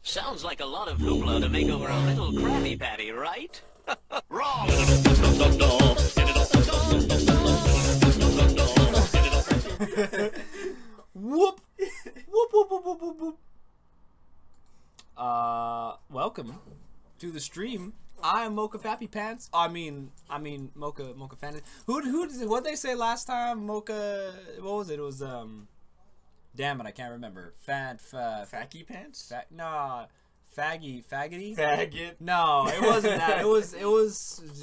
Sounds like a lot of hoopla to make over a little Krabby Patty, right? Wrong! Whoop! Whoop, whoop, whoop, whoop, whoop, whoop. Welcome to the stream. I am Mocha Fappy Pants. I mean Mocha Fantasy. What'd they say last time? Mocha, what was it? It was damn it, I can't remember. Facky Pants? Nah, faggoty. Faggot. No, it wasn't that. It was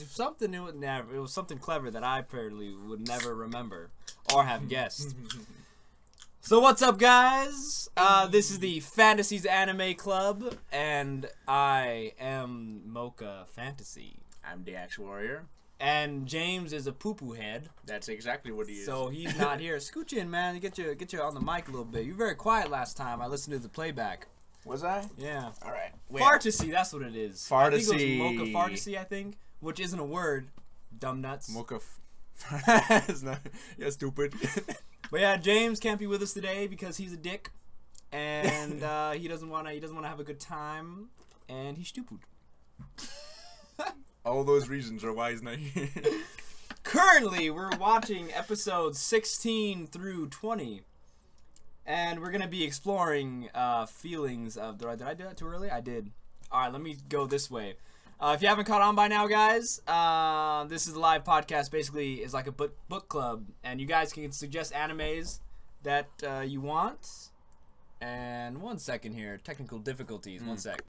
something. It was something clever that I apparently would never remember or have guessed. So what's up, guys? This is the Fantasies Anime Club, and I am Mocha Fantasy. I'm the Axe Warrior. And James is a poo-poo head. That's exactly what he is. So he's not here. Scooch in, man. Get you on the mic a little bit. You were very quiet last time. I listened to the playback. Was I? Yeah. All right. Fartasy, that's what it is. Fartasy. I think it was Mocha Fartasy, I think, which isn't a word. Dumb nuts. Mocha. You're stupid. But yeah, James can't be with us today because he's a dick, and he doesn't wanna have a good time, and he's stupid. All those reasons are why he's not here. Currently, we're watching episodes 16 through 20, and we're gonna be exploring feelings of. Did I do that too early? I did. All right, let me go this way. If you haven't caught on by now, guys, this is a live podcast. Basically, it's like a book club, and you guys can suggest animes that you want. And 1 second here, technical difficulties. 1 sec.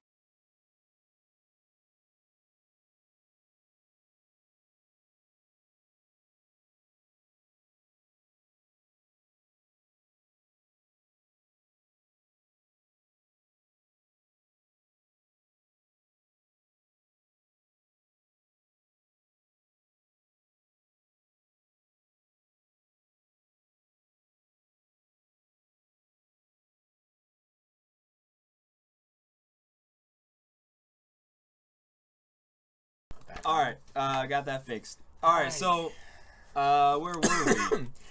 Alright, got that fixed. Alright, so, where were we?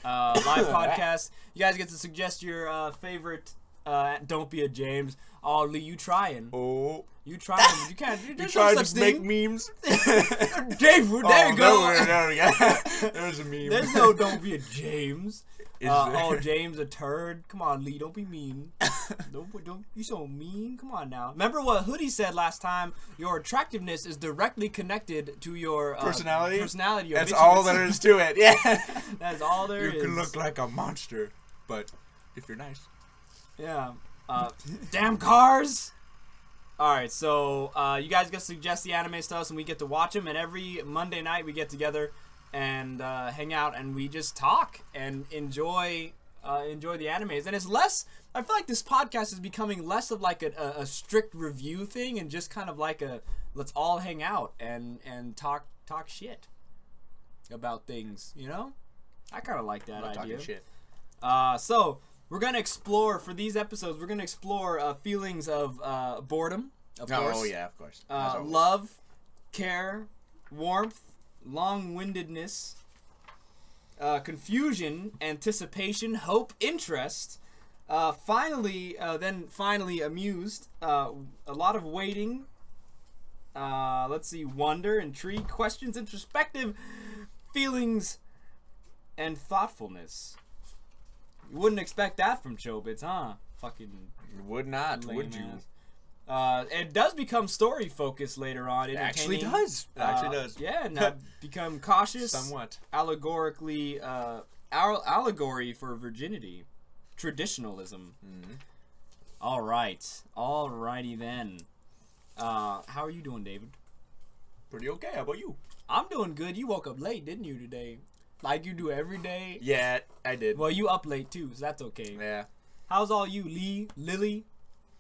Live podcast. You guys get to suggest your favorite, Don't Be a James. Oh, Lee, you trying. Oh. You trying. You can't. You trying to make memes? James, there you go. There we go. There's a meme. There's no Don't Be a James. Is oh, James a turd. Come on, Lee, don't be mean. don't you so mean. Come on now. Remember what Hoodie said last time? Your attractiveness is directly connected to your personality. Personality. That's all there is to it. Yeah. That's all there is. You can look like a monster, but if you're nice. Yeah. Damn cars. All right, so you guys get to suggest the anime stuff, and we get to watch them. And every Monday night we get together and hang out, and we just talk and enjoy the animes. And it's less. I feel like this podcast is becoming less of like a strict review thing, and just kind of like a let's all hang out and talk shit about things. You know, I kind of like that idea. Talking shit. So we're gonna explore for these episodes. We're gonna explore feelings of boredom, of course. Oh yeah, of course. Love, care, warmth, long-windedness, confusion, anticipation, hope, interest. Finally amused. A lot of waiting. Let's see, wonder, intrigue, questions, introspective, feelings, and thoughtfulness. You wouldn't expect that from Chobits, huh? Fucking. You would not, would you? It does become story focused later on. It actually does. It actually does. Yeah, and become cautious. Somewhat. Allegorically, allegory for virginity, traditionalism. All right, alrighty then. How are you doing, David? Pretty okay. How about you? I'm doing good. You woke up late, didn't you, today? Like you do every day. Yeah, I did. Well, you up late too, so that's okay. Yeah. How's all you, Lee, Lily?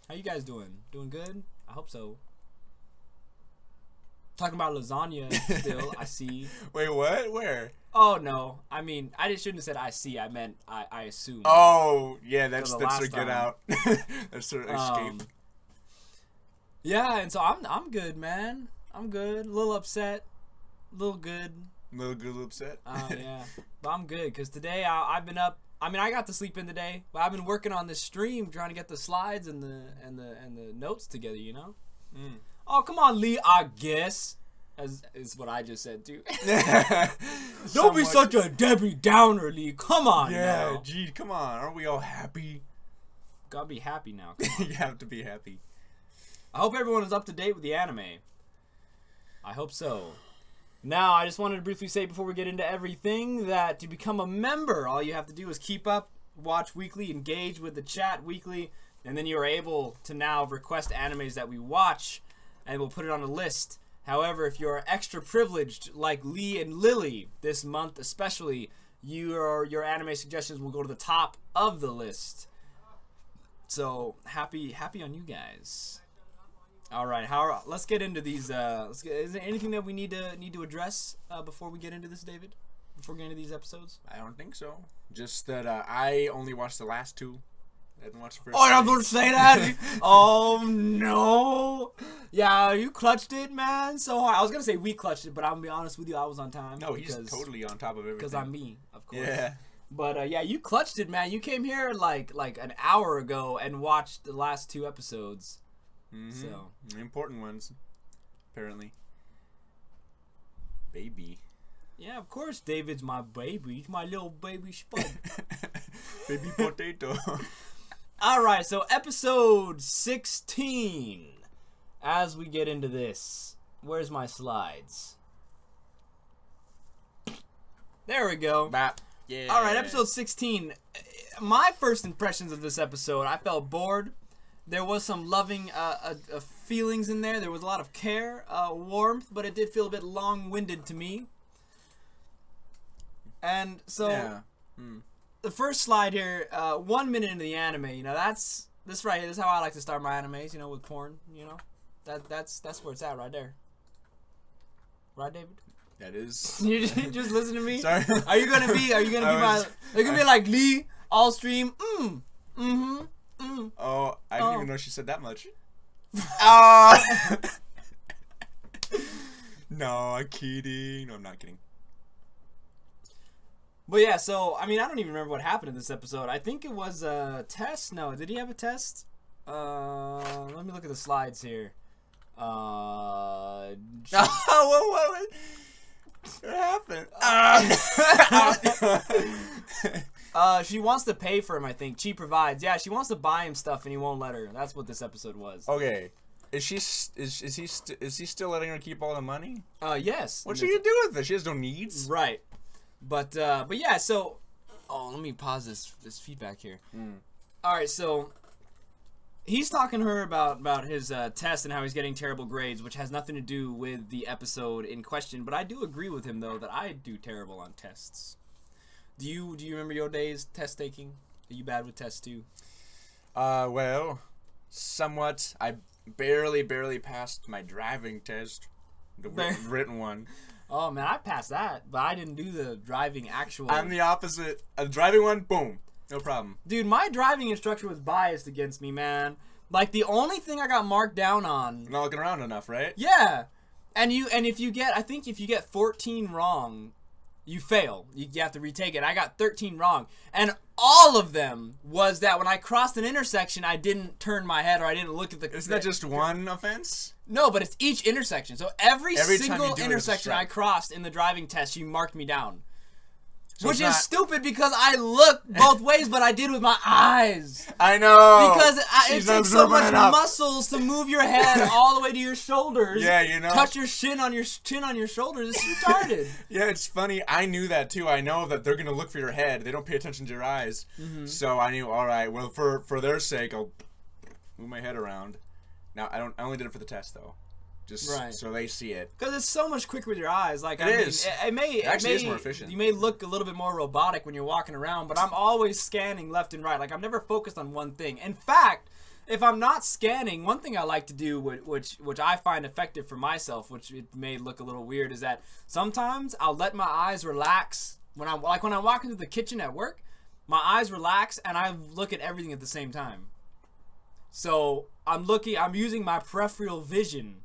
How you guys doing? Doing good? I hope so. Talking about lasagna still, I see. Wait, what? Where? Oh, no. I mean, I shouldn't have said I see. I meant I assume. Oh, yeah, that's the a last get time. out. That's an escape. Yeah, and so I'm good, man. I'm good. A little upset. A little good. A little good, little upset. Yeah. But I'm good, because today I've been up I mean, I got to sleep in today, but I've been working on this stream, trying to get the slides and the notes together. You know. Oh, come on, Lee. I guess. As is what I just said too. Don't be such a Debbie Downer, Lee. Come on, yeah, now. gee, come on. Aren't we all happy? Gotta be happy now. You have to be happy. I hope everyone is up to date with the anime. I hope so. Now, I just wanted to briefly say before we get into everything that to become a member, all you have to do is keep up, watch weekly, engage with the chat weekly, and then you are able to now request animes that we watch, and we'll put it on a list. However, if you're extra privileged, like Lee and Lily, this month especially, your anime suggestions will go to the top of the list. So, happy on you guys. All right, let's get into these. Is there anything that we need to address before we get into this, David? Before we get into these episodes? I don't think so. Just that I only watched the last two. I didn't watch the first. Oh, I'm going to say that. Oh no. Yeah, you clutched it, man. So hard. I was gonna say we clutched it, but I'm gonna be honest with you, I was on time. No, he's totally on top of everything. Because I'm me, of course. Yeah. But yeah, you clutched it, man. You came here like an hour ago and watched the last 2 episodes. So important ones, apparently. Baby. Yeah, of course, David's my baby. He's my little baby spud. Baby potato. All right, so episode 16. As we get into this, where's my slides? There we go. Bap. Yeah. All right, episode 16. My first impressions of this episode, I felt bored. There was some loving feelings in there. There was a lot of care, warmth, but it did feel a bit long-winded to me. And so, the first slide here, 1 minute into the anime, you know, this right here, this is how I like to start my animes, you know, with porn, you know. That's where it's at right there. Right, David? That is. You just listen to me? Sorry. Are you gonna be are you gonna be like Lee, all stream, Oh, I didn't even know she said that much. No, I'm kidding. No, I'm not kidding. But yeah, so, I mean, I don't even remember what happened in this episode. I think it was a test. No, did he have a test? Let me look at the slides here. What happened? She wants to pay for him, I think. Chi provides. Yeah, she wants to buy him stuff and he won't let her. That's what this episode was. Okay. Is he still letting her keep all the money? Yes. What's she gonna do with it? She has no needs. Right. But yeah, so let me pause this feedback here. All right, so he's talking to her about his test and how he's getting terrible grades, which has nothing to do with the episode in question. But I do agree with him though that I do terrible on tests. Do you remember your days test taking? Are you bad with tests too? Well, somewhat. I barely passed my driving test, the written one. Oh man, I passed that, but I didn't do the driving actual. I'm the opposite. A driving one, boom, no problem. Dude, my driving instructor was biased against me, man. Like the only thing I got marked down on. Not looking around enough, right? Yeah, and if you get 14 wrong, you fail. You have to retake it. I got 13 wrong, and all of them was that when I crossed an intersection, I didn't turn my head or I didn't look at the. Isn't that just one offense? No, but it's each intersection. So every single intersection I crossed in the driving test, she marked me down. So which is stupid because I looked both ways, but I did with my eyes. I know. Because it takes so much muscles to move your head all the way to your shoulders. Yeah, you know. Touch your chin on your shoulders. It's retarded. Yeah, it's funny. I knew that too. I know that they're gonna look for your head. They don't pay attention to your eyes. So I knew. All right. Well, for their sake, I'll move my head around. Now I only did it for the test though. Just so they see it. Because it's so much quicker with your eyes. Like it is. It actually is more efficient. You may look a little bit more robotic when you're walking around, but I'm always scanning left and right. Like I'm never focused on one thing. In fact, if I'm not scanning, one thing I like to do, which I find effective for myself, which it may look a little weird, is that sometimes I'll let my eyes relax when I'm walking to the kitchen at work. My eyes relax and I look at everything at the same time. So I'm using my peripheral vision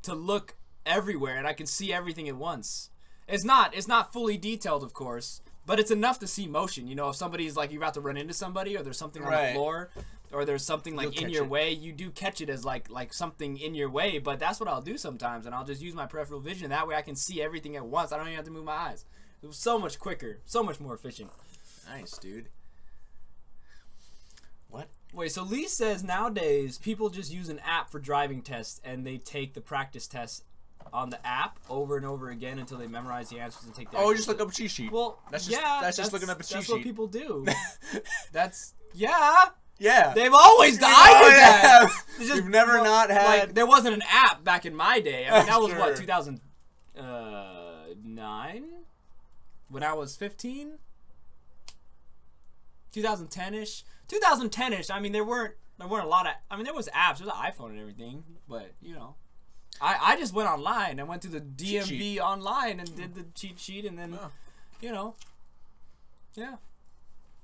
to look everywhere, and I can see everything at once. It's not fully detailed, of course, But it's enough to see motion. You know, if somebody's like, you're about to run into somebody, or there's something on the floor, or there's something like in your way, you do catch it as like something in your way. But that's what I'll do sometimes, and I'll just use my peripheral vision. That way I can see everything at once. I don't even have to move my eyes. It was so much quicker, so much more efficient. Nice, dude. What? Wait, so Lee says nowadays people just use an app for driving tests, and they take the practice tests on the app over and over again until they memorize the answers and take the just look up a cheat sheet. Well, that's just looking up a cheat sheet. That's what people do. Yeah. They've always done. I did that. You've never not had. Like, there wasn't an app back in my day. I mean, that was what, 2009 when I was 15, 2010ish, 2010ish. I mean, there weren't a lot of. I mean, there was apps. There was an iPhone and everything, but you know. I just went online. I went to the DMV online and did the cheat sheet, and then, you know, yeah,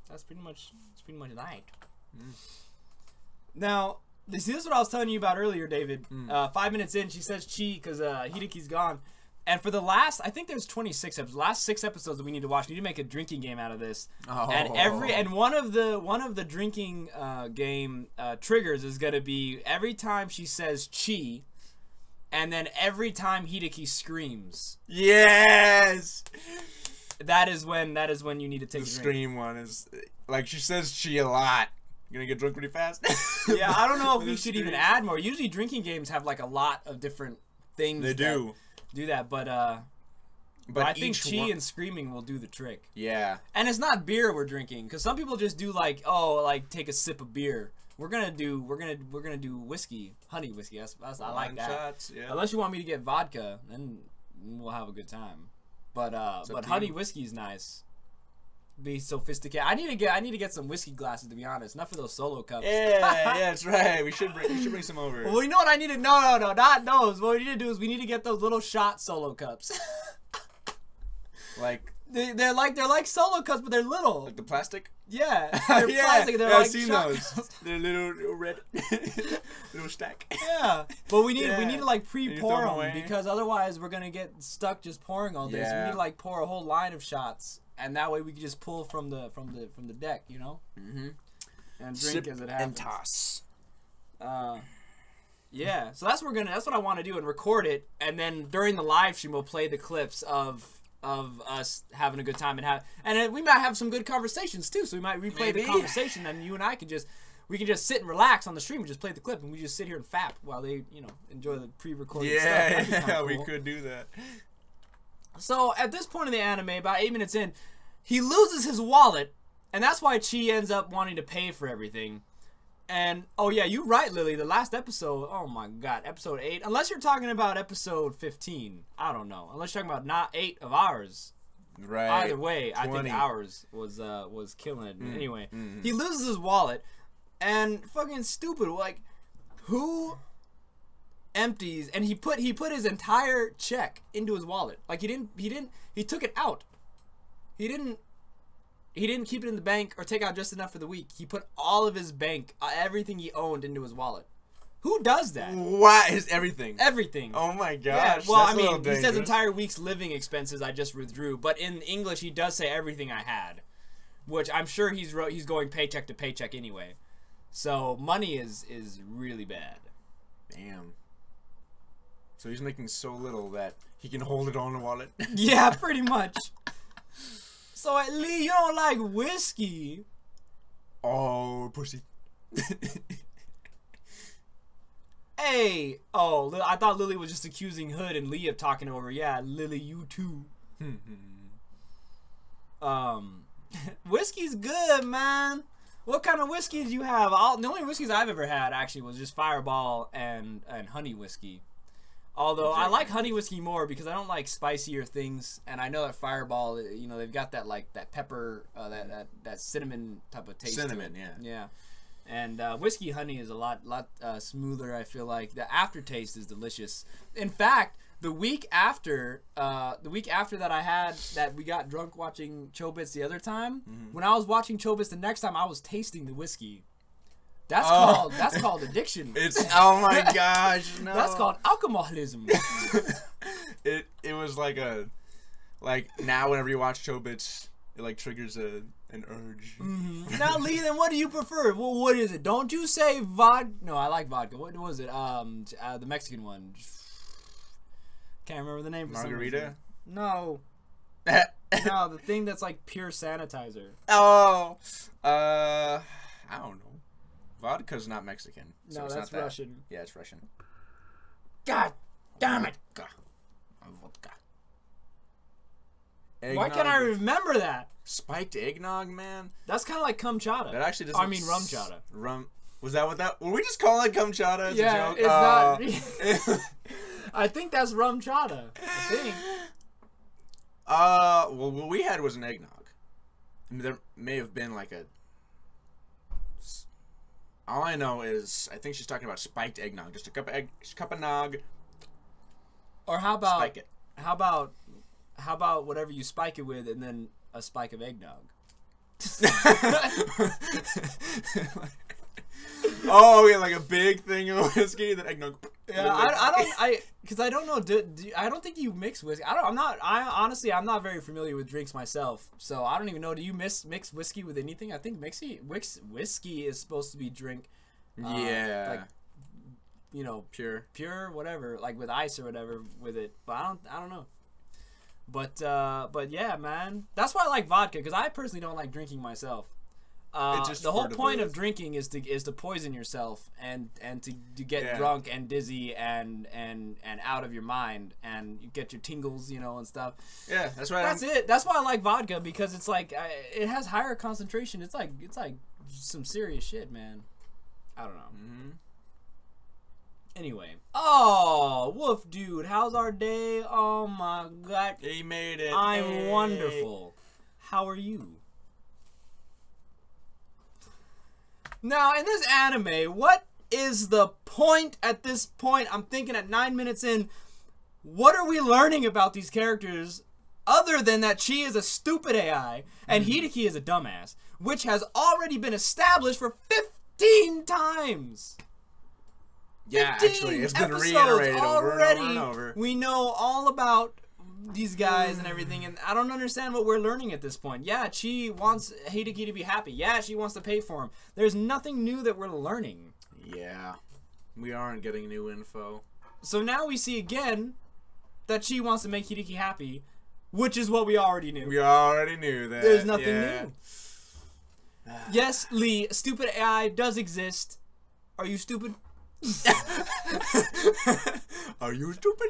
that's pretty much that. Now, this is what I was telling you about earlier, David. 5 minutes in, she says cheat because Hideki's gone, and for the last, I think there's 26 episodes. Last 6 episodes that we need to watch. We need to make a drinking game out of this. And one of the drinking game triggers is gonna be every time she says chi. And then every time Hideki screams. Yes! That is when you need to take a drink. The scream one is, like, she says chi a lot. You're gonna get drunk pretty fast? Yeah, I don't know if we should even add more. Usually drinking games have, like, a lot of different things. They do. Do that, but I think chi and screaming will do the trick. Yeah. And it's not beer we're drinking, because some people just do, like, take a sip of beer. We're gonna do whiskey, honey whiskey. I like that. Shots, yeah. Unless you want me to get vodka, then we'll have a good time. But honey whiskey is nice. Be sophisticated. I need to get some whiskey glasses, to be honest. Not for those solo cups. Yeah, that's right. We should bring some over. Well, you know what I need to no, not those. What we need to do is we need to get those little shot solo cups. Like they're like solo cups, but they're little. Like the plastic. Yeah, they're plastic. They're I've seen those. They're little red, little stack. Yeah, but we need to like pre-pour them because otherwise we're gonna get stuck just pouring all day. Yeah. So we need to like pour a whole line of shots, and that way we can just pull from the deck, you know. And drink Sip as it happens. And toss. Yeah. So that's what I want to do and record it, and then during the live stream we'll play the clips of us having a good time and we might have some good conversations too. So we might replay the conversation, and you and I can just sit and relax on the stream and just play the clip, and we just sit here and fap while they enjoy the pre-recorded stuff. Yeah, cool. We could do that. So at this point in the anime, about 8 minutes in, he loses his wallet, and that's why Chi ends up wanting to pay for everything. And, oh yeah, you're right, Lily. The last episode, oh my god, episode 8. Unless you're talking about episode 15. I don't know. Unless you're talking about not 8 of ours. Right. Either way, 20. I think ours was killing it. Anyway, he loses his wallet, and fucking stupid. Like, who empties, and he put his entire check into his wallet. Like, he took it out. He didn't keep it in the bank or take out just enough for the week. He put all of his bank, everything he owned, into his wallet. Who does that? What? His everything? Everything. Oh my gosh. Yeah, well, I mean, he says entire week's living expenses I just withdrew, but in English he does say everything I had, which I'm sure he's going paycheck to paycheck anyway. So money is really bad. Damn. So he's making so little that he can hold it on the wallet. Yeah, pretty much. So, Lee, you don't like whiskey. Oh, pussy. Hey. Oh, I thought Lily was just accusing Hood and Lee of talking over. Yeah, Lily, you too. Whiskey's good, man. What kind of whiskey do you have? The only whiskeys I've ever had, actually, was just Fireball and honey whiskey. Although I like honey whiskey more because I don't like spicier things, and I know that Fireball, they've got that that pepper, that cinnamon type of taste. Cinnamon, yeah. And whiskey honey is a lot smoother. I feel like the aftertaste is delicious. In fact, the week after that we got drunk watching Chobits the other time, when I was watching Chobits the next time, I was tasting the whiskey. That's called addiction. It's oh my gosh, no. That's called alcoholism. It was like now whenever you watch Chobits, it like triggers an urge. Now, Lee, then what do you prefer? Well, what is it? Don't you say vodka? No, I like vodka. What was it? The Mexican one. Can't remember the name. For Margarita? No. No, the thing that's like pure sanitizer. Oh. I don't know. Vodka's not Mexican. So No, it's that's not that. Russian. Yeah, it's Russian. God damn it. Vodka. Why can't I remember that? Spiked eggnog, man? That's kind of like cum chata. That actually doesn't... I mean rum chata. Rum... Was that what that... Were we just calling it cum chata as a joke? It's not... I think that's rum chata. I think. Well, what we had was an eggnog. I mean, there may have been like a... All I know is, I think she's talking about spiked eggnog. Just a cup of nog. Or how about... Spike it. How about whatever you spike it with and then a spike of eggnog? Oh, yeah, like a big thing of whiskey, then eggnog. Yeah, because I don't know. I don't think you mix whiskey. Honestly, I'm not very familiar with drinks myself, so I don't even know. Do you mix whiskey with anything? I think whiskey is supposed to be drink. Yeah. Like, you know, pure, whatever, like with ice or whatever with it. But I don't know. But yeah, man, that's why I like vodka, because I personally don't like drinking myself. The whole point of drinking is to poison yourself and to get drunk and dizzy and out of your mind, and you get your tingles, you know, and stuff. Yeah, that's right. That's it. That's why I like vodka, because it's like it has higher concentration. It's like some serious shit, man. I don't know. Anyway, oh, Wolf Dude, how's our day? Oh my God, he made it. I'm wonderful. How are you? Now, in this anime, what is the point at this point? I'm thinking at 9 minutes in, what are we learning about these characters other than that Chi is a stupid AI and Hideki is a dumbass, which has already been established for 15 times. Yeah, actually, it's been reiterated over and over and over. We know all about these guys and everything, and I don't understand what we're learning at this point. Yeah, Chi wants Hideki to be happy. Yeah, she wants to pay for him. There's nothing new that we're learning. Yeah, we aren't getting new info. So now we see again that Chi wants to make Hideki happy, which is what we already knew. We already knew that. There's nothing new. Yes, Lee, stupid AI does exist. Are you stupid? Are you stupid?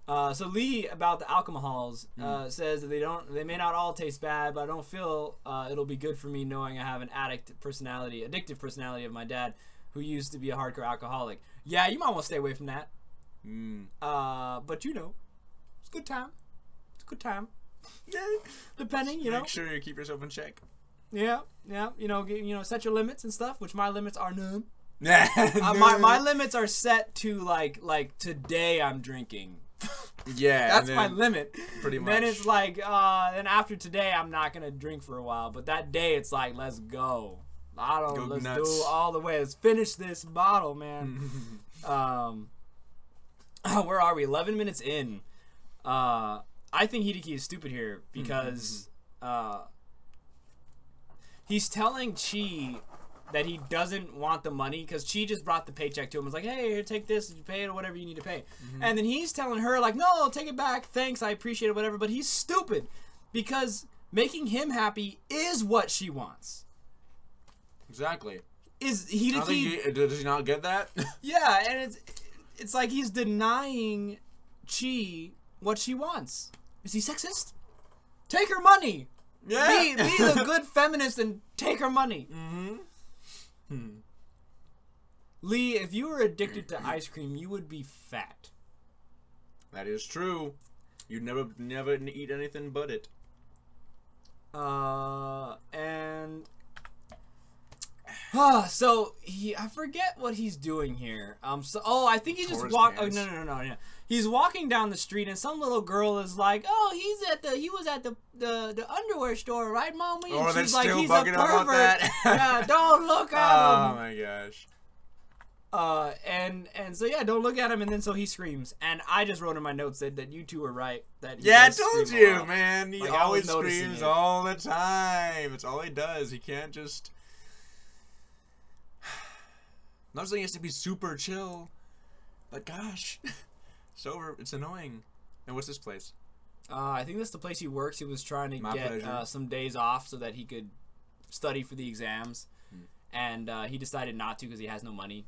So Lee, about the alcohols, says that they may not all taste bad, but I don't feel it'll be good for me knowing I have an addictive personality of my dad, who used to be a hardcore alcoholic. Yeah, you might want to stay away from that. But you know, it's a good time. It's a good time. Yeah, depending, you know. Make sure you keep yourself in check. Yeah, you know, set your limits and stuff, which my limits are none. My limits are set to like today I'm drinking. Yeah, that's my limit. Pretty much. Then it's like, then after today, I'm not gonna drink for a while. But that day, it's like, let's go. Let's nuts. do all the way. Let's finish this bottle, man. Where are we? 11 minutes in. I think Hideki is stupid here because he's telling Chi that he doesn't want the money because Chi just brought the paycheck to him. It's like, hey, here, take this. You pay it or whatever you need to pay. And then he's telling her, like, no, take it back. Thanks, I appreciate it, whatever. But he's stupid because making him happy is what she wants. Exactly. Is Hideki... Does he not get that? Yeah, and it's like he's denying Chi what she wants. Is he sexist? Take her money. Yeah. Be the good feminist and take her money. Lee, if you were addicted to ice cream, you would be fat. That is true. You'd never eat anything but it. And so I forget what he's doing here. I think he just walked. Oh, no. Yeah. He's walking down the street, and some little girl is like, "Oh, he was at the underwear store, right, mommy?" And she's like, "He's a pervert." Yeah, don't look at him. Oh my gosh. And so yeah, don't look at him, and then so he screams, and I just wrote in my notes that you two were right. That he Yeah, I does told scream a you, lot. man. He Like, I was always noticing screams it. all the time. It's all he does. He can't just. I'm not saying he has to be super chill, but gosh, it's annoying. And what's this place? I think that's the place he works. He was trying to My get pleasure. some days off so that he could study for the exams, and he decided not to because he has no money.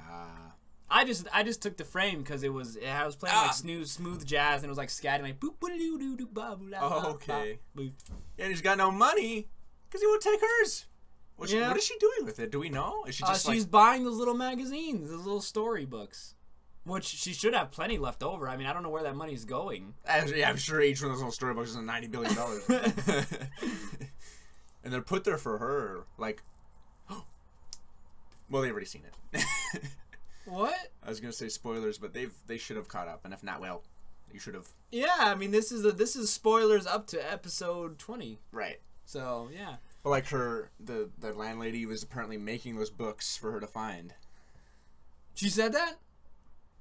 Ah. I just took the frame because I was playing like smooth jazz, and it was like scatting like boop boop doo doo doo ba boo la ba, Okay. ba, boop. Yeah, he's got no money because he won't take hers. What Yeah. is she doing with it? Do we know? Is she just She's buying those little magazines, those little storybooks, which she should have plenty left over. I mean, I don't know where that money's going. Yeah, I'm sure each one of those little storybooks is $90 billion. And they're put there for her. Like, well, they've already seen it. What? I was gonna say spoilers, but they should have caught up, and if not, well, you should have. Yeah, I mean, this is spoilers up to episode 20. Right. So yeah. But like the landlady was apparently making those books for her to find. She said that?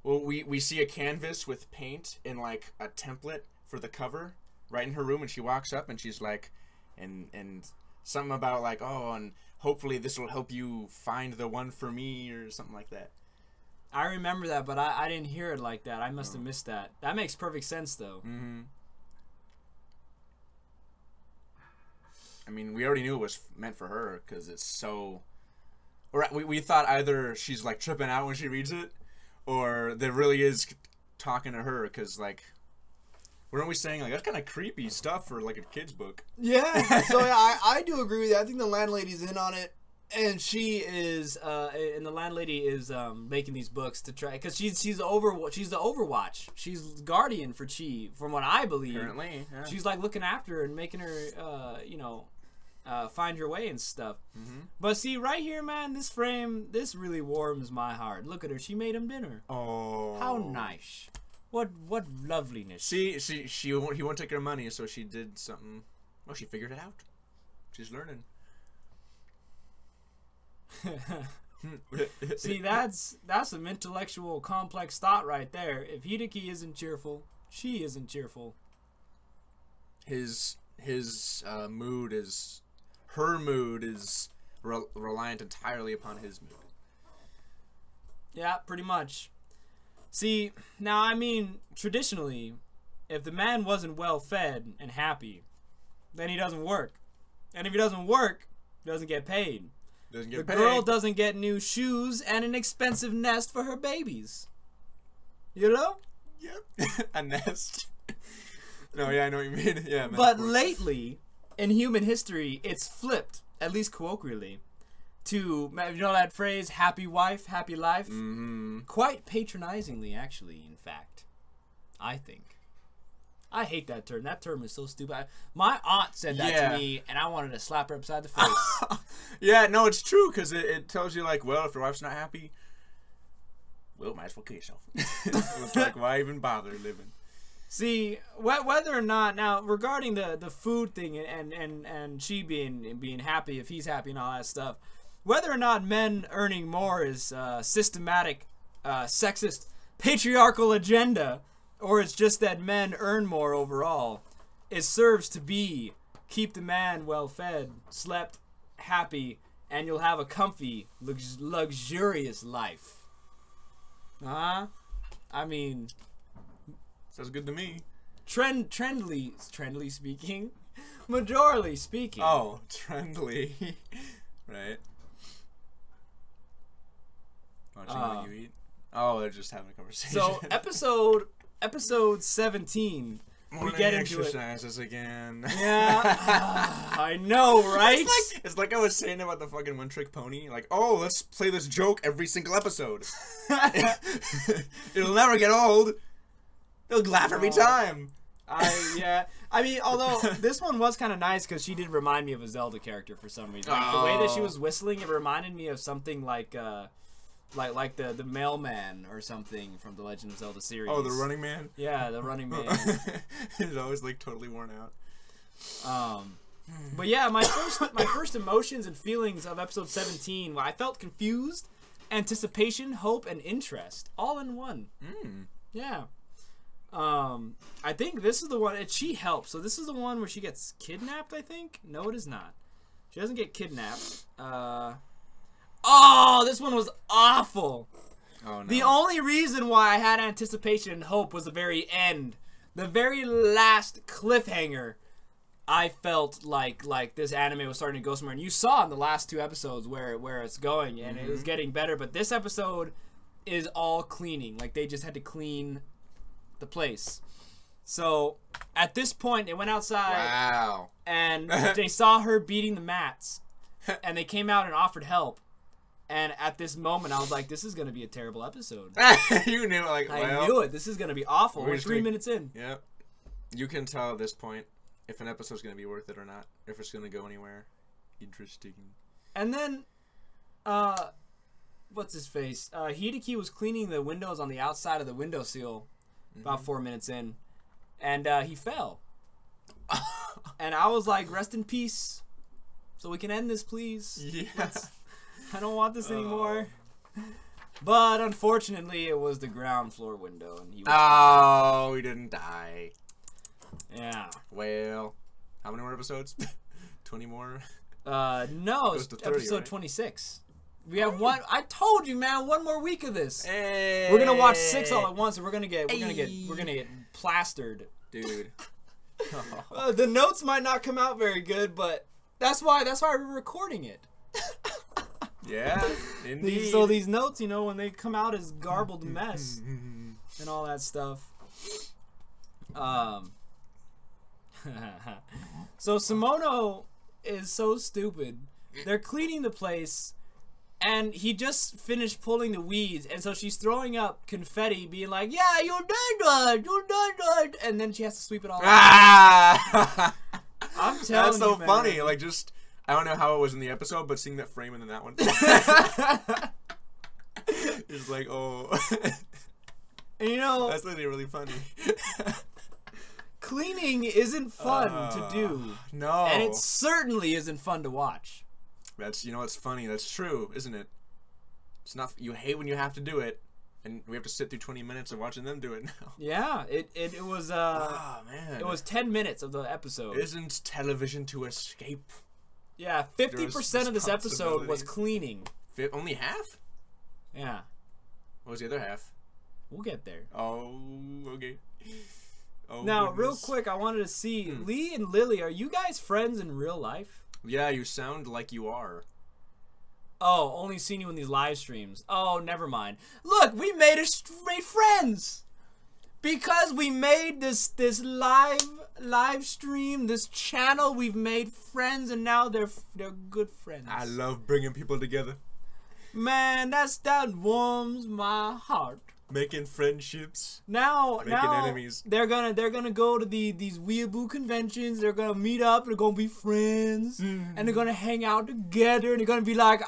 Well, we see a canvas with paint in like a template for the cover right in her room, and she walks up and she's like, and something about like, oh, and hopefully this will help you find the one for me or something like that. I remember that, but I didn't hear it like that. I must have missed that. That makes perfect sense, though. Mm-hmm. I mean, we already knew it was meant for her because it's so. Or we thought either she's like tripping out when she reads it, or there really is talking to her because like, weren't we saying like that's kind of creepy stuff for like a kid's book? Yeah. So yeah, I do agree with you. I think the landlady's in on it, and she is, and the landlady is making these books to try because she's the Overwatch. She's guardian for Chi, from what I believe. Apparently, yeah. She's like looking after her and making her, find her way and stuff. Mm-hmm. But see, right here, man, this really warms my heart. Look at her. She made him dinner. Oh, How nice. What loveliness. See, he won't take her money, so she did something. Well, she figured it out. She's learning. See, that's some intellectual, complex thought right there. If Hideki isn't cheerful, she isn't cheerful. His mood is, her mood is reliant entirely upon his mood. Yeah, pretty much. See, now I mean, traditionally, if the man wasn't well fed and happy, then he doesn't work. And if he doesn't work, he doesn't get paid. Doesn't get The paid. girl doesn't get new shoes and an expensive nest for her babies. You know? Yep. A nest. No, yeah, I know what you mean. Yeah. But metaphors. lately, in human history, it's flipped, at least colloquially, to, you know that phrase, happy wife, happy life? Mm-hmm. Quite patronizingly, actually, in fact. I think. I hate that term. That term is so stupid. My aunt said that Yeah. to me, and I wanted to slap her upside the face. Yeah, no, it's true because it tells you like, well, if your wife's not happy, well, might as well kill yourself. It's like, why even bother living? See, whether or not, now, regarding the food thing and she being happy, if he's happy and all that stuff, whether or not men earning more is systematic, sexist, patriarchal agenda, or it's just that men earn more overall, it serves to be keep the man well fed, slept, happy, and you'll have a comfy, luxurious life. I mean, Sounds good to me. trendly speaking, majorly speaking. Oh, trendly. Right. Watching what you eat. Oh, they're just having a conversation. So episode 17, we get into it. exercises again. Yeah, I know, right? It's like I was saying about the fucking One Trick Pony. Like, oh, let's play this joke every single episode. It'll never get old. They'll laugh every time. I mean, although this one was kind of nice because she did remind me of a Zelda character for some reason. Like, the way that she was whistling, it reminded me of something like the mailman or something from the Legend of Zelda series. Oh, the Running Man? Yeah, the Running Man. He's always like totally worn out. But yeah, my first emotions and feelings of episode 17, I felt confused anticipation, hope, and interest, all in one. Yeah. I think this is the one. She helps. So this is the one where she gets kidnapped. I think. No, it is not. She doesn't get kidnapped. Oh, this one was awful. Oh no. The only reason why I had anticipation and hope was the very end, the very last cliffhanger. I felt like this anime was starting to go somewhere, and you saw in the last 2 episodes where it's going, and it was getting better. But this episode is all cleaning. Like, they just had to clean the place. So at this point, they went outside. Wow. And they saw her beating the mats, and they came out and offered help. And at this moment, I was like, "This is gonna be a terrible episode." You knew it, like, I knew it. This is gonna be awful. We're 3 minutes in. Yep. You can tell at this point if an episode's gonna be worth it or not. If it's gonna go anywhere interesting. And then, what's his face? Hideki was cleaning the windows on the outside of the windowsill about 4 minutes in, and he fell. And I was like, "Rest in peace, so we can end this, please." Yeah. I don't want this anymore. But unfortunately, it was the ground floor window, and he was Oh, he didn't die. Yeah. Well, how many more episodes? 20 more? No, it's 30, episode right? 26. We have one. I told you, man. One more week of this. Hey. We're gonna watch 6 all at once, and we're gonna get plastered, dude. The notes might not come out very good, but that's why we're recording it. Yeah, indeed. So these notes, you know, when they come out as garbled mess and all that stuff. So Simono is so stupid. They're cleaning the place, and he just finished pulling the weeds, and so she's throwing up confetti, being like, "Yeah, you're done, and then she has to sweep it all out. I'm telling you, that's so man. funny. Like, just, I don't know how it was in the episode, but seeing that frame and then that one, it's like, oh, and you know, that's literally really funny. Cleaning isn't fun to do. No, and it certainly isn't fun to watch. That's, you know, it's funny. That's true, isn't it? It's not. You hate when you have to do it, and we have to sit through 20 minutes of watching them do it now. Yeah, it was. Oh man, it was 10 minutes of the episode. Isn't television to escape? Yeah, 50% of this episode was cleaning. Only half? Yeah. What was the other half? We'll get there. Oh, okay. Oh, now, goodness. real quick, I wanted to see, Lee and Lily, are you guys friends in real life? Yeah, you sound like you are. Oh, only seen you in these live streams. Oh, never mind. Look, we made friends! Because we made this live stream, this channel, we've made friends, and now they're good friends. I love bringing people together. Man, that warms my heart. Making friendships. Now enemies. They're gonna go to these weeaboo conventions. They're gonna meet up. They're gonna be friends, and they're gonna hang out together. And they're gonna be like,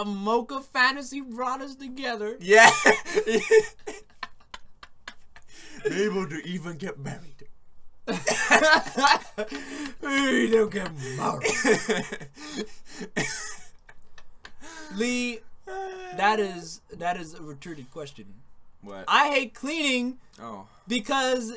Mocha Fantasy brought us together. Yeah. Able to even get married. Hey, they'll get married. Lee, that is a retorted question. What? I hate cleaning. Oh. Because,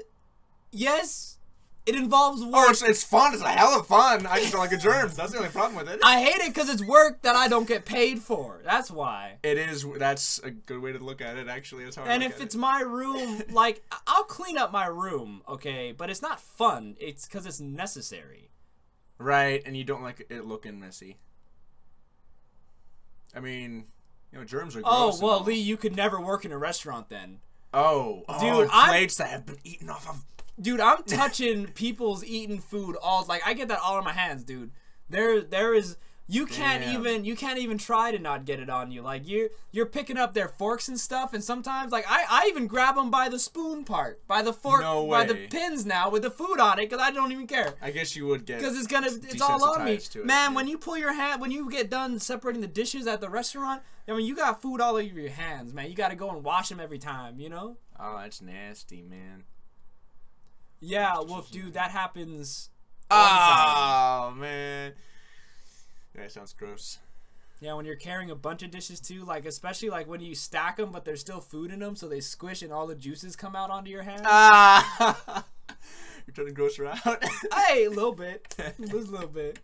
yes, it involves work. Oh, it's fun. It's a hell of fun. I just don't like the germs. That's the only problem with it. I hate it because it's work that I don't get paid for. That's why. It is. That's a good way to look at it, actually. That's how and if it's my room, like, I'll clean up my room, okay? But it's not fun. It's because it's necessary. Right, and you don't like it looking messy. I mean, you know, germs are gross. Oh, well, Lee, you could never work in a restaurant then. Oh, dude, plates that have been eaten off of. Dude, I'm touching people's eating food all, like, I get that all in my hands, dude. There is, you can't even try to not get it on you. Like, you're picking up their forks and stuff, and sometimes, like, I even grab them by the spoon part, by the fork, by the pins now with the food on it, because I don't even care. I guess you would get, because it's all on me. Man, yeah. when you pull your hand, when you get done separating the dishes at the restaurant, I mean, you got food all over your hands, man. You got to go and wash them every time, you know? Oh, that's nasty, man. Yeah, well, dude, that happens. Oh, man. That sounds gross. Yeah, when you're carrying a bunch of dishes too, like especially like when you stack them, but there's still food in them, so they squish and all the juices come out onto your hand. Ah, you're trying to gross her out. Hey, a little bit, just a little bit.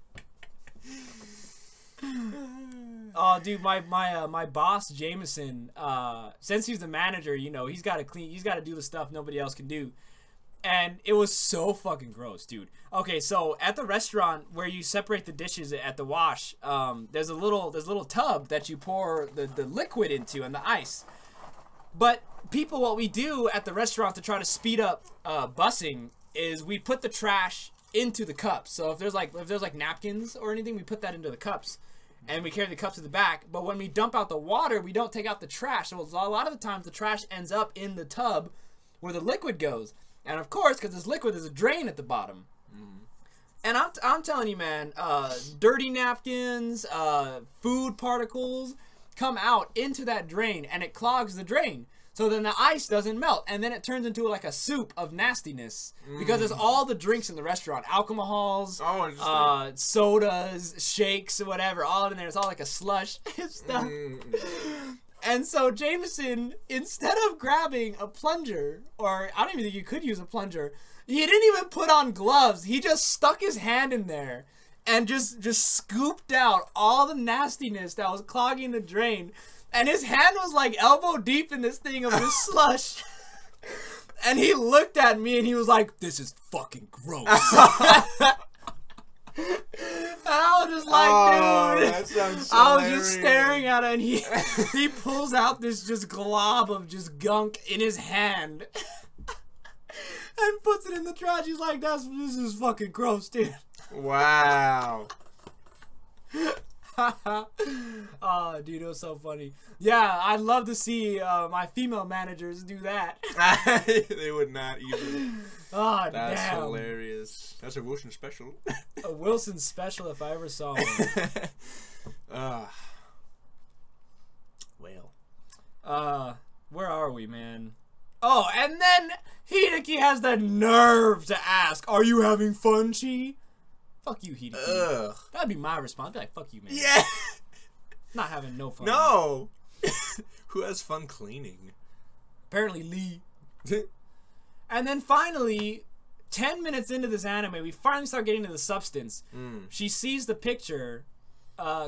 Oh, dude, my boss Jameson, since he's the manager, you know, he's got to do the stuff nobody else can do. And it was so fucking gross, dude. Okay, so at the restaurant where you separate the dishes at the wash, there's a little tub that you pour the liquid into and the ice. But people, what we do at the restaurant to try to speed up busing is we put the trash into the cups. So if there's like napkins or anything, we put that into the cups, and we carry the cups to the back. But when we dump out the water, we don't take out the trash. So a lot of the times the trash ends up in the tub where the liquid goes. And of course, because this liquid, there's a drain at the bottom. And I'm telling you, man, dirty napkins, food particles come out into that drain, and it clogs the drain. So then the ice doesn't melt, and then it turns into like a soup of nastiness because there's all the drinks in the restaurant, alcohols, sodas, shakes, or whatever, all in there. It's all like a slush and stuff. And so Jameson, instead of grabbing a plunger, or I don't even think you could use a plunger, he didn't even put on gloves. He just stuck his hand in there and just scooped out all the nastiness that was clogging the drain. And his hand was like elbow deep in this thing of this slush. And he looked at me and he was like, "This is fucking gross." And I was just like, dude, that sounds so I was just staring at it, and he pulls out this just glob of just gunk in his hand and puts it in the trash. He's like, this is fucking gross, dude. Wow. Oh, dude, it was so funny. Yeah, I'd love to see my female managers do that. They would not either. Oh, That's damn. hilarious. That's a Wilson special. A Wilson special if I ever saw one. Well. Where are we, man? Oh, and then Hideki has the nerve to ask, "Are you having fun, Chi?" Fuck you, Hideki. Ugh. That'd be my response. I'd be like, fuck you, man. Yeah. Not having no fun. No. Who has fun cleaning? Apparently Lee. And then finally, 10 minutes into this anime, we finally start getting to the substance. She sees the picture.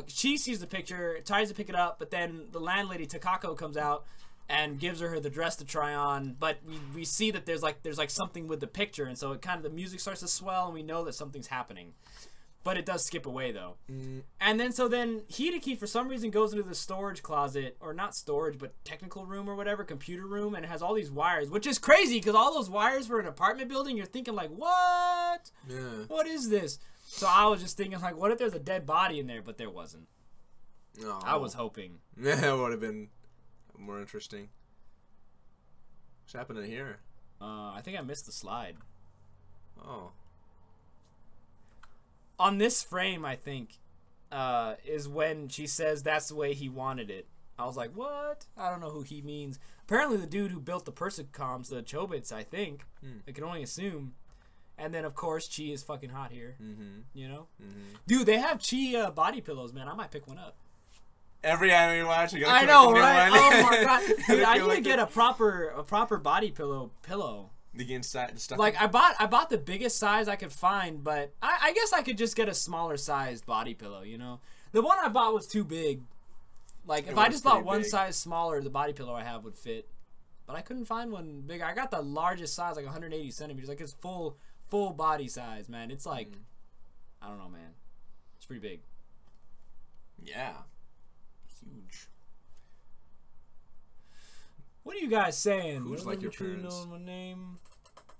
She sees the picture, tries to pick it up, but then the landlady, Takako, comes out and gives her the dress to try on. But we see that there's like something with the picture, and so it kind of, the music starts to swell, and we know that something's happening. But it does skip away, though. And then Hideki, for some reason, goes into the storage closet, or not storage, but technical room or whatever, computer room, and it has all these wires, which is crazy, because all those wires for an apartment building, you're thinking, like, what? Yeah. What is this? So I was just thinking, like, what if there's a dead body in there? But there wasn't. Oh. I was hoping. Yeah, that would have been more interesting. What's happening here? I think I missed the slide. Oh. On this frame, I think, is when she says that's the way he wanted it. I was like, what? I don't know who he means. Apparently the dude who built the Persicoms, the Chobits, I think. I can only assume. And then, of course, Chi is fucking hot here. You know? Dude, they have Chi body pillows, man. I might pick one up. Every anime you watch, you gotta I know, a new right? one. Oh my god. Dude, I need to get a proper body pillow. The inside stuff. Like I bought the biggest size I could find, but I guess I could just get a smaller sized body pillow, you know? The one I bought was too big. Like if I just bought one size smaller, the body pillow I have would fit. But I couldn't find one big. I got the largest size, like 180 centimeters. Like it's full body size, man. It's like I don't know, man. It's pretty big. Yeah. Huge. What are you guys saying? Who's like your parents? Know my name?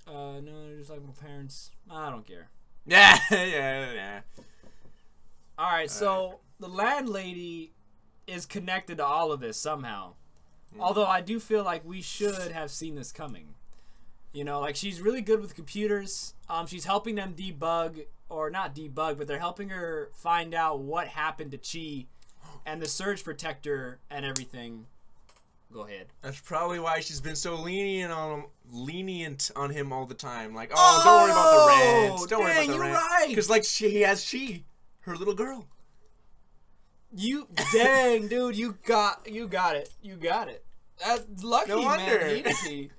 No, they're just like my parents. I don't care. Yeah, yeah. Alright, so the landlady is connected to all of this somehow. Although I do feel like we should have seen this coming. You know, like she's really good with computers. She's helping them debug, or not debug, but they're helping her find out what happened to Chi and the surge protector and everything. Go ahead. That's probably why she's been so lenient on him all the time. Like, oh, don't worry about the rent. Don't worry about the rent. Right. Because like he has Chi, her little girl. You dang, dude, you got it. You got it. That's lucky, No wonder. man. He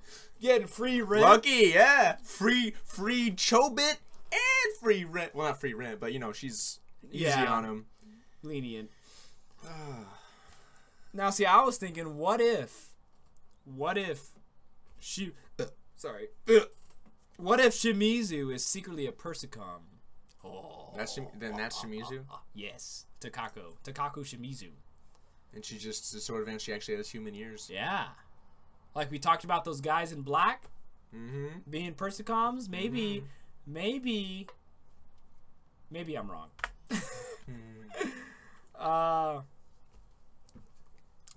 getting free rent. Lucky, yeah. Free Chobit and free rent. Well, not free rent, but you know, she's easy on him. Lenient. Now, see, I was thinking, what if she, sorry, what if Shimizu is secretly a Persicom? Oh, that's Shimizu. Yes, Takako Shimizu. And she just sort of, and she actually has human ears. Yeah, like we talked about those guys in black, being Persicoms. Maybe I'm wrong.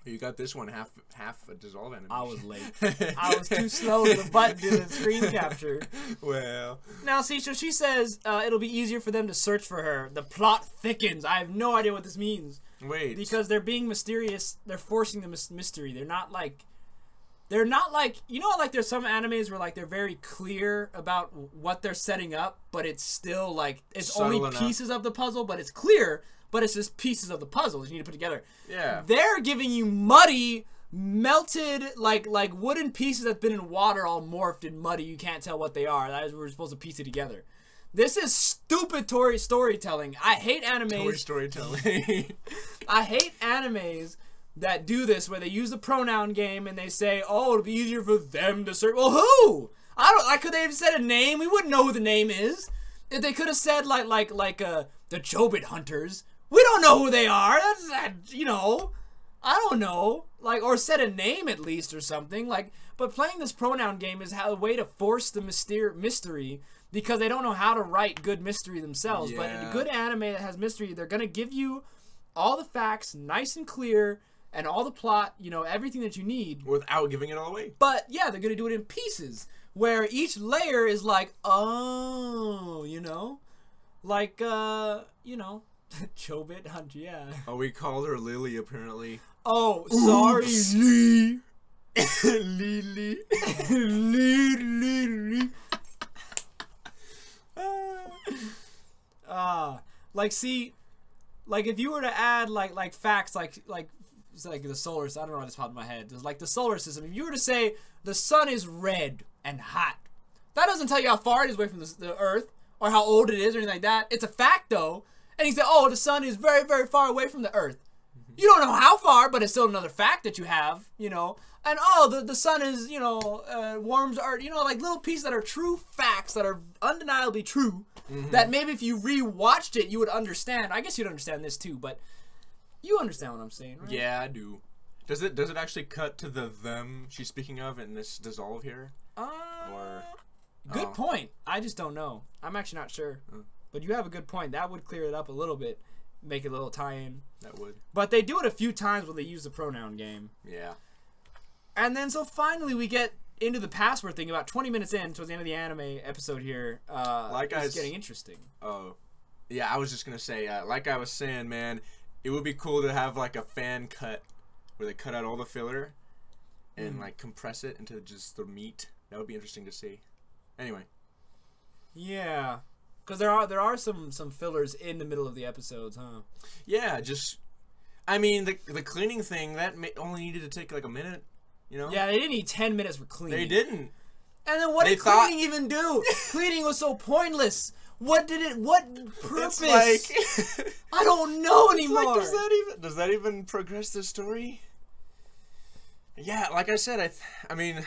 You got this one half a dissolve animation. I was late. I was too slow to the button to the screen capture. Well. Now, see, so she says it'll be easier for them to search for her. The plot thickens. I have no idea what this means. Wait. Because they're being mysterious. They're forcing the mystery. They're not like, you know, like there's some animes where like they're very clear about what they're setting up, but it's still like, it's subtle only enough. pieces of the puzzle, but it's clear. But it's just pieces of the puzzle that you need to put together. Yeah. They're giving you muddy, melted, like wooden pieces that's been in water all morphed and muddy. You can't tell what they are. That is, we're supposed to piece it together. This is stupid storytelling. I hate animes. Storytelling. I hate animes that do this, where they use the pronoun game and they say, "Oh, it'll be easier for them to search." Well, who? Could they have said a name? We wouldn't know who the name is. If they could have said like the Chobit hunters. We don't know who they are. That's, you know, I don't know. Like, or said a name at least or something. Like, but playing this pronoun game is a way to force the mystery because they don't know how to write good mystery themselves. Yeah. But in a good anime that has mystery, they're gonna give you all the facts nice and clear and all the plot, you know, everything that you need Without giving it all away. But yeah, they're gonna do it in pieces where each layer is like, oh, you know, like you know. Chobit hunter, yeah. Oh, we called her Lily, apparently. Oh, sorry, Lee. Lily. Lee. Like, see, like if you were to add like facts like it's like the solar system, I don't know why this popped in my head. There's like the solar system. If you were to say the sun is red and hot, that doesn't tell you how far it is away from the Earth or how old it is or anything like that. It's a fact though. And he said, oh, the sun is very, very far away from the Earth. You don't know how far, but it's still another fact that you have, you know. And, oh, the sun is, you know, warms Earth. You know, like little pieces that are true facts that are undeniably true. That maybe if you rewatched it, you would understand. I guess you'd understand this too, but you understand what I'm saying, right? Yeah, I do. Does it actually cut to the them she's speaking of in this dissolve here? Or good point. I just don't know. I'm actually not sure. But you have a good point. That would clear it up a little bit. Make it a little tie-in. That would. But they do it a few times where they use the pronoun game. Yeah. And then so finally we get into the password thing about 20 minutes in towards the end of the anime episode here. It's getting interesting. Oh. Yeah, I was just going to say, like I was saying, man, it would be cool to have like a fan cut where they cut out all the filler and like compress it into just the meat. That would be interesting to see. Anyway. Yeah. Because there are some fillers in the middle of the episodes, huh? Yeah, just, I mean, the cleaning thing, that only needed to take like a minute, you know? Yeah, they didn't need 10 minutes for cleaning. They didn't. And then what did cleaning even do? Cleaning was so pointless. What purpose? It's like, I don't know anymore. Like, does that even progress the story? Yeah, like I said, I mean,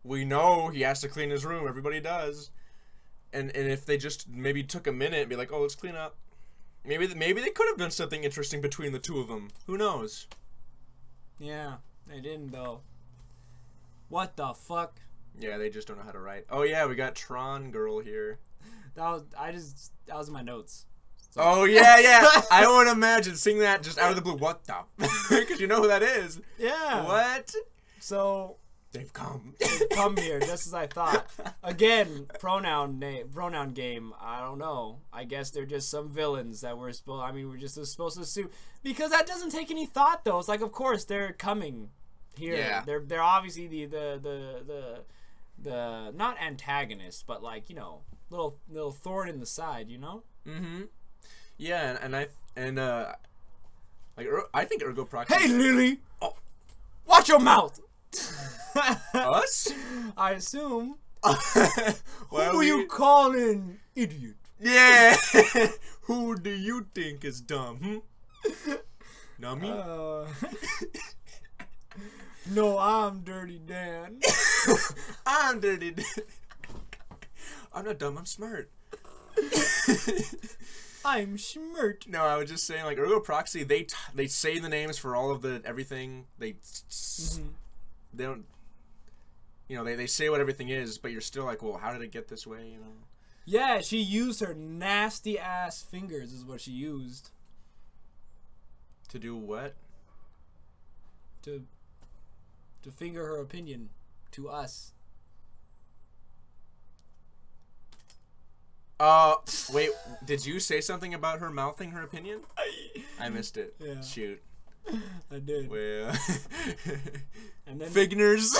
we know he has to clean his room. Everybody does. And if they just maybe took a minute and be like, oh, let's clean up. Maybe they could have done something interesting between the two of them. Who knows? Yeah, they didn't though. What the fuck? Yeah, they just don't know how to write. Oh yeah, we got Tron Girl here. That was in my notes. So. Oh yeah. I would imagine seeing that just out of the blue. What the? Because you know who that is. Yeah. What? So they've come. They've come here just as I thought. Again, pronoun game. I don't know. I guess they're just some villains that we're supposed. I mean, we're just supposed to assume because that doesn't take any thought though. It's like, of course they're coming here. Yeah. They're obviously the not antagonist, but like, you know, little thorn in the side. You know. Mm-hmm. Yeah, and Like, I think Ergo Proxy. Hey, Lily! Oh, watch your mouth! Us? I assume. Who Who you calling idiot? Yeah! Who do you think is dumb? Not me? No, I'm Dirty Dan. I'm Dirty Dan. I'm not dumb, I'm smart. I'm Schmert. No, I was just saying, like, Ergo Proxy, they say the names for all of the everything. They don't, you know, they say what everything is, but you're still like, well, how did it get this way, you know? Yeah, she used her nasty ass fingers is what she used. To do what? To finger her opinion to us. Wait, did you say something about her mouthing her opinion? I missed it. Yeah. Shoot. I did. Well, And then Figners.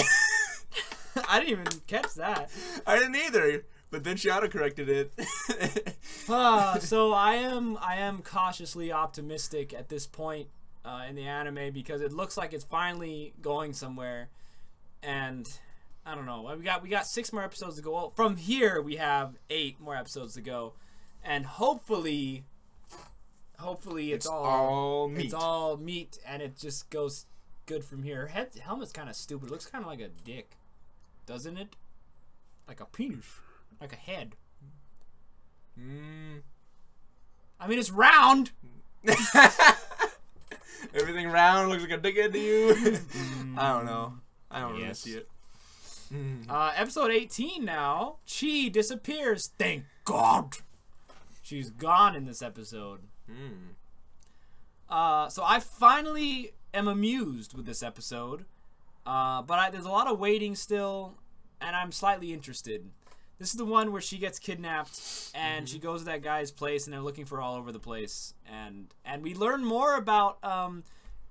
I didn't even catch that. I didn't either, but then she autocorrected it. So I am cautiously optimistic at this point in the anime because it looks like it's finally going somewhere, and I don't know. We got 6 more episodes to go. From here, we have 8 more episodes to go, and hopefully it's all meat. It's all meat, and it just goes good from here. Her helmet's kind of stupid. It looks kind of like a dick, doesn't it? Like a penis, like a head. I mean, it's round. Everything round looks like a dickhead to you. I don't know. I don't really see it. Episode 18 now. Chi disappears. Thank God. She's gone in this episode. So I finally am amused with this episode. But there's a lot of waiting still, and I'm slightly interested. This is the one where she gets kidnapped, and she goes to that guy's place, and they're looking for her all over the place. And we learn more about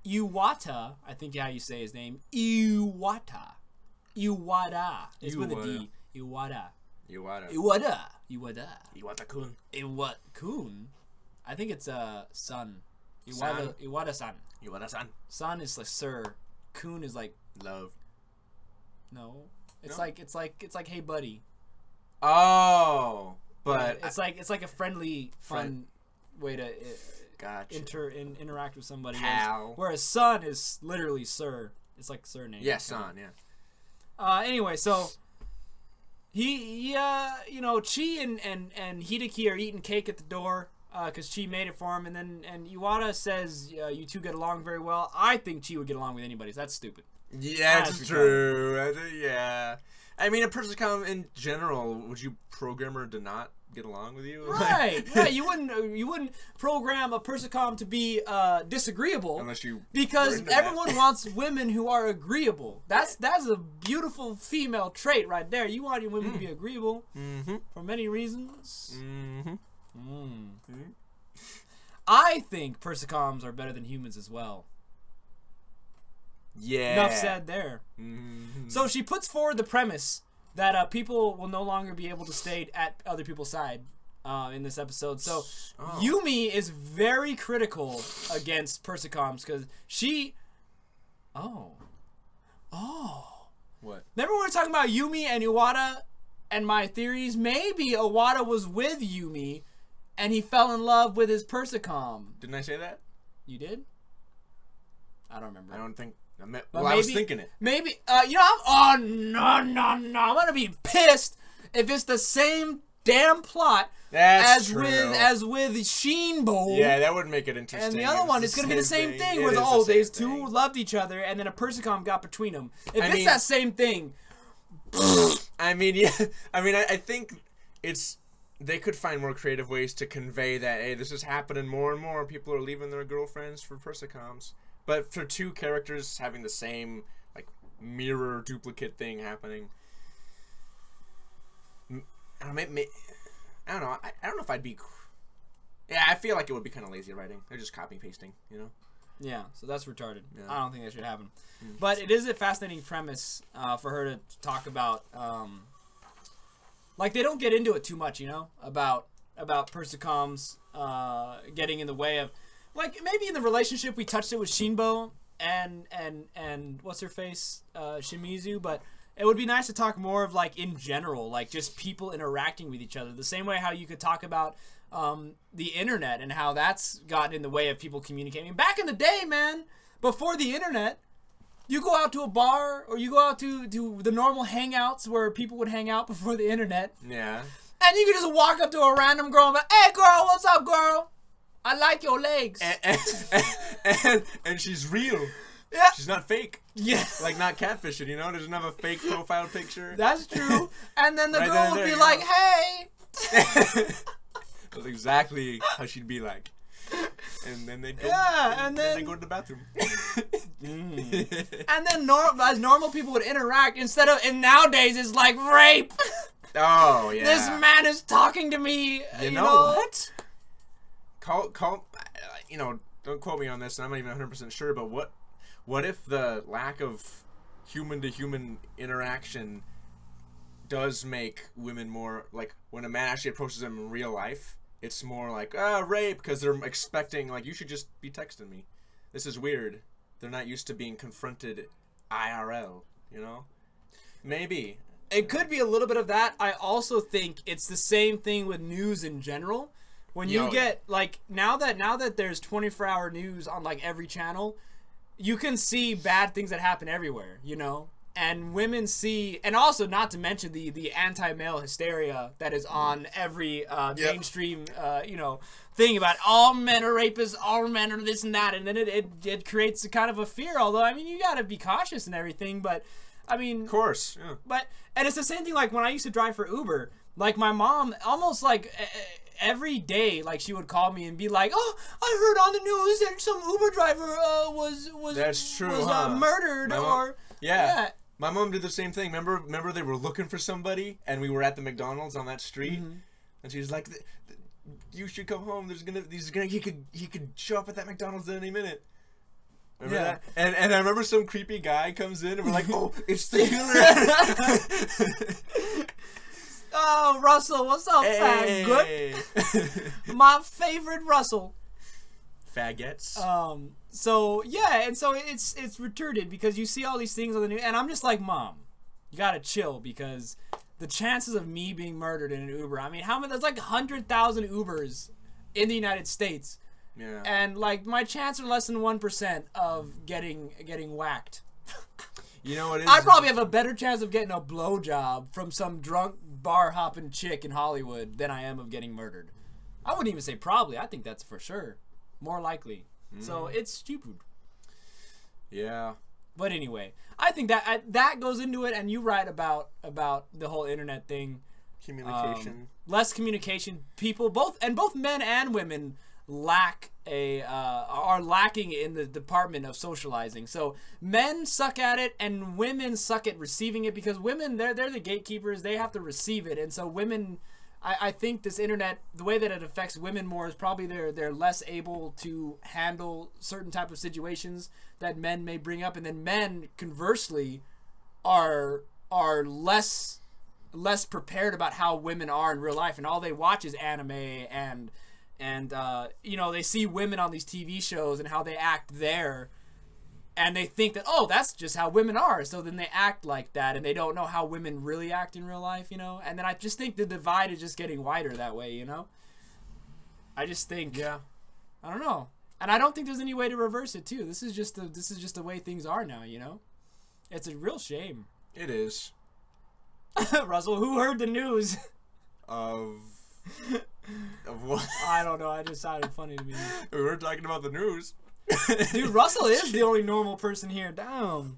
Iwata, I think how you say his name. Iwata. It's with a D. Iwata. Iwata-kun. Iwata-kun? I think it's son. Iwata-san. Iwata-san. San is like sir. Kun is like love. No. It's like hey buddy. Oh, but it's like a friendly, fun way to interact with somebody. Whereas son is literally sir. It's like surname. Yeah, son. Yeah. Anyway, so he you know, Chi and Hideki are eating cake at the door because Chi made it for him, and Iwata says you two get along very well. I think Chi would get along with anybody. So that's stupid. Yeah, that's true. Yeah. I mean, a Persicom in general, would you program her to not get along with you? Right. Right. You wouldn't program a Persicom to be disagreeable unless you because everyone wants women who are agreeable. That's a beautiful female trait right there. You want your women to be agreeable for many reasons. I think Persicoms are better than humans as well. Yeah. Enough said there. So she puts forward the premise that people will no longer be able to stay at other people's side in this episode. So Yumi is very critical against Persicoms because she... What? Remember we were talking about Yumi and Iwata and my theories? Maybe Iwata was with Yumi and he fell in love with his Persicom. Didn't I say that? You did? I don't remember. I don't think... I was thinking it. Maybe, you know, no. I'm gonna be pissed if it's the same damn plot as with Shinbo. Yeah, that would make it interesting. And the other one, it's gonna be the same thing where these two loved each other and then a Persicom got between them. If it's that same thing. I mean, yeah. I mean, I think they could find more creative ways to convey that, hey, this is happening more and more. People are leaving their girlfriends for Persicoms. But for two characters having the same, mirror duplicate thing happening, I don't know. I don't know if I'd be. Yeah, I feel like it would be kind of lazy writing. They're just copy pasting, you know. Yeah, so that's retarded. Yeah. I don't think that should happen. But it is a fascinating premise for her to talk about. They don't get into it too much, you know, about Persicoms getting in the way of. like maybe in the relationship we touched it with Shinbo and what's her face, Shimizu, but it would be nice to talk more of like in general, like just people interacting with each other. The same way how you could talk about the internet and how that's gotten in the way of people communicating. Back in the day, man, before the internet, you go out to a bar or you go out to the normal hangouts where people would hang out before the internet. Yeah. And you could just walk up to a random girl and be like, hey, girl, what's up, girl? I like your legs. And she's real. Yeah. She's not fake. Yeah. Like, not catfishing, you know? Doesn't have a fake profile picture. That's true. And then the Right girl then and would there, be you like, know. hey. That's exactly how she'd be like. And then they'd go, and then they go to the bathroom. And then as normal people would interact instead of, and nowadays it's like rape. Oh, yeah. This man is talking to me. You know what? Call, you know, don't quote me on this, and I'm not even 100% sure, but what if the lack of human-to-human interaction does make women more, like, when a man actually approaches them in real life, it's more like, rape, because they're expecting, like, you should just be texting me. This is weird. They're not used to being confronted IRL, you know? Maybe. It could be a little bit of that. I also think it's the same thing with news in general. When you get, like, now that there's 24-hour news on, like, every channel, you can see bad things that happen everywhere, you know? And women see, and also not to mention the anti-male hysteria that is on every mainstream, you know, thing about all men are rapists, all men are this and that, and then it creates a kind of a fear. Although, I mean, you gotta be cautious and everything, but I mean, of course, yeah. But and it's the same thing like when I used to drive for Uber. Like my mom, almost like every day, like she would call me and be like, "Oh, I heard on the news that some Uber driver was That's true, murdered or yeah." My mom did the same thing. Remember they were looking for somebody, and we were at the McDonald's on that street, and she was like, "You should come home. He could show up at that McDonald's at any minute." Remember that? And I remember some creepy guy comes in, and we're like, "Oh, it's the killer." Oh, Russell, what's up, fag? Good. My favorite Russell. Faggots. So yeah, and so it's retarded because you see all these things on the news, and I'm just like, Mom, you gotta chill because the chances of me being murdered in an Uber. I mean, how many? There's like 100,000 Ubers in the United States. Yeah. And like my chance are less than 1% of getting whacked. You know what it is? I probably have a better chance of getting a blowjob from some drunk bar hopping chick in Hollywood than I am of getting murdered. I wouldn't even say probably. I think that's for sure. More likely. So it's stupid. Yeah. But anyway, I think that goes into it, and you write about the whole internet thing. Communication. Less communication. People, both men and women, are lacking in the department of socializing. So men suck at it, and women suck at receiving it because women they're the gatekeepers. They have to receive it, and so women. I think this internet, the way that it affects women more is probably they're less able to handle certain type of situations that men may bring up, and then men conversely are less prepared about how women are in real life, and all they watch is anime and you know, they see women on these TV shows and how they act there, and they think that, oh, that's just how women are, so then they act like that, and they don't know how women really act in real life, you know? And then I just think the divide is just getting wider that way, you know? I just think, I don't know. And I don't think there's any way to reverse it, too. This is just the way things are now, you know? It's a real shame. It is. Russell, who heard the news? Of what? I don't know. It just sounded funny to me. We were talking about the news. Dude, Russell is the only normal person here. Damn.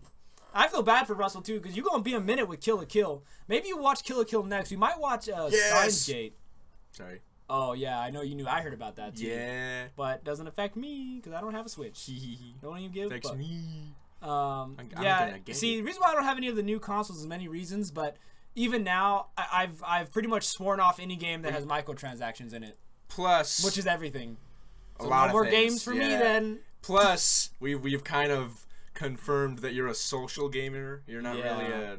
I feel bad for Russell, too, because you're going to be a minute with Kill la Kill. Maybe you watch Kill la Kill next. We might watch Steins Gate. Sorry. Oh, yeah, I know you knew. I heard about that, too. Yeah. But doesn't affect me, because I don't have a Switch. Don't even give a fuck. Affects me. Yeah, see, the reason why I don't have any of the new consoles is many reasons, but even now, I've pretty much sworn off any game that has microtransactions in it. Plus, which is everything. So a lot no more of things. games for me then. Plus, we've kind of confirmed that you're a social gamer. You're not really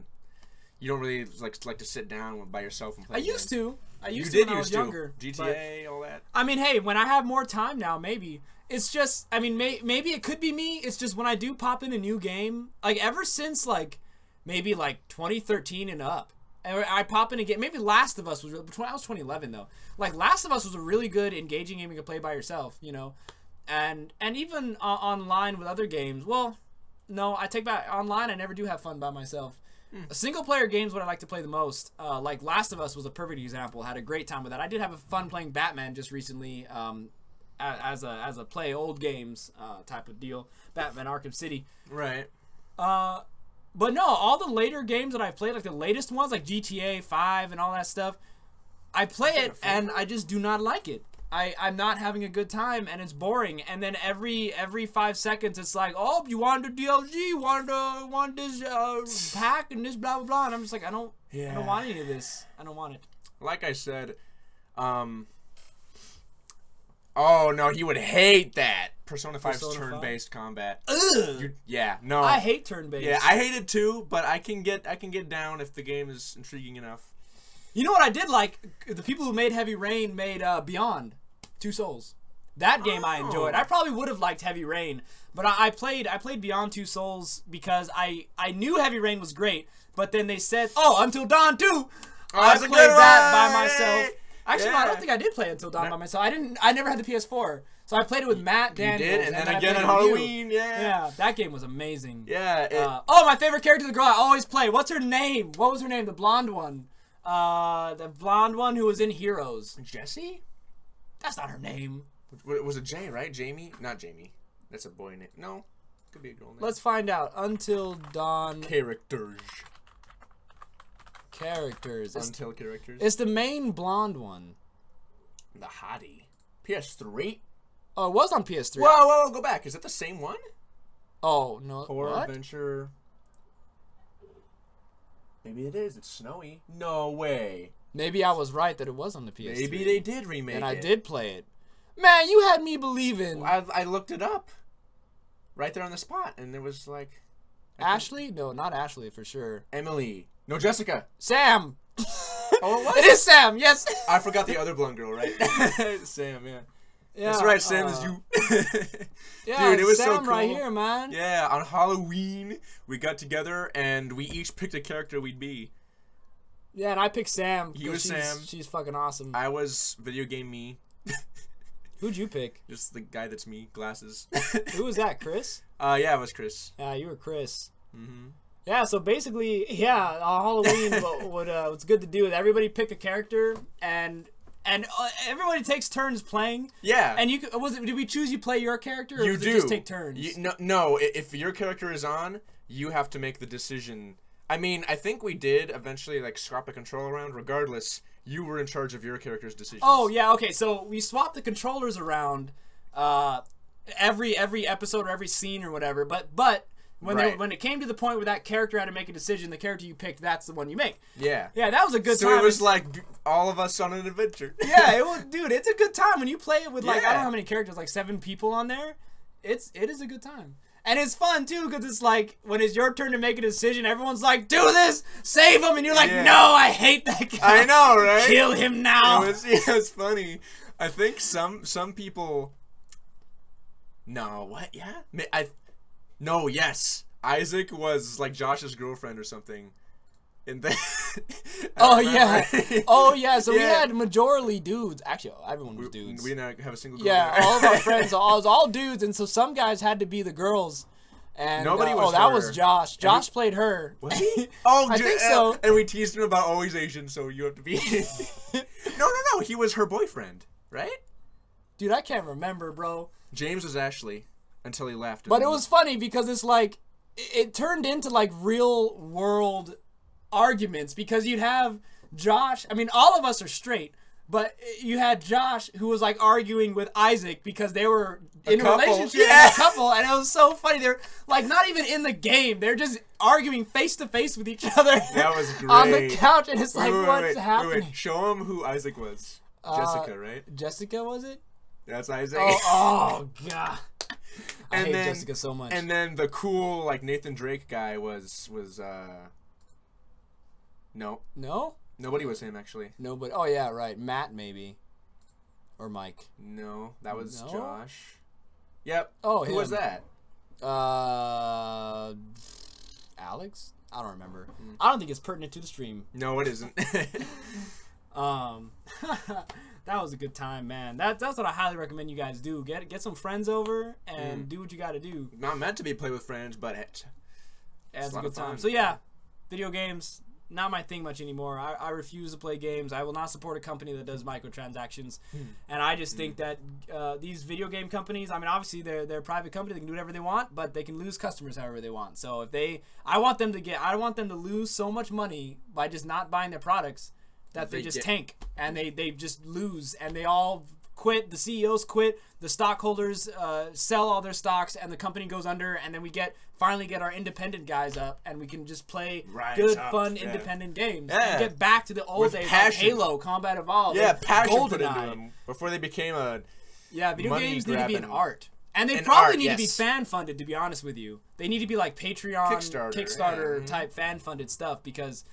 you don't really like to sit down by yourself and play. I used to. You to did when I was used to. younger. GTA, all that. I mean, hey, when I have more time now, maybe. it's just, I mean, maybe it could be me. It's just when I do pop in a new game, like ever since like maybe like 2013 and up, I pop in a game. Maybe Last of Us was, I was 2011 though. Like Last of Us was a really good engaging game you could play by yourself, you know, and even online with other games. Well, no, I take back online. I never do have fun by myself. Single player games what I like to play the most. Like Last of Us was a perfect example. Had a great time with that. I did have a fun playing Batman just recently. As a play old games type of deal, Batman Arkham City. Right. But no, all the later games that I've played, like the latest ones, like GTA 5 and all that stuff, I play it and I just do not like it. I'm not having a good time and it's boring. And then every 5 seconds it's like, oh, you want the DLC, want this pack and this blah blah blah. And I'm just like, I don't want any of this. I don't want it. Like I said, oh no, he would hate that. Persona 5's turn-based combat. Ugh. Yeah, no. I hate turn-based. Yeah, I hate it too, but I can get down if the game is intriguing enough. You know what I did like? The people who made Heavy Rain made Beyond Two Souls. That game I enjoyed. I probably would have liked Heavy Rain, but I played Beyond Two Souls because I knew Heavy Rain was great, but then they said, oh, Until Dawn 2. I played that by myself. Actually, no, I don't think I did play Until Dawn by myself. I never had the PS4. So I played it with Matt, Daniels. You did, and then again on Halloween, Yeah, that game was amazing. Yeah. Oh, my favorite character, the girl I always play. What's her name? What was her name? The blonde one. The blonde one who was in Heroes. Jessie? That's not her name. Was it Jay, right? Jamie? Not Jamie. That's a boy name. No. Could be a girl name. Let's find out. Until Dawn. Characters. Until characters. It's the main blonde one. The hottie. PS3? Oh, it was on PS3. Whoa, go back. Is it the same one? Oh, no. Horror what? adventure. Maybe it is. It's snowy. No way. Maybe I was right that it was on the PS3. Maybe they did remake it. And I did play it. Man, you had me believing. I looked it up. Right there on the spot. And there was like... Ashley? No, not Ashley for sure. Emily. No, Jessica. Sam. Oh, it was? It is Sam, yes. I forgot the other blonde girl, right? Sam, yeah. Yeah, that's right, Sam is you. Yeah, dude, it was Sam so cool. right here, man. Yeah, on Halloween, we got together and we each picked a character we'd be. Yeah, and I picked Sam. He was Sam. She's fucking awesome. I was video game me. Who'd you pick? Just the guy that's me, glasses. Who was that, Chris? Yeah, it was Chris. Yeah, you were Chris. Mm-hmm. Yeah, so basically, yeah, on Halloween, what's good to do is everybody pick a character and everybody takes turns playing. Yeah. And did we choose you play your character, or you does do. it just take turns? No, if your character is on, you have to make the decision. I mean, I think we did eventually like swap the control around. Regardless, you were in charge of your character's decisions. Oh yeah, okay. So we swapped the controllers around every episode or every scene or whatever. But when it came to the point where that character had to make a decision, the character you picked, that's the one you make. Yeah. Yeah, that was a good time. So it was like all of us on an adventure. Yeah, it was, dude. It's a good time when you play it with like I don't know how many characters, like 7 people on there. It is a good time. And it's fun, too, because it's like, when it's your turn to make a decision, everyone's like, do this! Save him! And you're like, no, I hate that guy. I know, right? Kill him now! It was funny. I think some people... No, what? Yeah? No, yes. Isaac was, like, Josh's girlfriend or something. And then... Oh, yeah. Oh, yeah. So we had majorly dudes. Actually, everyone was dudes. We didn't have a single girl. Yeah, all of our friends, was all dudes. And so some guys had to be the girls. And nobody was that her. was Josh. Josh played her. Was he? Oh, I think so. And we teased him about always Asian, so you have to be... No. He was her boyfriend, right? Dude, I can't remember, bro. James was Ashley until he left. But it was funny because it's like... It turned into, like, real-world... arguments, because you'd have Josh, I mean, all of us are straight, but you had Josh who was like arguing with Isaac because they were in a relationship and a couple, and it was so funny. They're like not even in the game, they're just arguing face to face with each other. That was great. On the couch, and it's like, what's happening? Wait. Show him who Isaac was. Jessica, right? Jessica, was it? That's Isaac. Oh god. I hate then, Jessica so much. And then the cool like Nathan Drake guy was No. No? Nobody was him, actually. Nobody. Oh, yeah, right. Matt, maybe. Or Mike. No, that was Josh. Yep. Oh, who was that? Alex? I don't remember. I don't think it's pertinent to the stream. No, it isn't. That was a good time, man. That's what I highly recommend you guys do. Get some friends over and do what you got to do. Not meant to be played with friends, but it's a good time. So yeah, video games, not my thing much anymore. I refuse to play games. I will not support a company that does microtransactions. And I just think that these video game companies, I mean, obviously they're a private company. They can do whatever they want, but they can lose customers however they want. So if I want them to lose so much money by just not buying their products that they just tank and they just lose and they all quit. The CEOs quit. The stockholders sell all their stocks and the company goes under. And then we finally get our independent guys up and we can just play fun, independent games. Yeah. And get back to the old days like Halo, Combat Evolved. Yeah, passion put into GoldenEye. them before they became a video games need to be an art. And they An probably art, need to be yes. fan funded, to be honest with you. They need to be like Patreon, Kickstarter type fan funded stuff because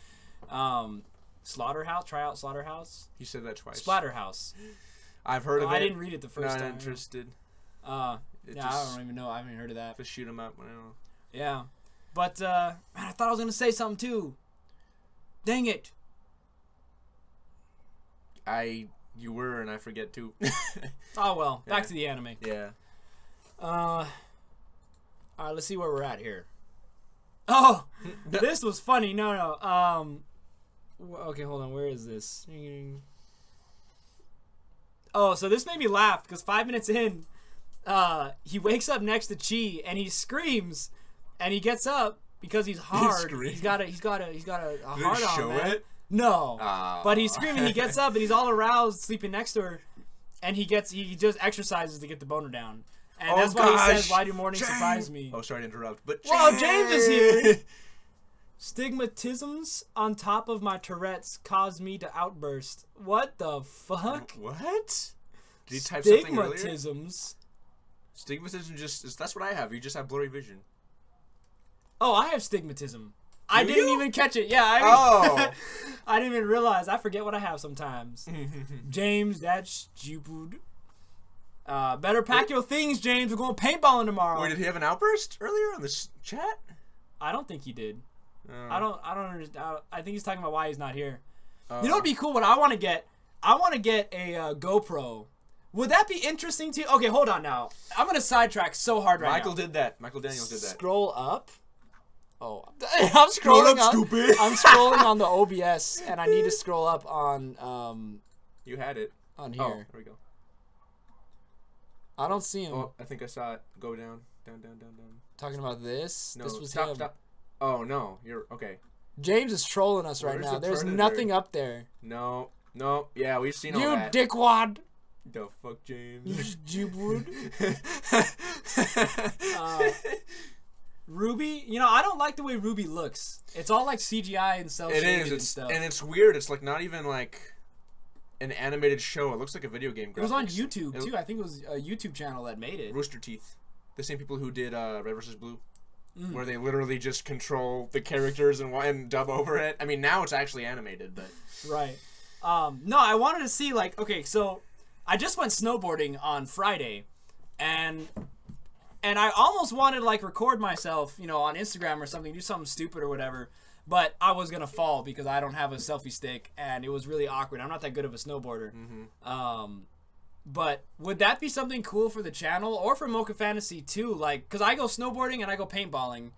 Slaughterhouse, try out Slaughterhouse. You said that twice. Splatterhouse. I've heard of it. I didn't read it the first time. Not interested. Yeah, I don't even know. I haven't heard of that. Just shoot 'em up. I don't know. Yeah. But, man, I thought I was going to say something too. Dang it. You were, and I forget too. Oh, well. Back to the anime. Yeah. Alright, let's see where we're at here. Oh! This was funny. No. Okay, hold on. Where is this? Oh, so this made me laugh because 5 minutes in, he wakes up next to Chi and he screams, and he gets up because he's hard. He's got a hard on. Show man. it? No, but he's screaming. He gets up and he's all aroused, sleeping next to her, and he just exercises to get the boner down, and that's why he says, "Why do mornings surprise me?" Oh, sorry to interrupt, but Well, James is here. Stigmatisms on top of my Tourette's caused me to outburst. What the fuck? What? Did you type something earlier? Stigmatisms. Stigmatism that's what I have. You just have blurry vision. Oh, I have stigmatism. I didn't even catch it. Yeah. I didn't even realize. I forget what I have sometimes. James, that's stupid. Better pack your things, James. We're going paintballing tomorrow. Wait, did he have an outburst earlier on this chat? I don't think he did. I don't understand. I think he's talking about why he's not here. You know what'd be cool? What I want to get? I want to get a GoPro. Would that be interesting to you? Okay, hold on now. I'm gonna sidetrack so hard right now. Michael did that. Michael Daniels did that. Scroll up. Oh, I'm scrolling up, stupid. I'm scrolling on the OBS, and I need to scroll up on You had it on here. Oh, there we go. I don't see him. Oh, I think I saw it. Go down. Talking about this. No, this was stop, him. Stop. Oh no, you're okay. James is trolling us right now. There's nothing up there. No. Yeah, we've seen all you that. dickwad. The fuck, James. You Ruby, I don't like the way Ruby looks. It's all like CGI and cel-shaded and stuff. And it's weird. It's like not even like an animated show. It looks like a video game. It was on YouTube too. I think it was a YouTube channel that made it. Rooster Teeth, the same people who did Red vs. Blue, where they literally just control the characters and dub over it. I mean, now it's actually animated, but right. No, I wanted to see okay, so I just went snowboarding on Friday, and I almost wanted to record myself, on Instagram or something, do something stupid or whatever, but I was gonna fall because I don't have a selfie stick, and it was really awkward. I'm not that good of a snowboarder. But would that be something cool for the channel or for Mocha Fantasy too? Because I go snowboarding and I go paintballing.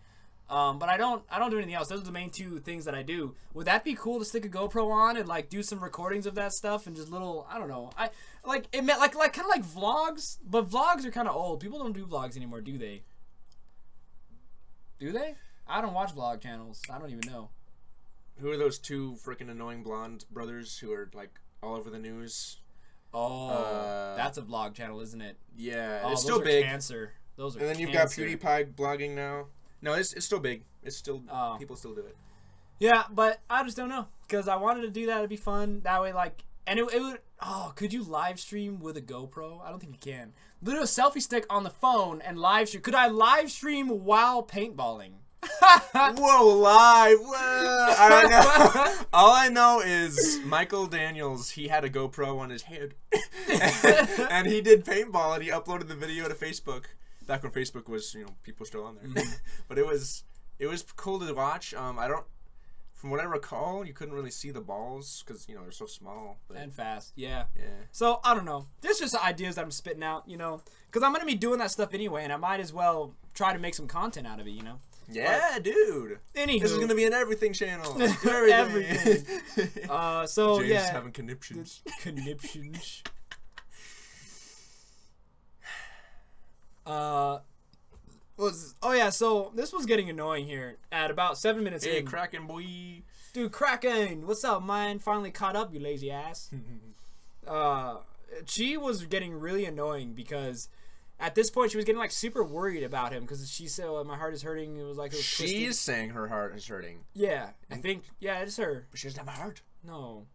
But I don't do anything else. Those are the main two things that I do. Would that be cool to stick a GoPro on and do some recordings of that stuff and just little, I don't know. It meant kind of like vlogs, but vlogs are kind of old. People don't do vlogs anymore, do they? Do they? I don't watch vlog channels. I don't even know. Who are those two freaking annoying blonde brothers who are all over the news? Oh, that's a vlog channel, isn't it? Yeah, it's still big. Cancer. Those are. And then you've got PewDiePie blogging now. No, it's still big. It's still people still do it. Yeah, but I just don't know because I wanted to do that. It'd be fun that way. And it would. Oh, could you live stream with a GoPro? I don't think you can. Do a selfie stick on the phone and live stream. Could I live stream while paintballing? Whoa, live! Whoa. I don't know. All I know is Michael Daniels. He had a GoPro on his head, and he did paintball, and he uploaded the video to Facebook. Back when Facebook was, people were still on there. But it was cool to watch. From what I recall, you couldn't really see the balls because they're so small and fast. Yeah. Yeah. So I don't know. There's just ideas that I'm spitting out, because I'm gonna be doing that stuff anyway, and I might as well try to make some content out of it, Yeah, but, dude. Anywho, this is gonna be an everything channel. Everything. So James yeah. having conniptions. Conniptions. So this was getting annoying here at about 7 minutes in. Hey, Kraken boy. Dude, Kraken, what's up, man? Finally caught up, you lazy ass. She was getting really annoying because at this point she was getting like super worried about him because she said, "Oh, my heart is hurting." It was like it was she's twisted. saying her heart is hurting. Yeah, I think it's her. But she doesn't have a heart. No.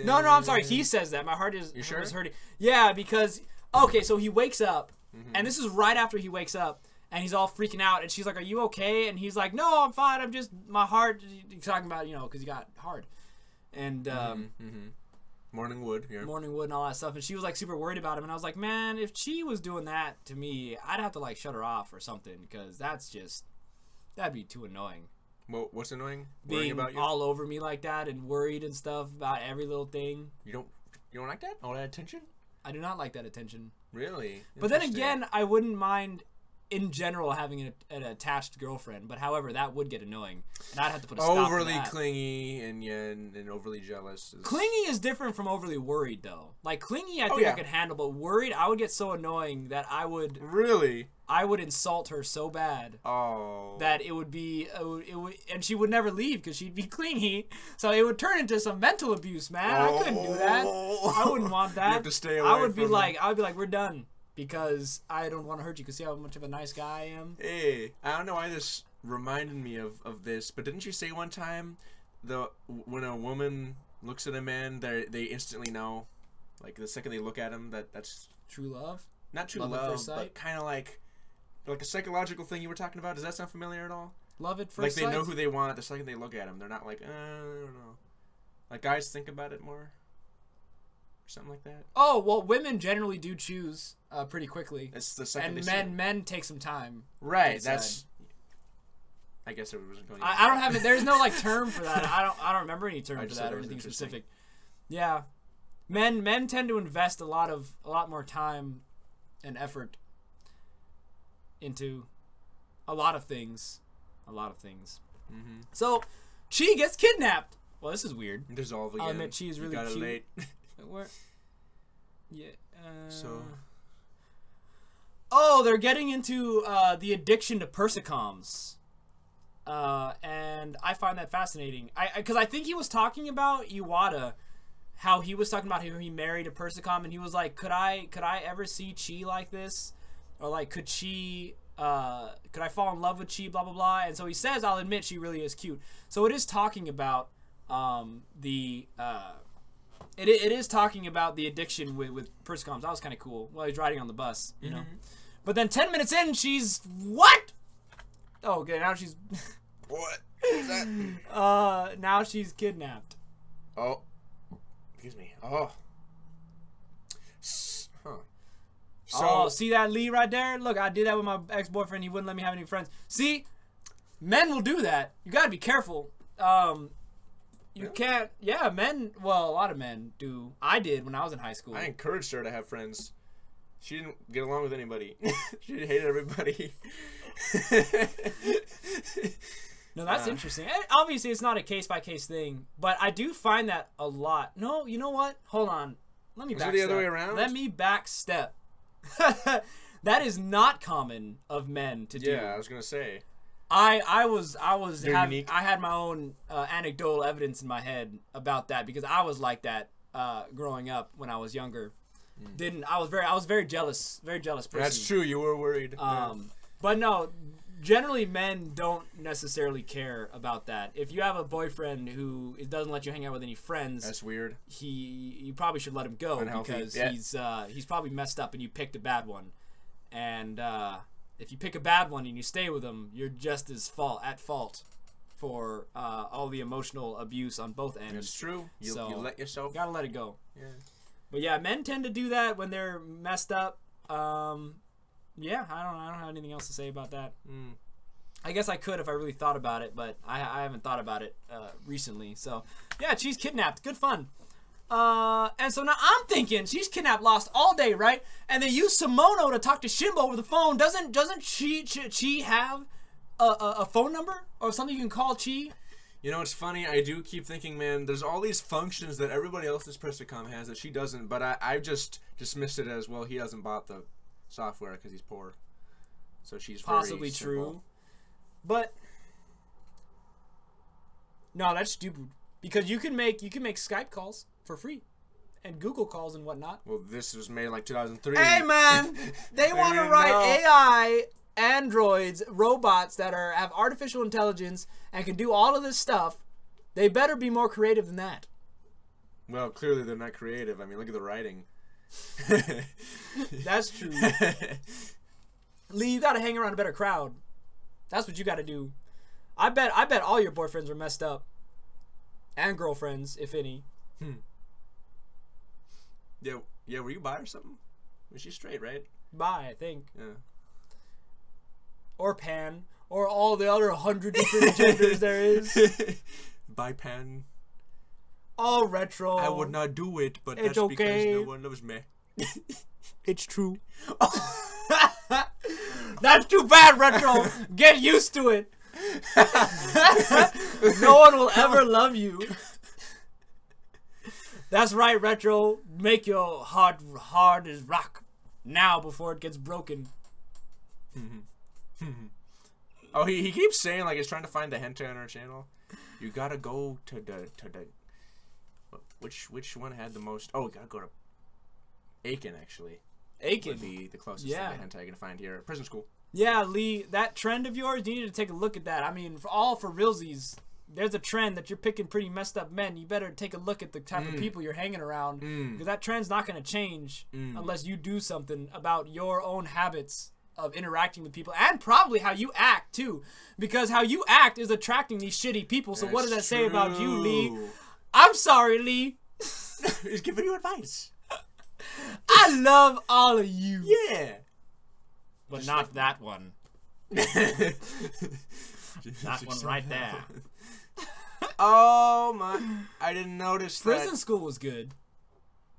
No, I'm sorry. He says that my heart is hurting. Yeah, because so he wakes up, and this is right after he wakes up. And he's all freaking out, and she's like, "Are you okay?" And he's like, "No, I'm fine. I'm just my heart." He's talking about because he got hard, and morning wood, yeah. Morning wood, and all that stuff. And she was like super worried about him. And I was like, "Man, if she was doing that to me, I'd have to like shut her off or something because that'd be too annoying." Well, what's annoying? Being about you? all over me like that and worried and stuff about every little thing. You don't like that? All that attention? I do not like that attention. Really? But then again, I wouldn't mind. In general, having an attached girlfriend, but however, that would get annoying, and I'd have to put a stop to overly that. Clingy and overly jealous. Clingy is different from overly worried, though. Like clingy, I think I could handle, but worried, I would get so annoying that I would insult her so bad. Oh. That it would, and she would never leave because she'd be clingy. So it would turn into some mental abuse, man. I couldn't do that. I wouldn't want that. You have to stay away. I would be like, we're done. Because I don't want to hurt you. Because see how much of a nice guy I am? Hey, I don't know why this reminded me of this, but didn't you say one time when a woman looks at a man, they instantly know, like the second they look at him, that's true love? Not true love, but kind of like a psychological thing you were talking about. Does that sound familiar at all? Love at first sight? Like they know who they want the second they look at him. They're not like, I don't know. Like guys think about it more. Something like that. Oh, well, women generally do choose pretty quickly. It's the second. And men take some time. Right. That's. I guess it wasn't going. I don't have it. There's no like term for that. I don't remember any term for that or anything specific. Yeah, men tend to invest a lot more time and effort into a lot of things. So, Chi gets kidnapped. Well, this is weird. Dissolve again. I'll admit Chi is really cute. Late. Where? Yeah. So. Oh, they're getting into the addiction to persicoms, and I find that fascinating. Because I think he was talking about Iwata, how he was talking about how he married a persicom, and he was like, could I ever see Chi like this, or like could I fall in love with Chi, blah blah blah. And so he says, I'll admit she really is cute. So it is talking about It is talking about the addiction with persicoms. That was kind of cool while he's riding on the bus, you know. But then 10 minutes in, she's what? Oh, okay. Now she's what is that? Now she's kidnapped. Oh, excuse me. Oh, huh. So, see that Lee right there? Look, I did that with my ex-boyfriend. He wouldn't let me have any friends. See, men will do that. You gotta be careful. You can't. Yeah, men. Well, a lot of men do. I did when I was in high school. I encouraged her to have friends. She didn't get along with anybody. She hated everybody. No, that's interesting. Obviously, it's not a case-by-case thing, but I do find that a lot. No, you know what? Hold on. Let me backstep. Is it the other way around? Let me backstep. That is not common of men to do. Yeah, I was gonna say. I had my own anecdotal evidence in my head about that because I was like that growing up when I was younger. I was very jealous person. That's true. You were worried. But no, generally men don't necessarily care about that. If you have a boyfriend who doesn't let you hang out with any friends, that's weird. You probably should let him go. Unhealthy. Because he's probably messed up and you picked a bad one. And if you pick a bad one and you stay with him, you're just as at fault for all the emotional abuse on both ends. It's true. You let yourself. Gotta let it go. Yeah. But yeah, men tend to do that when they're messed up. Yeah, I don't have anything else to say about that. I guess I could if I really thought about it, but I haven't thought about it recently. So, yeah, Chiiiiiyeeee kidnapped. Good fun. And so now I'm thinking Chiiiiiyeeee kidnapped lost all day, right? And they use Simono to talk to Shimbo over the phone. Doesn't Chiiiiiyeeee have a phone number or something you can call Chiiiiiyeeee? You know, it's funny. I do keep thinking, man, there's all these functions that everybody else's Persicom has that she doesn't, but I just dismissed it as, well, he hasn't bought the software because he's poor. So she's possibly very simple. True. But no, that's stupid. Because you can make Skype calls for free. And Google calls and whatnot. Well, this was made in like 2003. Hey man! They want to write AI androids, robots that have artificial intelligence and can do all of this stuff. They better be more creative than that. Well, clearly they're not creative. I mean, look at the writing. That's true. Lee, you gotta hang around a better crowd. That's what you gotta do. I bet all your boyfriends were messed up. And girlfriends, if any. Yeah, were you bi or something? Was she straight, right? Bi, I think. Yeah. Or pan. Or all the other 100 different genders there is. Bi pan. All retro. I would not do it, but it's that's okay. because no one loves me. It's true. That's too bad, retro. Get used to it. No one will ever love you. That's right, retro. Make your heart hard as rock now before it gets broken. Oh, he keeps saying like he's trying to find the hentai on our channel. You gotta go to the which one had the most? Oh, you gotta go to Aiken actually. Aiken would be the closest thing to hentai you're gonna find here. Prison school. Yeah, Lee, that trend of yours, you need to take a look at that. I mean, for realsies, there's a trend that you're picking pretty messed up men. You better take a look at the type of people you're hanging around, because that trend's not going to change unless you do something about your own habits of interacting with people, and probably how you act too, because how you act is attracting these shitty people. So what does that say about you, Lee? I'm sorry, Lee. He's giving you advice. I love all of you. Yeah. But just not that one. That one right there. Oh my! I didn't notice Prison School was good.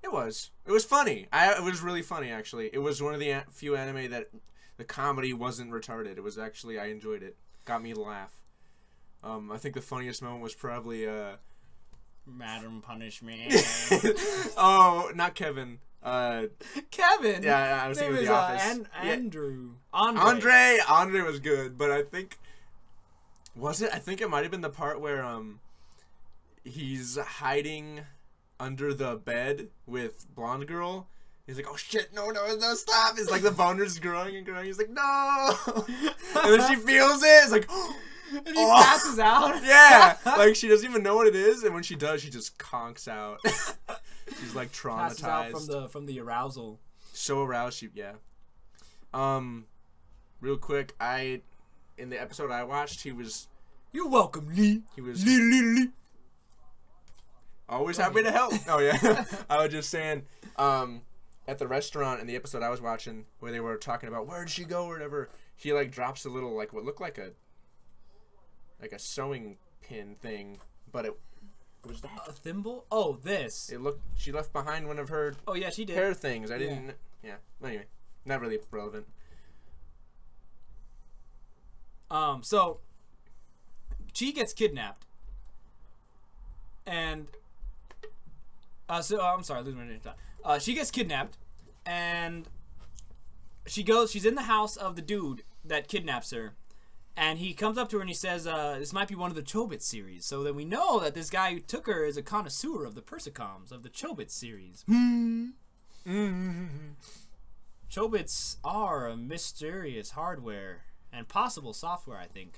It was. It was funny. It was really funny, actually. It was one of the few anime that the comedy wasn't retarded. It was actually, I enjoyed it. Got me to laugh. I think the funniest moment was probably Madam Punish Me. Oh, not Kevin. Kevin. Yeah, I was thinking of The Office. Andrew. Andre was good, but I think I think it might have been the part where he's hiding under the bed with blonde girl. He's like, oh shit, no, stop! It's like the boner's growing and growing. He's like, no, and then she feels it. It's like, and he passes out. Yeah, like she doesn't even know what it is, and when she does, she just conks out. She's like traumatized. Passes out from the arousal. So aroused, yeah. Real quick, in the episode I watched, he was. You're welcome, Lee. He was Lee. Always happy to help. Oh yeah, I was just saying, at the restaurant in the episode I was watching, where they were talking about where did she go or whatever, he like drops a little like what looked like a sewing pin thing, but it was that a thimble. Oh, this. It looked. She left behind one of her. Oh yeah, she did. Hair things. I didn't. Yeah. Anyway, not really relevant. So Chiiiiyeeee gets kidnapped, and I'm sorry, losing my train of thought. She gets kidnapped, and she's in the house of the dude that kidnaps her, and he comes up to her and he says, this might be one of the Chobits series. So then we know that this guy who took her is a connoisseur of the Persicoms, of the Chobits series. Chobits are a mysterious hardware and possible software, I think.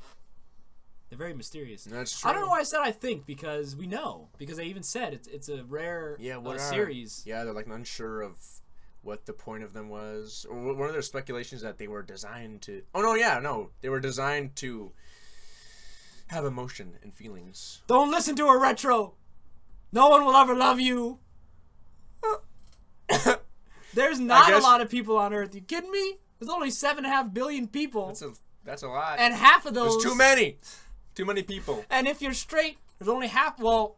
They're very mysterious. That's true. I don't know why I said I think, because we know. Because they even said it's a rare series. Yeah, they're like unsure of what the point of them was. Or one of their speculations that they were designed to... Oh, no, yeah, no. They were designed to have emotion and feelings. Don't listen to her, Retro! No one will ever love you! There's not a lot of people on Earth. You kidding me? There's only 7.5 billion people. That's a lot. And half of those... There's too many. Too many people. And if you're straight, there's only half... Well,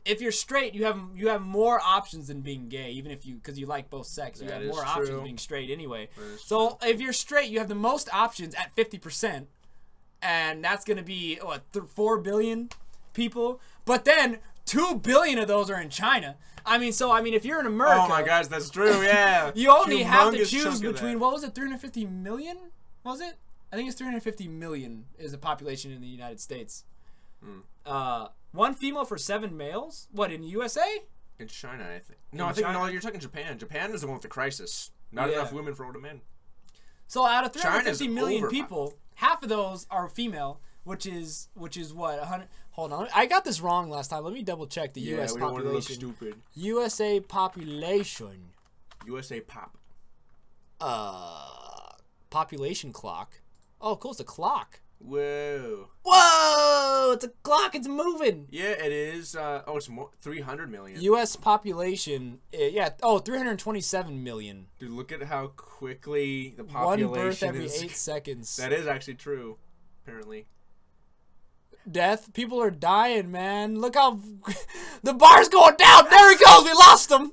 if you're straight, you have more options than being gay, even if you... Because you like both sex. You have more options being straight anyway. So if you're straight, you have the most options at 50%. And that's going to be, what, 4 billion people? But then 2 billion of those are in China. I mean, if you're in America... Oh my gosh, that's true, yeah. You only have to choose between, what was it, 350 million? Was it? I think it's 350 million is the population in the United States. 1 female for 7 males? What, in the USA? In China, I think. No, no, you're talking Japan. Japan is the one with the crisis. Not enough women for older men. So out of 350 million people, half of those are female, which is what, 100... Hold on, I got this wrong last time. Let me double check the U.S. population. We don't want to look stupid. USA population. USA pop. Population clock. Oh, cool, it's a clock. Whoa. Whoa! It's a clock, it's moving! Yeah, it is. Oh, it's more, 300 million. U.S. population, yeah, 327 million. Dude, look at how quickly the population is. 1 birth every 8 seconds. That is actually true, apparently. Death, people are dying, man. Look how... the bar's going down! There he goes! We lost him!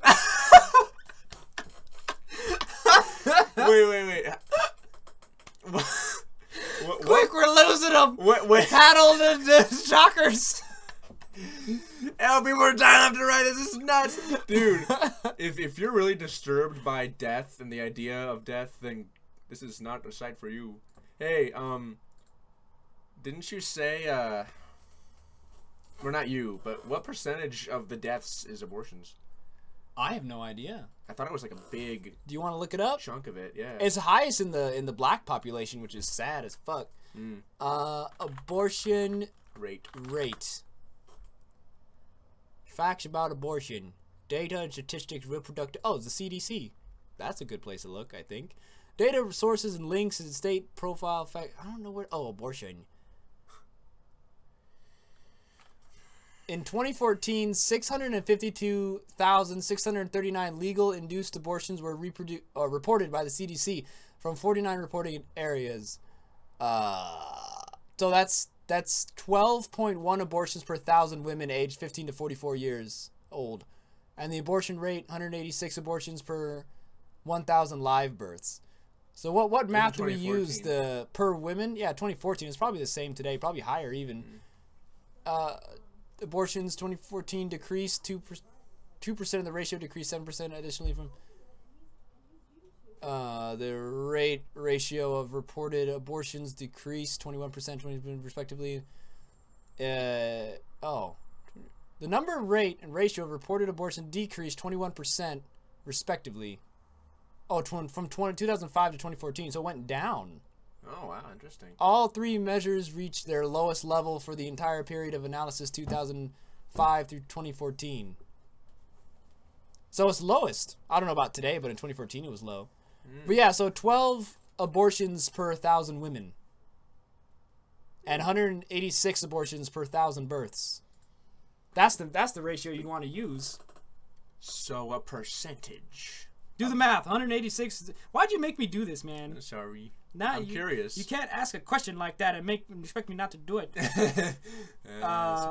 Wait. Quick, we're losing them! Wait. Paddle the shockers! Help me, we're dying left and right. This is nuts. Dude, if you're really disturbed by death and the idea of death, then this is not a site for you. Hey, didn't you say, well, not you, but what percentage of the deaths is abortions? I have no idea. I thought it was like a big... Do you want to look it up? Chunk of it, yeah. It's highest in the black population, which is sad as fuck. Abortion rate. Facts about abortion. Data and statistics reproductive... Oh, it's the CDC. That's a good place to look, I think. Data, sources, and links and state profile fact... I don't know where... Oh, abortion. In 2014, 652,639 legal induced abortions were reported by the CDC from 49 reporting areas. So that's 12.1 abortions per 1,000 women aged 15 to 44 years old. And the abortion rate, 186 abortions per 1,000 live births. So what math do we use per women? Yeah, 2014. It's probably the same today, probably higher even. Abortions 2014 decreased 2% of the ratio decreased 7% additionally from the ratio of reported abortions decreased 21%, 20% respectively. The number, rate, and ratio of reported abortion decreased 21% respectively. Oh, from 2005 to 2014, so it went down. Oh, wow, interesting. All 3 measures reached their lowest level for the entire period of analysis 2005 through 2014. So it's lowest. I don't know about today, but in 2014 it was low. But yeah, so 12 abortions per 1,000 women. And 186 abortions per 1,000 births. That's the ratio you want to use. So a percentage. Do the math. 186. Why'd you make me do this, man? Sorry. I'm curious. You can't ask a question like that and expect me not to do it. I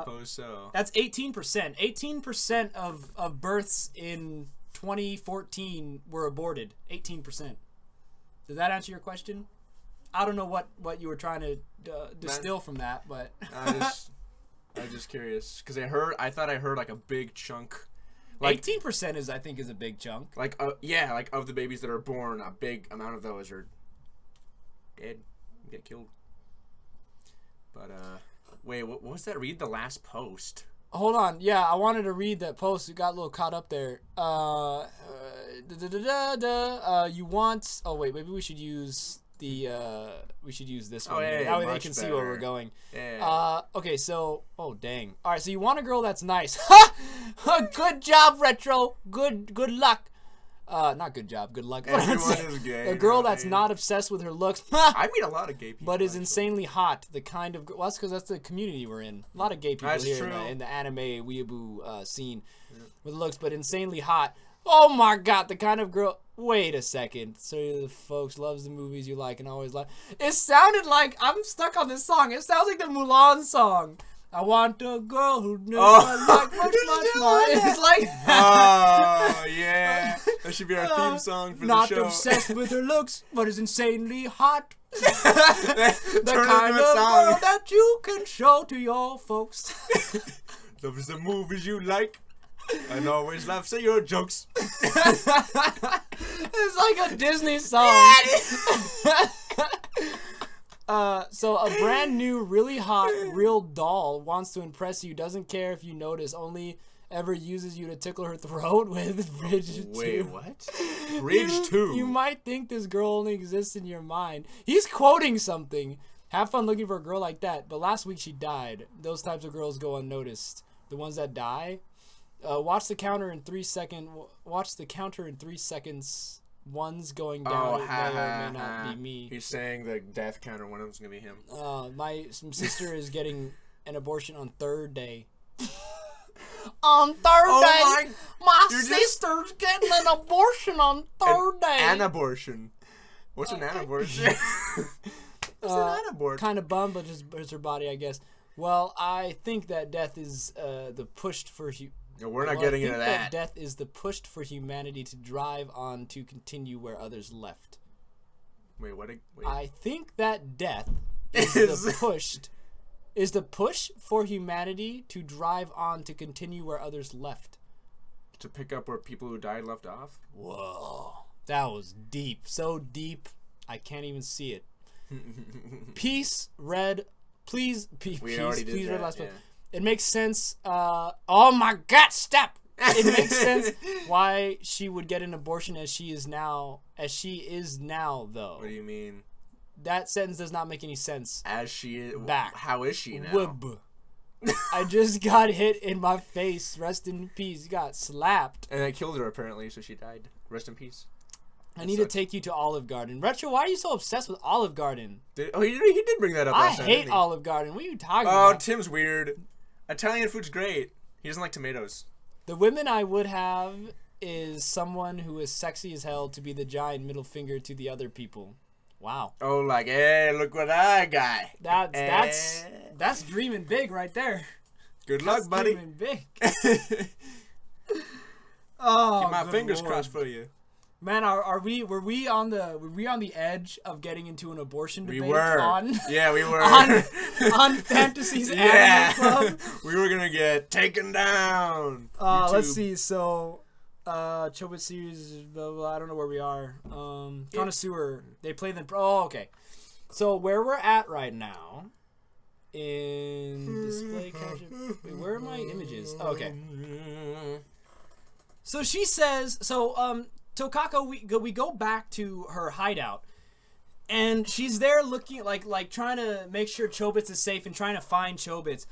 suppose so. That's 18%. 18% of births in 2014 were aborted. 18%. Does that answer your question? I don't know what you were trying to distill from that, but I'm just curious because I thought I heard like a big chunk. 18% I think is a big chunk. Like like of the babies that are born, a big amount of those are dead, get killed. But wait, what was that? Read the last post. Hold on, yeah, I wanted to read that post. You got a little caught up there. You want? Oh wait, maybe we should use the this one. Yeah, that way they can see where we're going. Yeah. Okay, so dang. All right, so you want a girl that's nice. Good job, Retro. Good luck. Not good job, good luck. Everyone is gay. A girl that's not obsessed with her looks. I meet a lot of gay people. But is insanely hot. The kind of... Well, that's because that's the community we're in. A lot of gay people here in the anime weeaboo scene with looks, but insanely hot. Oh my god, the kind of girl. Wait a second. So the folks loves the movies you like and always like. It sounded like I'm stuck on this song. It sounds like the Mulan song. I want a girl who knows I like much more. It's like oh yeah, that should be our theme song for not the show. Not obsessed with her looks, but is insanely hot. The kind of girl that you can show to your folks. Those the movies you like. And always laughs at your jokes. It's like a Disney song. So a brand new, really hot, real doll wants to impress you. Doesn't care if you notice. Only ever uses you to tickle her throat with Bridge 2. Wait, what? Bridge 2? You might think this girl only exists in your mind. He's quoting something. Have fun looking for a girl like that. But last week she died. Those types of girls go unnoticed. The ones that die. Watch the counter in 3 seconds. Watch the counter in 3 seconds. One's going down. It may or may not be me. He's saying the death counter. One of them's gonna be him. My sister is getting an abortion on third day. On third day, my sister's getting an abortion on third day. An abortion. What's an abortion? What's an abortion? Kind of bummed, but just hurts her body, I guess. Well, I think that death is the pushed for. No, we're not getting into that. Death is the pushed for humanity to drive on to continue where others left. Wait, what? Wait. I think that death is the push for humanity to drive on to continue where others left. To pick up where people who died left off? Whoa. That was deep. So deep, I can't even see it. Peace, red. Please, peace, please, red last one. It makes sense. Oh my god, stop! It makes sense why she would get an abortion as she is now, though. What do you mean? That sentence does not make any sense. As she is back. How is she now? Wib. I just got hit in my face. Rest in peace. Got slapped. And that killed her apparently, so she died. Rest in peace. I need to take you to Olive Garden. Retro, why are you so obsessed with Olive Garden? He did bring that up last time. I hate Olive Garden. What are you talking about? Oh, Tim's weird. Italian food's great. He doesn't like tomatoes. The women I would have is someone who is sexy as hell to be the giant middle finger to the other people. Wow. Oh, like, hey, look what I got. That's dreaming big right there. Good luck, buddy. Dreaming big. Oh, keep my fingers crossed for you. Man, were we on the edge of getting into an abortion debate? We were. Yeah, we were. on Fantasy's Anime Club. We were gonna get taken down. Let's see. So, Chobits series. Blah, blah, I don't know where we are. Connoisseur. They play them. Oh, okay. So where we're at right now in display capture. Wait, where are my images? Oh, okay. So she says. So Tokako, we go back to her hideout, and she's there looking like trying to make sure Chobits is safe and trying to find Chobits.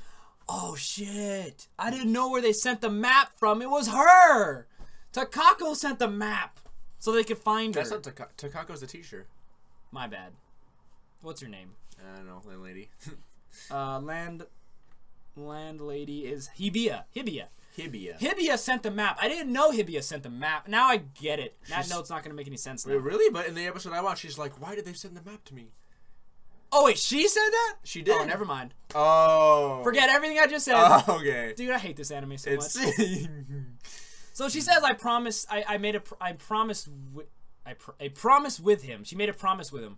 Oh shit! I didn't know where they sent the map from. It was her. Tokako sent the map so they could find her. That's not Takako's the teacher. My bad. What's her name? I don't know, landlady. Landlady is Hibiya. Hibiya sent the map. I didn't know Hibiya sent the map. Now I get it. That note's not going to make any sense now. Really? But in the episode I watched, she's like, why did they send the map to me? Oh, wait, she said that? She did. Oh, never mind. Oh. Forget everything I just said. Oh, okay. Dude, I hate this anime so much. So she says, I promise with him. She made a promise with him.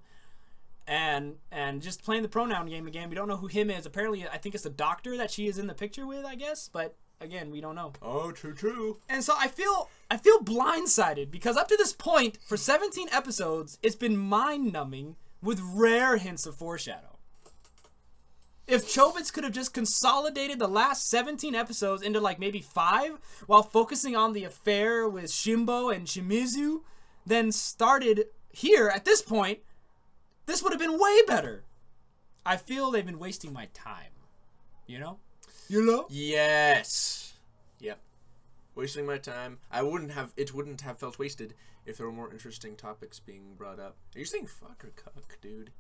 And just playing the pronoun game again. We don't know who him is. Apparently, I think it's the doctor that she is in the picture with, I guess. But again, we don't know. Oh, true. And so I feel blindsided because up to this point, for 17 episodes, it's been mind-numbing with rare hints of foreshadow. If Chobits could have just consolidated the last 17 episodes into like maybe 5 while focusing on the affair with Shimbo and Shimizu, then started here at this point, this would have been way better. I feel they've been wasting my time. You know? Yes. Yep. Wasting my time. It wouldn't have felt wasted if there were more interesting topics being brought up. Are you saying fuck or cuck, dude?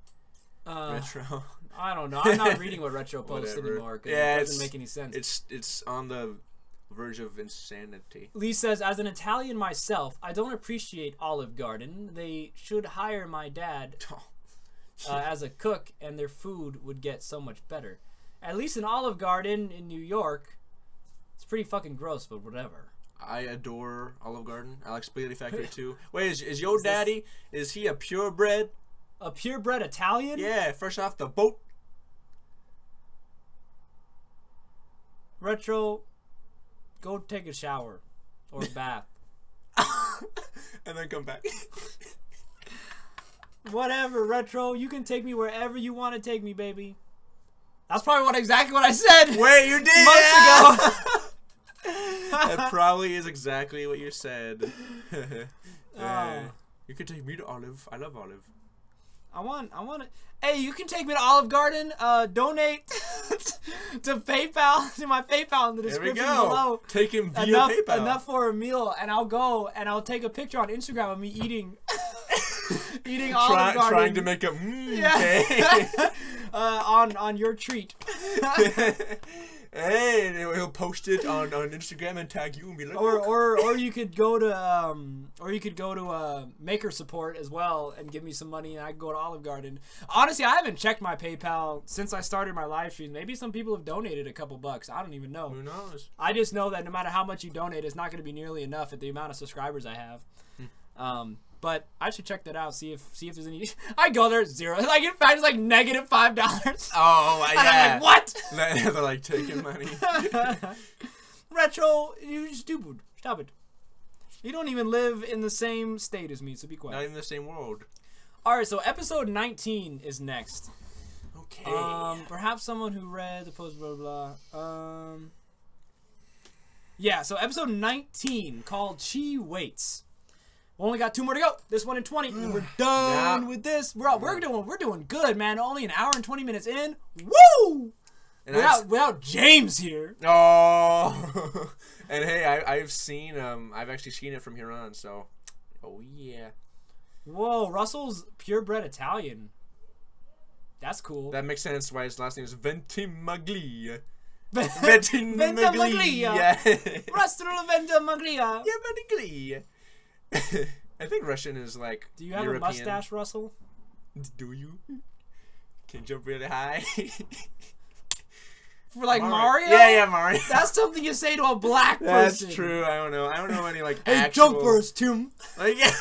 Retro. I don't know. I'm not reading what Retro posts anymore because it doesn't make any sense. It's on the verge of insanity. Lee says, as an Italian myself, I don't appreciate Olive Garden. They should hire my dad as a cook, and their food would get so much better. At least an Olive Garden in New York, it's pretty fucking gross, but whatever. I adore Olive Garden. I like Spaghetti Factory too. Wait, is your daddy, is he a purebred? A purebred Italian? Yeah, fresh off the boat. Retro, go take a shower or a bath. And then come back. Whatever, Retro. You can take me wherever you want to take me, baby. That's probably exactly what I said. Wait, you did? Months ago. That probably is exactly what you said. You can take me to Olive. I love Olive. I want it. Hey, you can take me to Olive Garden. Donate to PayPal, to my PayPal in the description below. Take him via PayPal. Enough for a meal, and I'll go and I'll take a picture on Instagram of me eating Olive Garden. Trying to make a okay. on your treat. Hey, he'll post it on Instagram and tag you and be like, or you could go to Maker Support as well and give me some money, and I can go to Olive Garden. Honestly, I haven't checked my PayPal since I started my live stream. Maybe some people have donated a couple bucks. I don't even know. Who knows? I just know that no matter how much you donate, it's not going to be nearly enough at the amount of subscribers I have. But I should check that out. See if there's any. I go there, zero. Like in fact, it's like -$5. Oh, yeah. And I'm like, what? They're like taking money. Retro, you stupid. Stop it. You don't even live in the same state as me, so be quiet. Not even the same world. All right, so episode 19 is next. Okay. Perhaps someone who read the post, blah blah blah. Yeah, so episode 19 called Chiiiiyeeee. We only got 2 more to go. This one in 20, and we're done with this. We're doing good, man. Only an hour and 20 minutes in. Woo! And without James here. Oh. And hey, I've actually seen it from here on. So, oh yeah. Whoa, Russell's purebred Italian. That's cool. That makes sense why his last name is Ventimiglia. Ventimiglia. Russell Ventimiglia. Yeah, Ventimiglia. I think Russian is like Do you have European. a mustache, Russell? Do you? Can jump really high? For like Mario? Yeah, Mario. That's something you say to a black person. That's true. I don't know any like hey, actual... jump first, Tim. Like, yeah.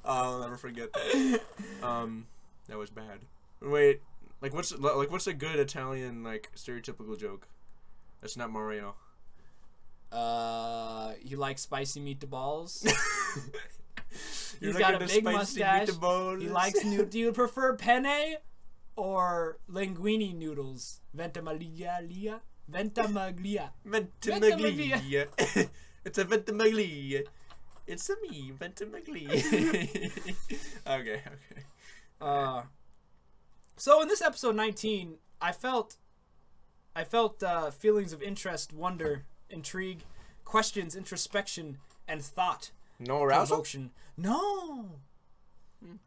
I'll never forget that. That was bad. Wait, what's a good Italian like stereotypical joke? That's not Mario. He likes spicy meatballs. He's got a big mustache. Meatballs. He likes Do you prefer penne or linguine noodles? Ventimiglia. Ventimiglia. Ventimiglia. It's a Ventimiglia. It's a me, Ventimiglia. Okay. So in this episode 19, I felt feelings of interest, wonder, intrigue, questions, introspection, and thought. No arousal? No.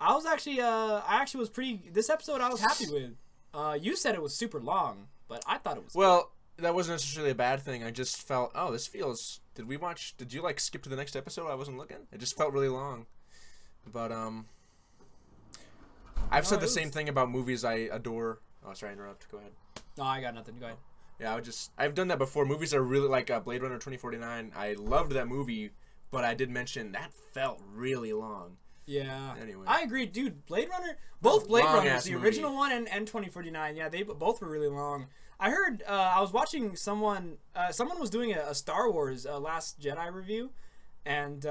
I was actually, this episode I was happy with. You said it was super long, but I thought it was Well, that wasn't necessarily a bad thing. I just felt, did you like skip to the next episode? I wasn't looking. It just felt really long. But, I've said the same thing about movies I adore. Oh, sorry, interrupt. Go ahead. No, I got nothing. Go ahead. Yeah, I've done that before. Movies are really like Blade Runner 2049. I loved that movie, but I did mention that felt really long. Yeah. Anyway. I agree, dude. Blade Runner, both Blade Runners, the movie. original one and 2049, yeah, they both were really long. I heard, I was watching someone was doing a Star Wars Last Jedi review, and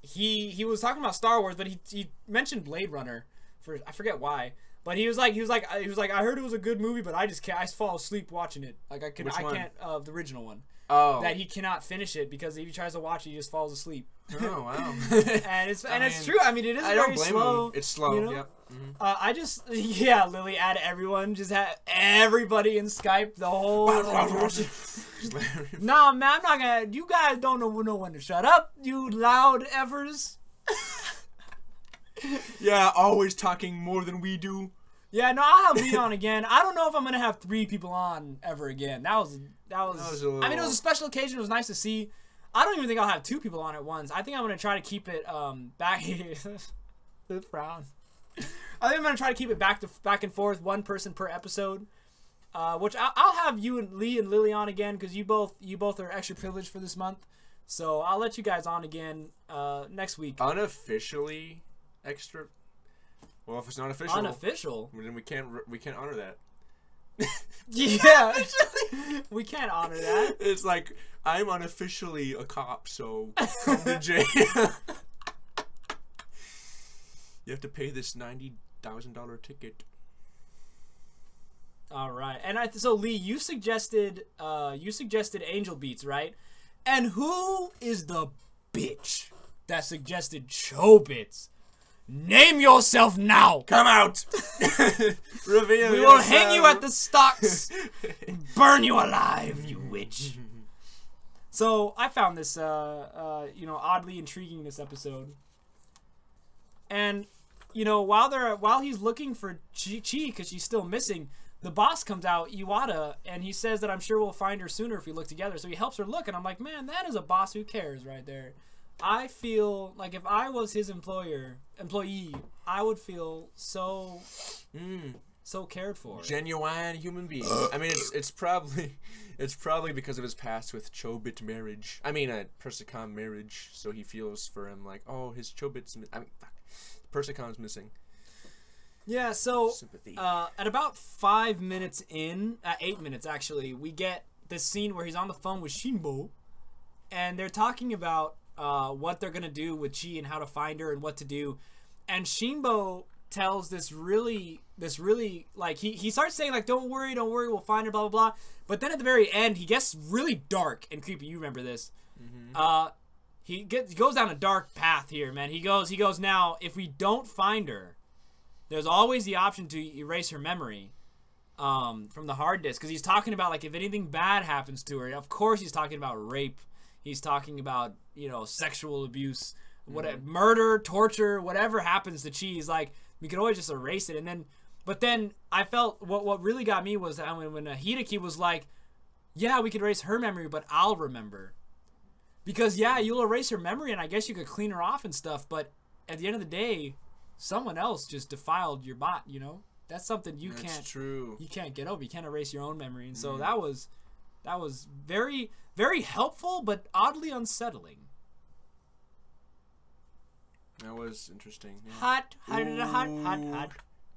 he was talking about Star Wars, but he mentioned Blade Runner for, I forget why. But he was like, I heard it was a good movie, but I fall asleep watching it. Like I can't, the original one. Oh. That he cannot finish it because if he tries to watch it, he just falls asleep. Oh wow. and it's true. I mean, it is very slow. Him. It's slow. You know? Yep. Mm-hmm. Lily add everyone, just had everybody in Skype the whole. Nah, man, I'm not gonna. You guys don't know when to shut up. You loud effers. Yeah, always talking more than we do. Yeah, no, I'll have Lee on again. I don't know if I'm gonna have 3 people on ever again. That was. I mean, it was a special occasion. It was nice to see. I don't even think I'll have 2 people on at once. I think I'm gonna try to keep it back. The frown. I think I'm gonna try to keep it back and forth, 1 person per episode. Which I'll have you and Lee and Lily on again because you both are extra privileged for this month. So I'll let you guys on again next week. Unofficially extra. Well, if it's not official, unofficial, then we can't honor that. Yeah, we can't honor that. It's like I'm unofficially a cop, so come to jail. You have to pay this $90,000 ticket. All right, and so Lee, you suggested Angel Beats, right? And who is the bitch that suggested Chobits? Name yourself now. Come out. Reveal We yourself. will hang you at the stocks, burn you alive, you witch. So I found this, oddly intriguing this episode. And while he's looking for Chiiiiyeeee because she's still missing, the boss comes out, Iwata, and he says that I'm sure we'll find her sooner if we look together. So he helps her look, and I'm like, man, that is a boss who cares right there. I feel like if I was his employee, I would feel so cared for. Genuine human being. I mean, it's probably because of his past with Chobit marriage. I mean, a Persicom marriage. So he feels for him like, oh, his Chobit's. Persicom's missing. Yeah. So sympathy. At about 5 minutes in, 8 minutes actually, we get this scene where he's on the phone with Shinbo, and they're talking about what they're gonna do with Chi and how to find her and what to do. And Shinbo tells this really like he starts saying like, don't worry, we'll find her, blah blah blah. But then at the very end, he gets really dark and creepy. You remember this? Mm-hmm. He goes down a dark path here, man. He goes now. If we don't find her, there's always the option to erase her memory from the hard disk, because he's talking about like if anything bad happens to her. Of course, he's talking about rape. He's talking about, sexual abuse, murder, torture, whatever happens to Chi. He's like, we could always just erase it. But then I felt what really got me was that when Hideki was like, yeah, we could erase her memory, but I'll remember. Because, yeah, you'll erase her memory, and I guess you could clean her off and stuff, but at the end of the day, someone else just defiled your bot, That's something That's true. You can't get over. You can't erase your own memory. And so that was very, very helpful, but oddly unsettling. That was interesting. Yeah. Hot.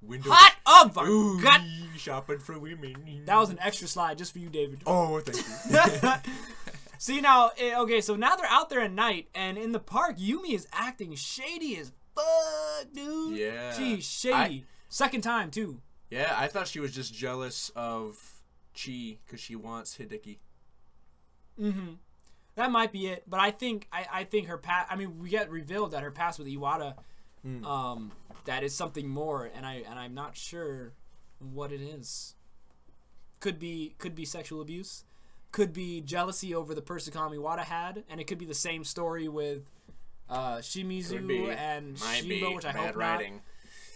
Window. Hot! Oh my god! Shopping for women. That was an extra slide just for you, David. Oh, thank you. See now, okay, so now they're out there at night, and in the park, Yumi is acting shady as fuck, dude. Yeah. She's shady. Second time, too. Yeah, I thought she was just jealous of Chi because she wants Hideki. Mm-hmm. That might be it, but I think her past. I mean, we get revealed that her past with Iwata, that is something more, and I'm not sure what it is. Could be sexual abuse, could be jealousy over the Persicom Iwata had, and it could be the same story with Shimizu and Shinbo, which I hope writing.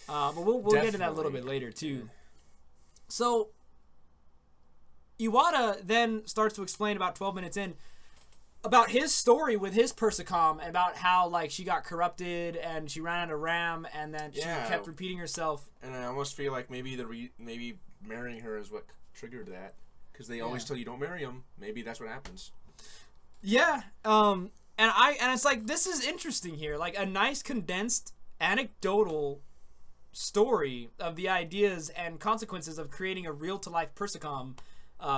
Not. But we'll get into that a little bit later too. Yeah. So Iwata then starts to explain about 12 minutes in about his story with his Persicom, and about how like she got corrupted and she ran out of RAM, and then she kept repeating herself. And I almost feel like maybe maybe marrying her is what triggered that, because they always tell you don't marry him. Maybe that's what happens. Yeah. And it's like, this is interesting here, like a nice condensed anecdotal story of the ideas and consequences of creating a real-to-life Persicom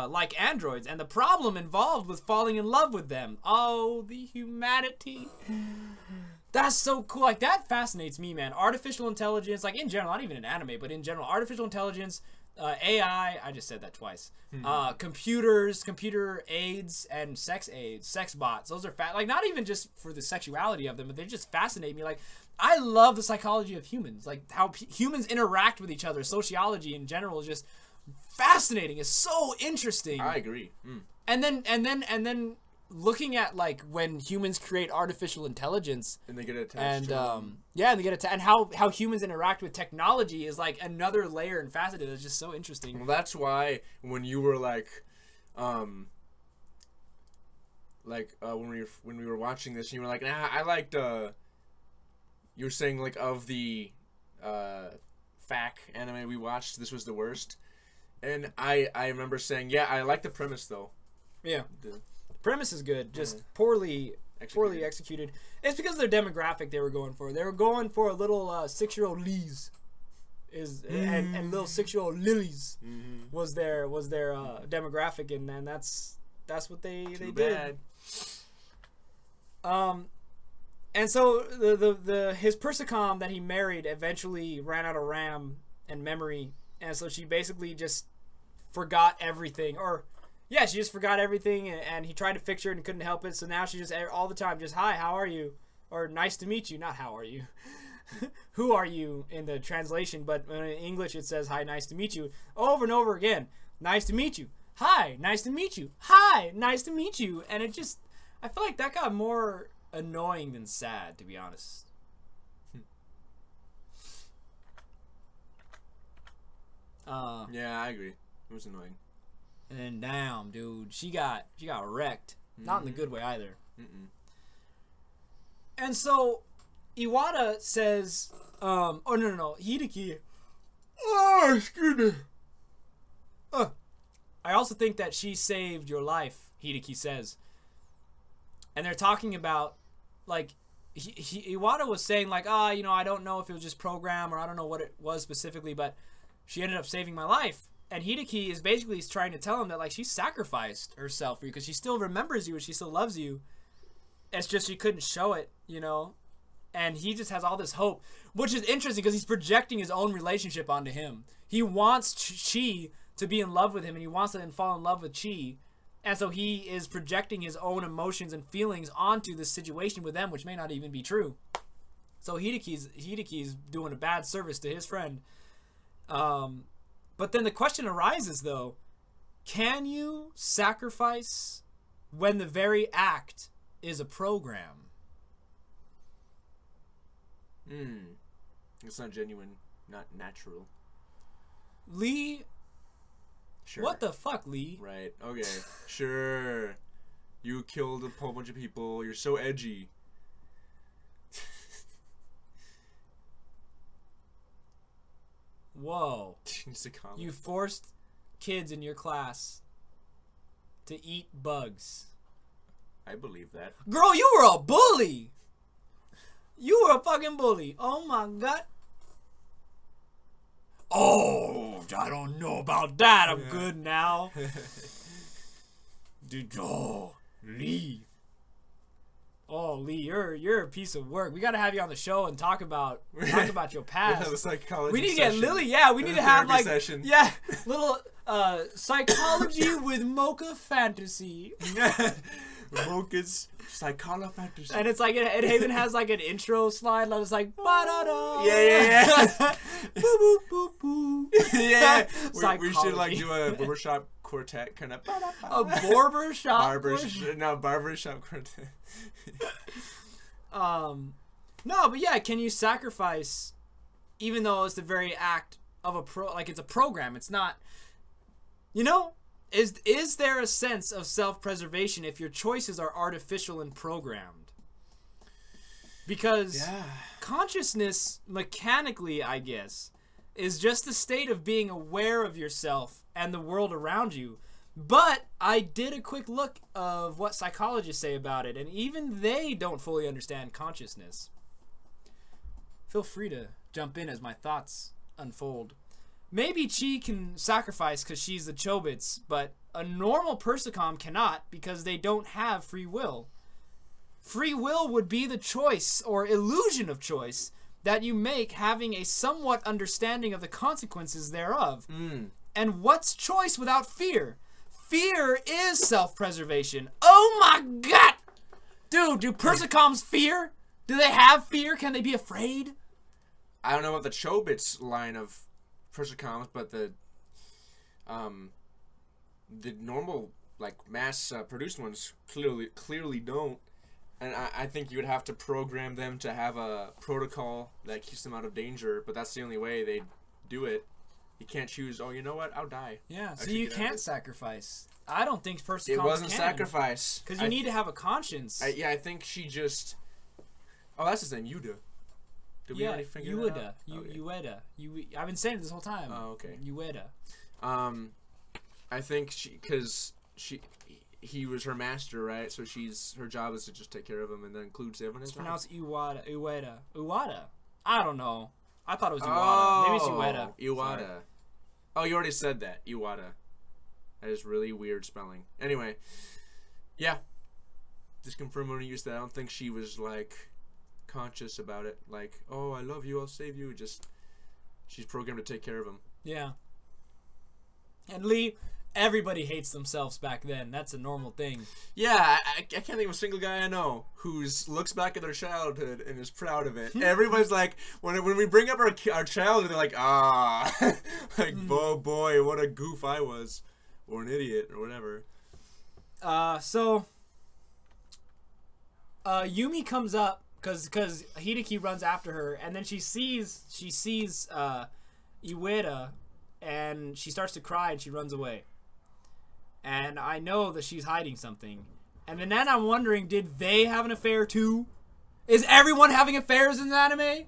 like androids, and the problem involved with falling in love with them. Oh, the humanity. That's so cool. Like, that fascinates me, man. Artificial intelligence, like in general, not even in anime, but in general, artificial intelligence, AI, I just said that twice. Computers, computer aids, and sex bots. Those are like, not even just for the sexuality of them, but they just fascinate me. Like, I love the psychology of humans, like how humans interact with each other. Sociology in general is just fascinating. It's so interesting. I agree. And then looking at like when humans create artificial intelligence And they get attached and to them. yeah, and they get attached, and how humans interact with technology is like another layer and facet that's just so interesting. Well, that's why when you were like when we were watching this, and you were like, nah, I liked you were saying like of the FAQ anime we watched, this was the worst, and I remember saying, yeah, I like the premise though. Yeah, The premise is good, just poorly executed. It's because of their demographic they were going for. They were going for a little 6-year-old Lees, and little 6-year-old Lilies was their demographic, and then that's what they did. And so his Persicom that he married eventually ran out of RAM and memory, and so she basically just forgot everything, or yeah, she just forgot everything, and he tried to fix her and couldn't help it. So now she just all the time just, hi, how are you, or nice to meet you, not how are you. Who are you in the translation, but in English it says hi, nice to meet you, over and over again. Nice to meet you. Hi, nice to meet you. Hi, nice to meet you. And it just, I feel like that got more annoying than sad, to be honest. Yeah, I agree. It was annoying. And damn, dude, she got wrecked. Not in the good way either. And so Iwata says, oh no, Hideki. Oh, excuse me. I also think that she saved your life, Hideki says. And they're talking about, like, Iwata was saying, like, you know, I don't know if it was just program or I don't know what it was specifically, but she ended up saving my life. And Hideki is basically trying to tell him that, like, she sacrificed herself for you because she still remembers you and she still loves you. It's just she couldn't show it, you know? And he just has all this hope, which is interesting because he's projecting his own relationship onto him. He wants Chi to be in love with him, and he wants to then fall in love with Chi. And so he is projecting his own emotions and feelings onto this situation with them, which may not even be true. So Hideki's doing a bad service to his friend. But then the question arises, though, can you sacrifice when the very act is a program? It's not genuine, not natural. Lee, Sure. what the fuck, Lee? Right, okay, sure. You killed a whole bunch of people, you're so edgy. Whoa. Just a comment. You forced kids in your class to eat bugs. I believe that. Girl, you were a bully. You were a fucking bully. Oh my god. Oh, I don't know about that. I'm good now. Dude, Lee. Oh, Lee, you're a piece of work. We gotta have you on the show and talk about your past. The psychology We need to session. get Lily. Yeah, we need to have like session. yeah, little psychology with Mocha fantasy. Mocha's psychology fantasy. And it's like it even has like an intro slide that is like ba-da-da. Yeah. Boo boo boo boo. Yeah. We should like Psychology. do a barbershop quartet kind of. A barbershop. Barbershop quartet. No, but yeah, can you sacrifice even though it's the very act of it's a program, it's not, you know? Is there a sense of self-preservation if your choices are artificial and programmed? Because consciousness, mechanically, I guess, is just a state of being aware of yourself and the world around you. But I did a quick look of what psychologists say about it, and even they don't fully understand consciousness. Feel free to jump in as my thoughts unfold. Maybe Chi can sacrifice because she's the Chobits, but a normal Persicom cannot because they don't have free will. Free will would be the choice or illusion of choice that you make having a somewhat understanding of the consequences thereof. And what's choice without fear? Fear is self-preservation. Oh my god! Dude, do Persicoms fear? Do they have fear? Can they be afraid? I don't know about the Chobits line of Persicoms, but the normal like mass produced ones clearly don't. And I think you would have to program them to have a protocol that keeps them out of danger, but that's the only way they do it. You can't choose, oh, you know what, I'll die. Yeah, so you can't sacrifice. I don't think Persicom It wasn't sacrifice. Because you need to have a conscience. Yeah, I think she just... Oh, that's his name, Yuda. Did we already figure that out? Ueda. I've been saying it this whole time. Oh, okay. Ueda. I think he was her master, right? So her job is to just take care of him and then include everyone. It's pronounced Ueda. I don't know. I thought it was Iwata. Maybe it's Ueda. Iwata. Sorry. Oh, you already said that. Iwata. That is really weird spelling. Anyway, yeah. Just confirm when you used that. I don't think she was like conscious about it. Like, oh, I love you, I'll save you. Just she's programmed to take care of him. Yeah. And Lee, everybody hates themselves back then. That's a normal thing. Yeah, I can't think of a single guy I know who looks back at their childhood and is proud of it. Everybody's like, when we bring up our childhood, they're like, ah, like, oh boy, what a goof I was, or an idiot, or whatever. So Yumi comes up because Hideki runs after her, and then she sees Ueda, and she starts to cry and she runs away. And I know that she's hiding something. And then I'm wondering, did they have an affair too? Is everyone having affairs in the anime?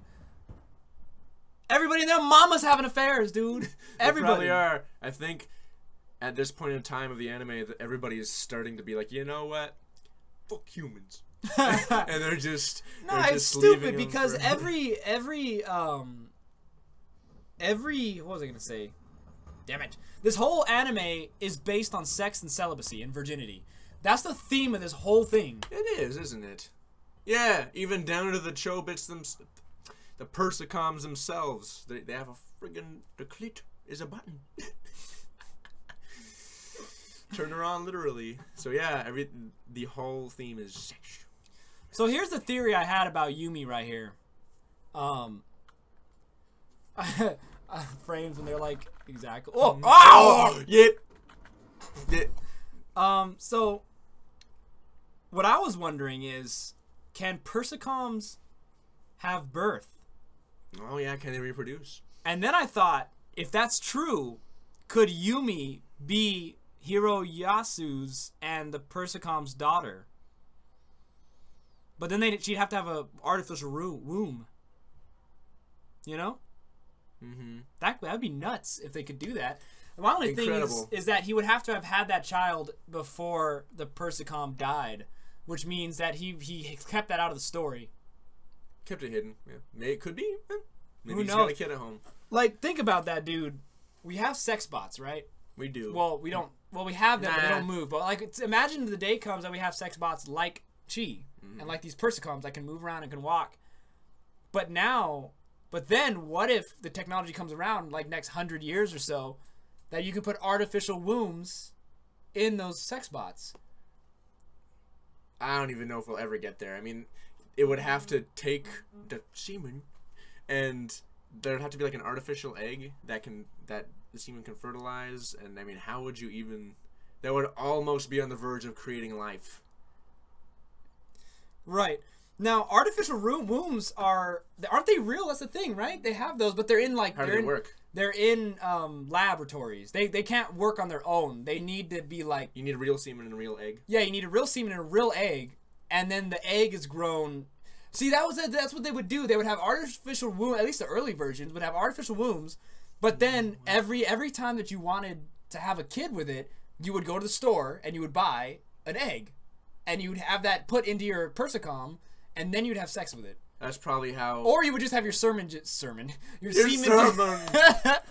Everybody and their mama's having affairs, dude. Everybody. They probably are. I think at this point in time of the anime, that everybody is starting to be like, you know what? Fuck humans. And they're just it's stupid because every what was I gonna say? Damn it. This whole anime is based on sex and celibacy and virginity. That's the theme of this whole thing. It is, isn't it? Yeah, even down to the Chobits, the Persicoms themselves. They have a friggin' the clit is a button. Turn her on, literally. So yeah, the whole theme is sex. So here's the theory I had about Yumi right here. Frames when they're like, exactly. Oh, oh, yeah. So what I was wondering is, can Persicoms have birth? Oh yeah, can they reproduce? And then I thought, if that's true, could Yumi be Hiroyasu's and the Persicom's daughter? But then she'd have to have an artificial womb. You know? Mm-hmm. That'd be nuts if they could do that. My only thing is that he would have to have had that child before the Persicom died, which means that he kept that out of the story. Kept it hidden. Yeah, it could be. Maybe Who he's knows? got a kid at home. Like, think about that, dude. We have sex bots, right? We do. Well, we don't. Well, we have them, but they don't move. But like, imagine the day comes that we have sex bots like Chi and like these Persicoms that can move around and can walk. But then, what if the technology comes around like next 100 years or so, that you can put artificial wombs in those sex bots? I don't even know if we'll ever get there. I mean, it would have to take the semen, and there'd have to be like an artificial egg that the semen can fertilize. And I mean, how would you even? That would almost be on the verge of creating life. Right. Now, artificial wombs aren't they real? That's the thing, right? They have those, but they're in like how do they work? They're in laboratories. They can't work on their own. They need to be like... You need a real semen and a real egg. Yeah, you need a real semen and a real egg, and then the egg is grown. See, that's what they would do. They would have artificial womb. At least the early versions would have artificial wombs, but then every time that you wanted to have a kid with it, you would go to the store and you would buy an egg, and you would have that put into your Persicom, and then you'd have sex with it. That's probably how... Or you would just have your semen. Your sermon. The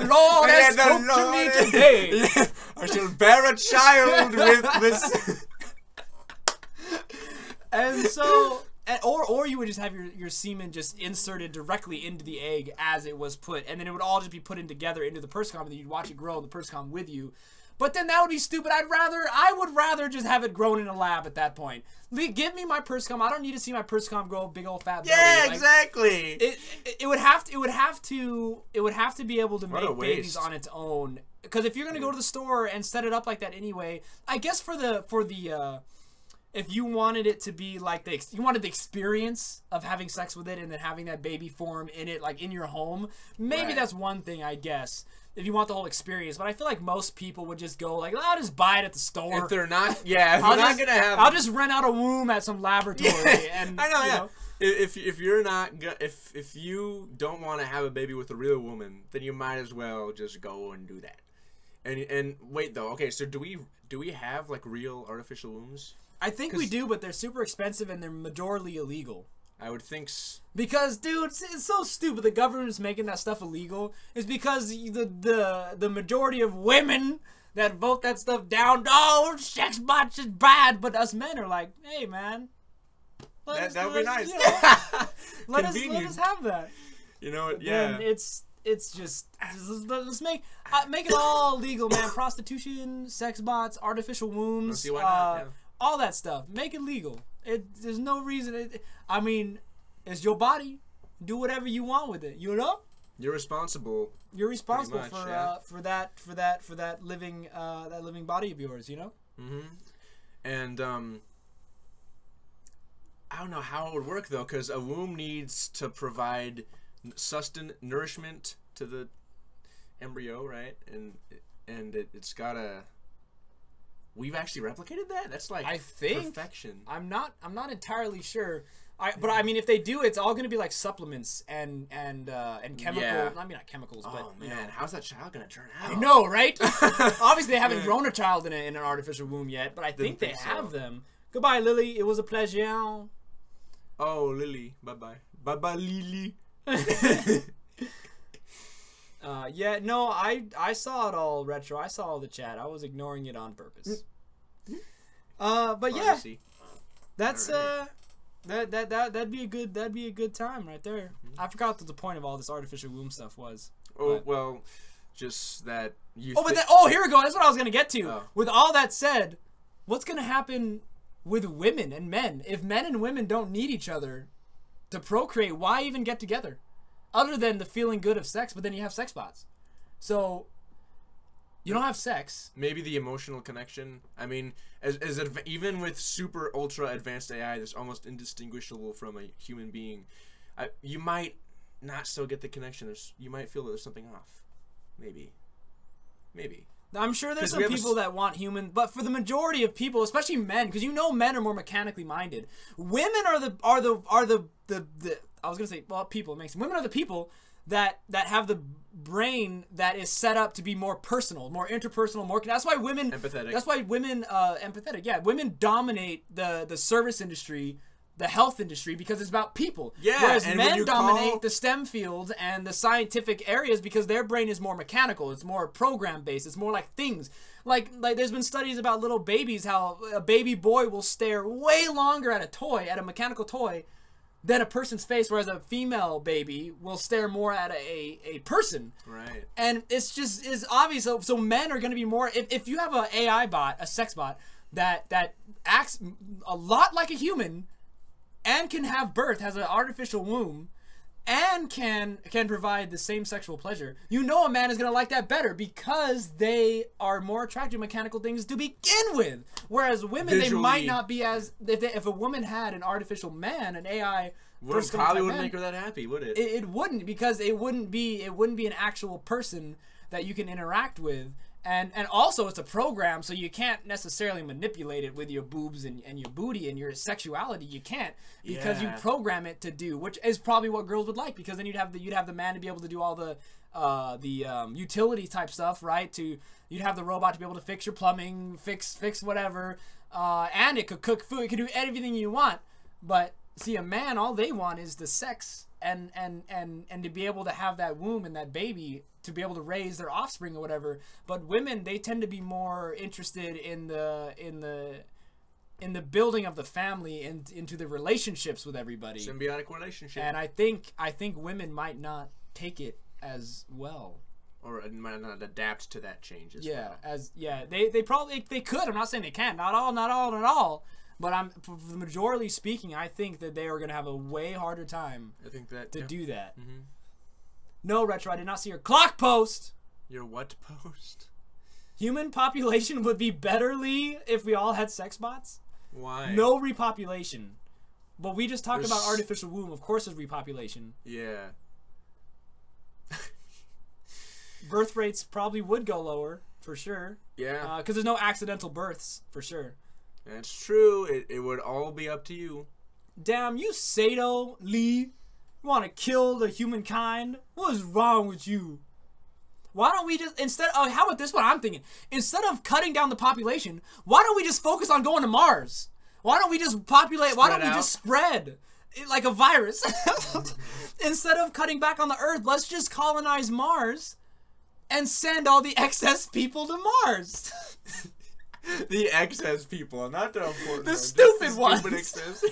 Lord has spoken to me today. Yeah. I shall bear a child with this. And so... Or you would just have your semen just inserted directly into the egg as it was put, and then it would all just be put in together into the Persicom, and then you'd watch it grow in the Persicom with you. But then that would be stupid. I would rather just have it grown in a lab at that point. Give me my Persicom. I don't need to see my Persicom grow a big old fat belly. Yeah, exactly. It would have to be able to make babies on its own because if you're gonna go to the store and set it up like that anyway, I guess for the if you wanted it to be like you wanted the experience of having sex with it and then having that baby form in it, like in your home, maybe that's one thing, I guess. If you want the whole experience, but I feel like most people would just go like, I'll just buy it at the store. If they're not, if they're not gonna have, I'll just rent out a womb at some laboratory. And I know, you know. If you're not, if you don't want to have a baby with a real woman, then you might as well just go and do that. And wait though, okay, so do we have like real artificial wombs? I think we do, but they're super expensive and they're majorly illegal. I would think because, dude, it's so stupid. The government's making that stuff illegal. It's because the majority of women that vote that stuff down, oh, sex bots is bad. But us men are like, hey, man, that would be nice. You know, let us have that. You know what? Yeah. Then it's just let's make it all legal, man. Prostitution, sex bots, artificial wombs, see why not, yeah. All that stuff. Make it legal. There's no reason. I mean, it's your body. Do whatever you want with it. You know. You're responsible. You're responsible much, for that living body of yours. You know. Mm-hmm. And I don't know how it would work though, because a womb needs to provide nourishment to the embryo, right? And it's gotta. We've actually replicated that. That's like, I think, perfection. I'm not entirely sure. But I mean, if they do, it's all going to be like supplements and chemical. Yeah. I mean, not chemicals, but man, you know. How's that child going to turn out? I know, right? Obviously, they haven't grown a child in an artificial womb yet, but I think they have them. Goodbye, Lily. It was a pleasure. Oh, Lily. Bye bye. Bye bye, Lily. Yeah, no, I saw it all, Retro. I saw all the chat. I was ignoring it on purpose. But yeah, that's that'd be a good time right there. I forgot what the point of all this artificial womb stuff was. Oh well, just that you. Oh, but here we go. That's what I was gonna get to. Oh. With all that said, what's gonna happen with women and men if men and women don't need each other to procreate? Why even get together? Other than the feeling good of sex, but then you have sex bots. So, you don't have sex. Maybe the emotional connection. I mean, even with super ultra advanced AI that's almost indistinguishable from a human being, you might not still get the connection. You might feel there's something off. Maybe. I'm sure there's some people that want human, but for the majority of people, especially men, because you know men are more mechanically minded. Women are the I was gonna say, well, people. It makes women are the people that have the brain that is set up to be more personal, more interpersonal, more. That's why women empathetic. That's why women empathetic. Yeah, women dominate the service industry, the health industry, because it's about people. Yeah, whereas men dominate the STEM fields and the scientific areas because their brain is more mechanical. It's more program based. It's more like things. Like there's been studies about little babies, how a baby boy will stare way longer at a mechanical toy, than a person's face, whereas a female baby will stare more at a person. Right. And it's obvious. So men are going to be more. If you have an AI bot, a sex bot that acts a lot like a human, and can have birth, has an artificial womb, and can provide the same sexual pleasure, you know a man is going to like that better because they are more attracted to mechanical things to begin with. Whereas women, visually, they might not be as... If a woman had an artificial man, an AI... Probably wouldn't make her that happy, would it? It wouldn't, because it wouldn't be an actual person that you can interact with. And also, it's a program, so you can't necessarily manipulate it with your boobs and your booty and your sexuality. You can't, because you program it to do, which is probably what girls would like, because then you'd have the man to be able to do all the utility type stuff, right? You'd have the robot to be able to fix your plumbing, fix whatever, and it could cook food. It could do everything you want. But see, a man, all they want is the sex and to be able to have that womb and that baby, to be able to raise their offspring or whatever. But women, they tend to be more interested in the building of the family and into the relationships with everybody. Symbiotic relationship. And I think women might not take it as well. Or it might not adapt to that change as well. They probably could. I'm not saying they can. Not all. But for the majority speaking, I think that they are going to have a way harder time to do that. Mm-hmm. No, Retro, I did not see your clock post. Your what post? Human population would be better, Lee, if we all had sex bots. Why? No repopulation. But we just talked about artificial womb. Of course there's repopulation. Yeah. Birth rates probably would go lower, for sure. Yeah. Because there's no accidental births, for sure. That's true. It would all be up to you. Damn, you Sato, Lee. You want to kill the humankind? What is wrong with you? Why don't we just, how about this one I'm thinking? Instead of cutting down the population, why don't we just focus on going to Mars? Why don't we just populate, why don't we just spread it like a virus? Instead of cutting back on the Earth, let's just colonize Mars and send all the excess people to Mars. The excess people, not the important The ones. stupid ones. Stupid excess.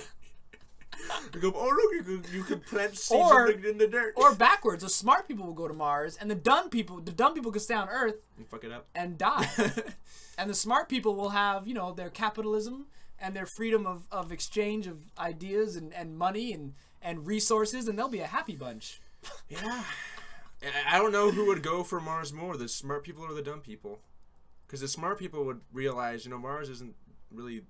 You go, oh look, you can plant seeds in the dirt. Or backwards, the smart people will go to Mars, and the dumb people can stay on Earth and fuck it up and die. And the smart people will have, you know, their capitalism and their freedom of exchange of ideas and money and resources, and they'll be a happy bunch. Yeah. And I don't know who would go for Mars more, the smart people or the dumb people. Because the smart people would realize, you know, Mars isn't really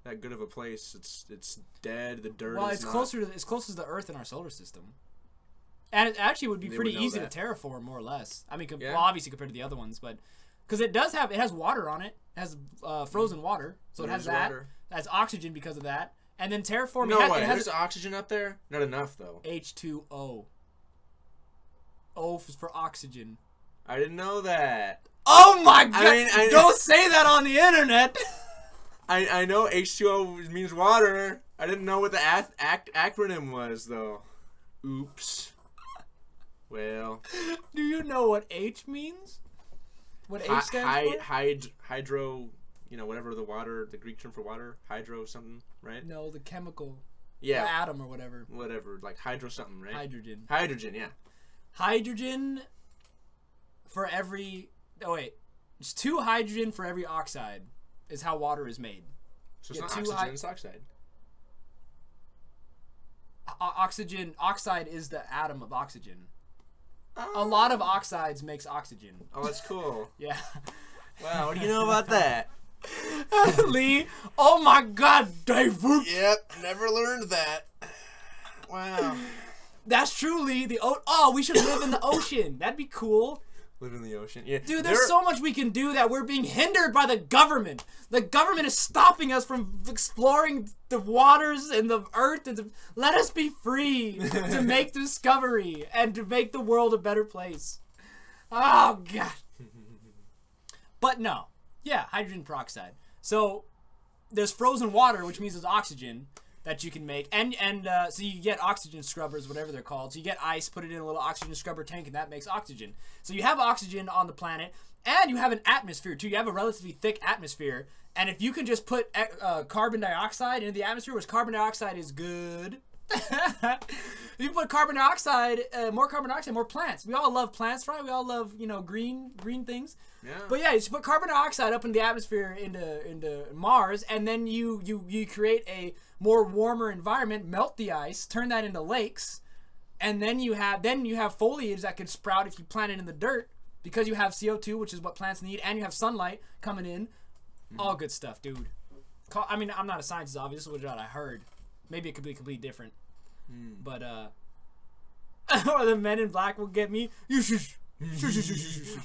that good of a place. It's dead. The dirt. Well, is it's not... closer to the Earth in our solar system, and it actually would be pretty easy to terraform, more or less. I mean, well, obviously compared to the other ones, but because it has water on it. It has frozen water, so it has that. It has oxygen because of that, and then terraforming. No way. There's oxygen up there. Not enough though. H2O. O is for oxygen. I didn't know that. Oh my god! I mean, don't say that on the internet. I know H2O means water. I didn't know what the acronym was, though. Oops. Well. Do you know what H means? What H stands for? Hydro, you know, whatever the water, the Greek term for water. Hydro something, right? No, the chemical. Yeah. The atom or whatever. Whatever, like hydro something, right? Hydrogen. Hydrogen, yeah. Hydrogen for every... Oh, wait. It's 2 hydrogen for every oxide is how water is made. So it's not oxygen, it's oxide. Oxide is the atom of oxygen. A lot of oxides makes oxygen. Oh, that's cool. Yeah. Wow, what do you know about that? Lee, oh my god, Dave. Yep, never learned that. Wow. That's true, Lee. We should live in the ocean. That'd be cool. Live in the ocean. Yeah. Dude, there's so much we can do that we're being hindered by the government. The government is stopping us from exploring the waters and the earth. And let us be free to make discovery and to make the world a better place. Oh, God. But no. Yeah, hydrogen peroxide. So there's frozen water, which means there's oxygen that you can make. And so you get oxygen scrubbers, whatever they're called. So you get ice, put it in a little oxygen scrubber tank, and that makes oxygen. So you have oxygen on the planet, and you have an atmosphere, too. You have a relatively thick atmosphere. And if you can just put carbon dioxide into the atmosphere, which carbon dioxide is good. If you put carbon dioxide, more plants. We all love plants, right? We all love, you know, green things. Yeah. But yeah, you just put carbon dioxide up in the atmosphere into Mars, and then you create a more warmer environment, melt the ice, turn that into lakes, and then you have foliage that can sprout if you plant it in the dirt, because you have CO2, which is what plants need, and you have sunlight coming in. All good stuff, dude. I mean, I'm not a scientist, obviously. This is what I heard. Maybe it could be completely different. But or the Men in Black will get me.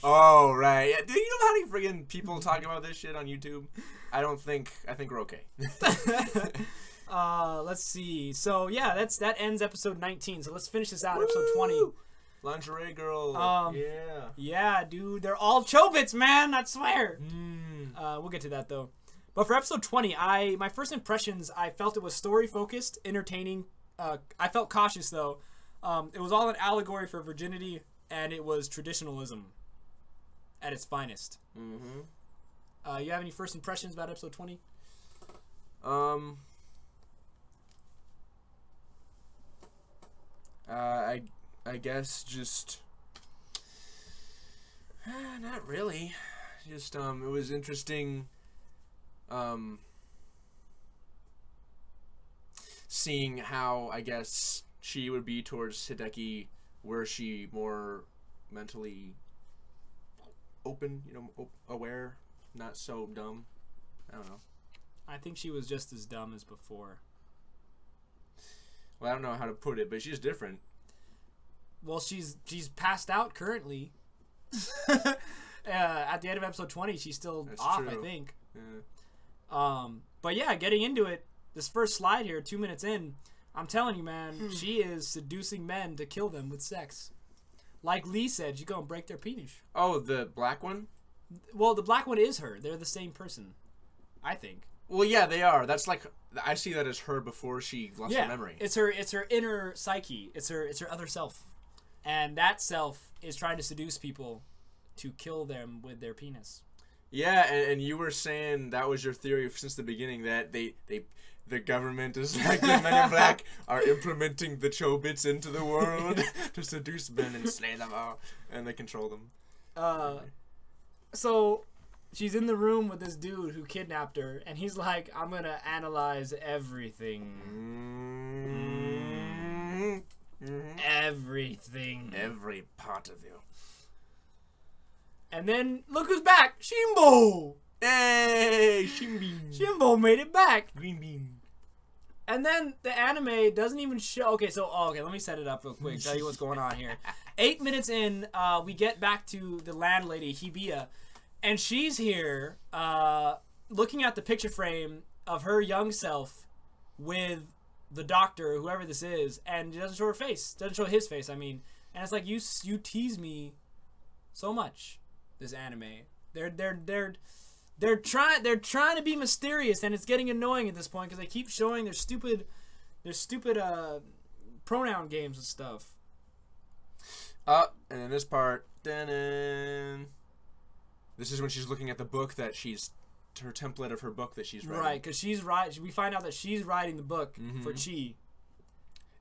Oh, right. Yeah, dude, you know how many friggin' people talk about this shit on YouTube? I think we're okay. Let's see. So yeah, that ends episode 19. So let's finish this out. Episode 20. Lingerie girl. Yeah. Yeah, dude. They're all Chobits, man. I swear. We'll get to that though. But for episode 20, my first impressions, I felt it was story focused, entertaining. I felt cautious though. It was all an allegory for virginity, and it was traditionalism at its finest. You have any first impressions about episode 20? I guess just not really. Just it was interesting. Seeing how, I guess, she would be towards Hideki, were she more mentally open, you know, aware, not so dumb. I don't know. I think she was just as dumb as before. Well, I don't know how to put it, but she's different. Well, she's passed out currently. At the end of episode 20, she's still That's off, true. I think. Yeah. But yeah, getting into it, this first slide here, 2 minutes in, I'm telling you, man, she is seducing men to kill them with sex. Like Lee said, she's gonna break their penis. Oh, the black one? Well, the black one is her. They're the same person, I think. Well, yeah, they are. That's like, I see that as her before she lost her memory. It's her inner psyche. It's her other self, and that self is trying to seduce people to kill them with their penis. Yeah, and you were saying that was your theory since the beginning, that the government is like the Men in Black are implementing the Chobits into the world to seduce men and slay them all, and they control them. So she's in the room with this dude who kidnapped her, and he's like, I'm gonna analyze everything. Everything. Every part of you. And then, look who's back! Shimbo! Hey, Shinbin. Shimbo made it back! Green bean. And then the anime doesn't even show... Okay, so, let me set it up real quick, tell you what's going on here. 8 minutes in, we get back to the landlady, Hibiya, and she's here, looking at the picture frame of her young self with the doctor, whoever this is, and it doesn't show her face. Doesn't show his face, I mean. And it's like, you tease me so much, this anime. They're trying to be mysterious, and it's getting annoying at this point because they keep showing their stupid pronoun games and stuff. And then this part, this is when she's looking at the book that her template of her book that she's writing. Right, because we find out that she's writing the book for Chi.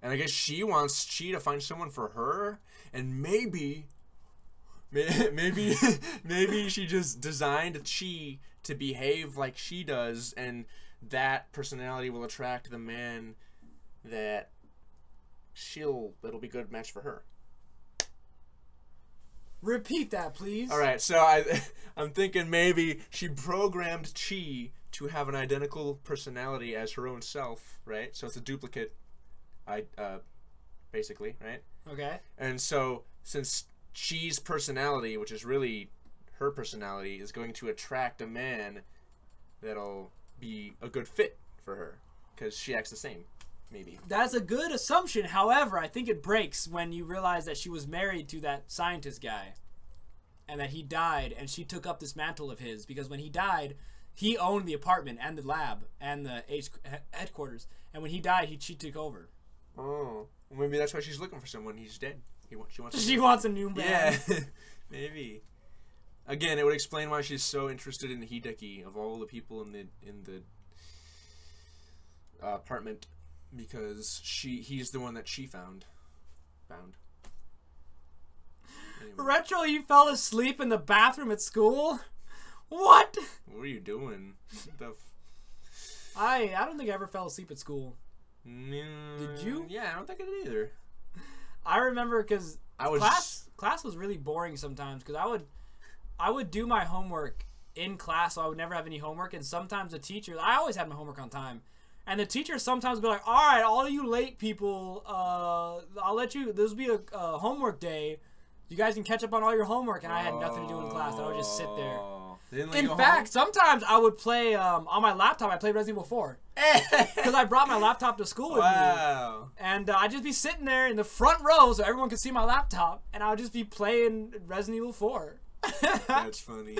And I guess she wants Chi to find someone for her, and maybe she just designed Chi to behave like she does, and that personality will attract the man that it'll be a good match for her. Repeat that, please. All right, so I'm thinking maybe she programmed Chi to have an identical personality as her own self, right? So it's a duplicate, basically, right? Okay. And so since Chi's personality, which is really her personality, is going to attract a man that'll be a good fit for her because she acts the same, maybe. That's a good assumption. However, I think it breaks when you realize that she was married to that scientist guy and that he died, and she took up this mantle of his because when he died, he owned the apartment and the lab and the headquarters, and when he died, she took over. Oh, well, maybe that's why she's looking for someone. He's dead. She wants a new man. Yeah, maybe. Again, it would explain why she's so interested in Hideki of all the people in the apartment, because he's the one that she found. Anyway. Retro, you fell asleep in the bathroom at school? What? What are you doing? I don't think I ever fell asleep at school. Did you? Yeah, I don't think I did either. I remember because class was really boring sometimes because I would do my homework in class, so I would never have any homework, and sometimes the teacher, I always had my homework on time, and the teacher sometimes would be like, all right, all of you late people, I'll let you, this will be a homework day, you guys can catch up on all your homework, and I had nothing to do in class, I would just sit there. In fact, sometimes I would play, on my laptop, I played Resident Evil 4. Because I brought my laptop to school with me. And I'd just be sitting there in the front row so everyone could see my laptop. And I would just be playing Resident Evil 4. That's funny.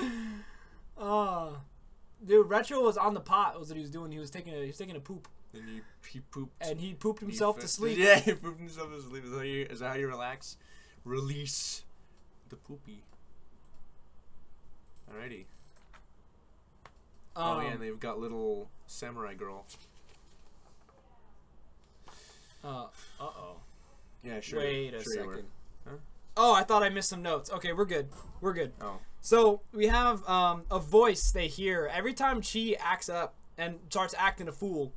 Dude, Retro was on the pot was what he was doing. He was taking a poop. And he pooped. And he pooped himself to sleep. Yeah, he pooped himself to sleep. Is that how you relax? Release the poopy. Alrighty. Oh yeah, and they've got little samurai girl. Uh-oh. Yeah, sure. Wait a second. Huh? Oh, I thought I missed some notes. Okay, we're good. We're good. Oh. So, we have a voice they hear. Every time Chi acts up and starts acting a fool,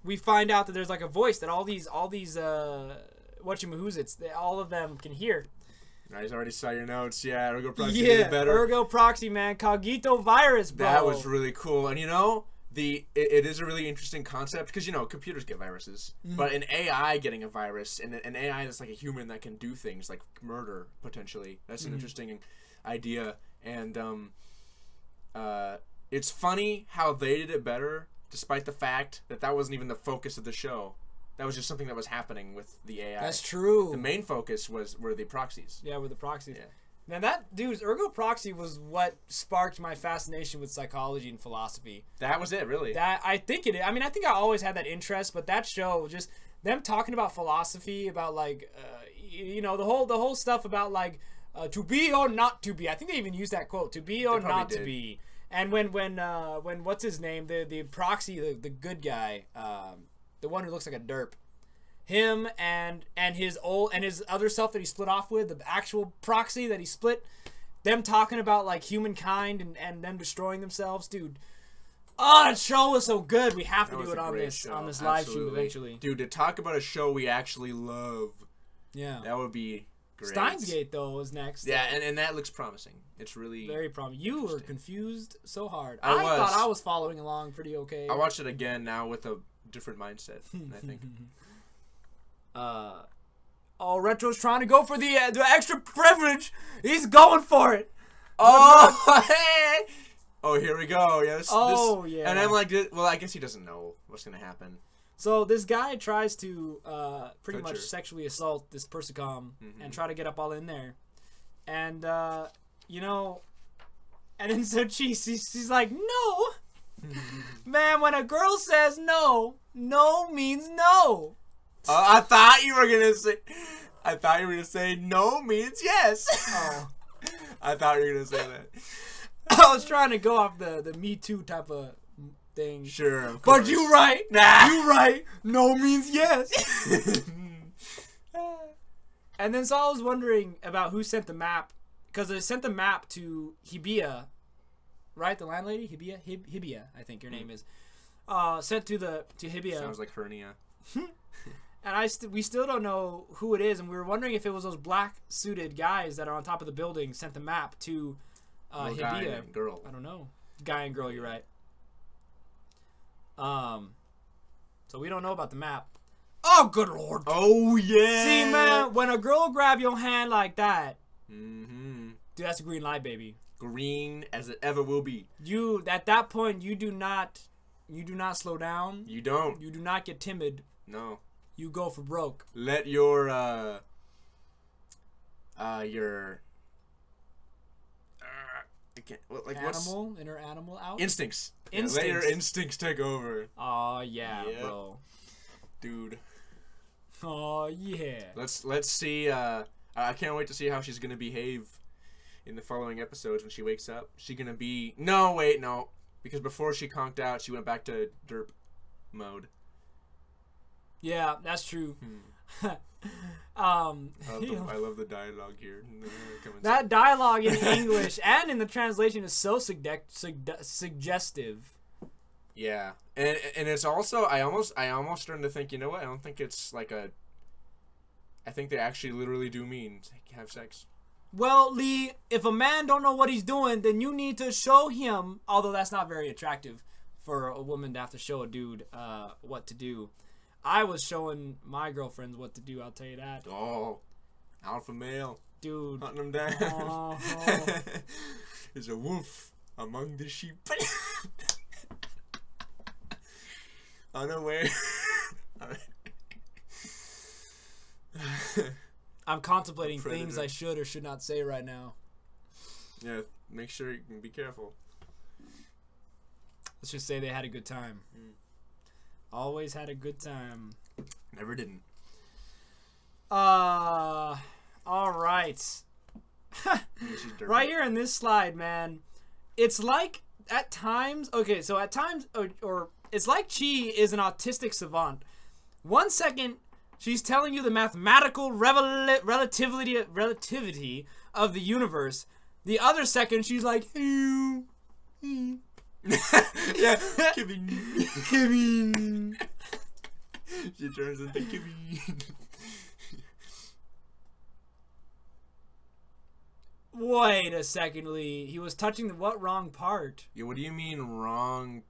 we find out that there's like a voice that all these whatchamahoots, all of them can hear. I already saw your notes. Yeah, Ergo Proxy Yeah, did better. Ergo Proxy, man. Cogito virus, bro. That was really cool. And you know, it is a really interesting concept because, you know, computers get viruses. But an AI getting a virus, and an AI that's like a human that can do things like murder, potentially. That's an interesting idea. And it's funny how they did it better, despite the fact that that wasn't even the focus of the show. That was just something that was happening with the AI. That's true. The main focus were the proxies. Yeah, with the proxies. Yeah. Now that, dude, Ergo Proxy was what sparked my fascination with psychology and philosophy. That was it, really. That, I think it is. I mean, I think I always had that interest, but that show, just them talking about philosophy, about like, you know, the whole stuff about like, to be or not to be. I think they even used that quote, to be or not to be. And when what's his name, the proxy, the good guy, the one who looks like a derp, him and his other self that he split off with, the actual proxy that he split, them talking about like humankind and them destroying themselves, dude. Oh, that show was so good. We have to do it on this live stream eventually. Dude, to talk about a show we actually love. Yeah. That would be great. Steins Gate though is next. Yeah, and that looks promising. It's really very promising. You were confused so hard. I thought I was following along pretty okay. I watched it again now with a different mindset, I think. Retro's trying to go for the extra privilege. He's going for it. Oh, hey. Oh, here we go. Yes. Yeah. And I'm like, well, I guess he doesn't know what's gonna happen. So this guy tries to pretty much sexually assault this Persicom and try to get up all in there, and you know, and then so she's like, no, man. When a girl says no, no means no. I thought you were gonna say no means yes. Oh. I thought you were gonna say that. I was trying to go off the Me Too type of thing. Sure, of but course. you right. Nah. You right. No means yes. And then so I was wondering about who sent the map, because it sent the map to Chiiiiyeeee, right? The landlady, Chiiiiyeeee, I think your name is. Sent to Chiiiiyeeee. Sounds like hernia. And we still don't know who it is, and we were wondering if it was those black suited guys that are on top of the building sent the map to Chiiiiyeeee. Guy and girl. I don't know. Guy and girl, you're right. So we don't know about the map. Oh, good lord. Oh, yeah. See, man, when a girl grab your hand like that, dude, that's a green light, baby. Green as it ever will be. You, at that point, you do not slow down. You don't. You do not get timid. No. You go for broke. Let your inner animal out. Instincts. Instincts. Let your instincts take over. Oh yeah, bro. Dude. Oh yeah. Let's see. I can't wait to see how she's gonna behave in the following episodes when she wakes up. She gonna be no, because before she conked out, she went back to derp mode. Yeah, that's true. I love the dialogue here. That dialogue in English and in the translation is so suggestive. Yeah, and it's also I almost starting to think, you know what? I don't think it's like a. I think they actually literally do mean have sex. Well, Lee, if a man don't know what he's doing, then you need to show him. Although that's not very attractive for a woman to have to show a dude what to do. I was showing my girlfriends what to do, I'll tell you that. Oh, alpha male. Dude. Hunting them down. There's a wolf among the sheep. Unaware. I'm contemplating things I should or should not say right now. Yeah, make sure you can be careful. Let's just say they had a good time. Always had a good time. Never didn't. All right. Right here in this slide, man. It's like at times, okay, so at times, or it's like Chi is an autistic savant. 1 second, she's telling you the mathematical relativity of the universe. The other second, she's like, yeah, Kevin. She turns into Kevin. Wait a second, Lee. He was touching the what wrong part? Yeah, what do you mean wrong?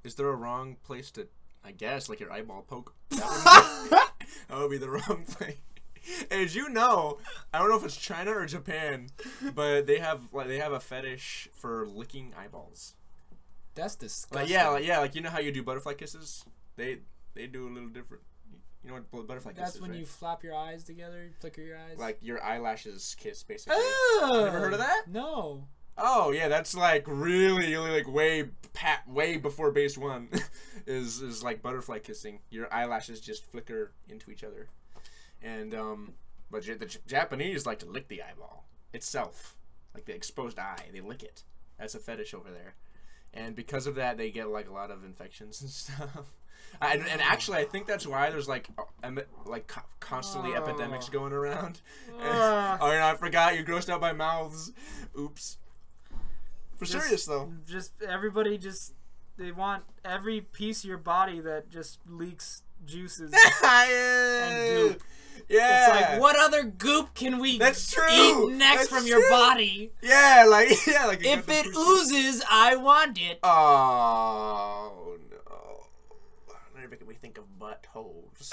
Is there a wrong place to, I guess, like your eyeball poke? That would be the wrong place. As you know, I don't know if it's China or Japan, but they have a fetish for licking eyeballs. That's disgusting. Like you know how you do butterfly kisses? They do a little different. You know what butterfly kisses? That's when you flap your eyes together, flicker your eyes. Like your eyelashes kiss, basically. Oh, Never heard of that? No. Oh yeah, that's like really like way before base 1 is like butterfly kissing. Your eyelashes just flicker into each other, and but the Japanese like to lick the eyeball itself, like the exposed eye. They lick it. That's a fetish over there, and because of that, they get like a lot of infections and stuff. And actually, I think that's why there's like constantly epidemics going around. Oh, you know, I forgot you're grossed out by mouths. Oops. For serious though. Just everybody they want every piece of your body that just leaks juices and goop. Yeah. It's like, what other goop can we That's true. eat next from your body? Yeah, like if it oozes, I want it. Oh no. Now you're making me think of buttholes.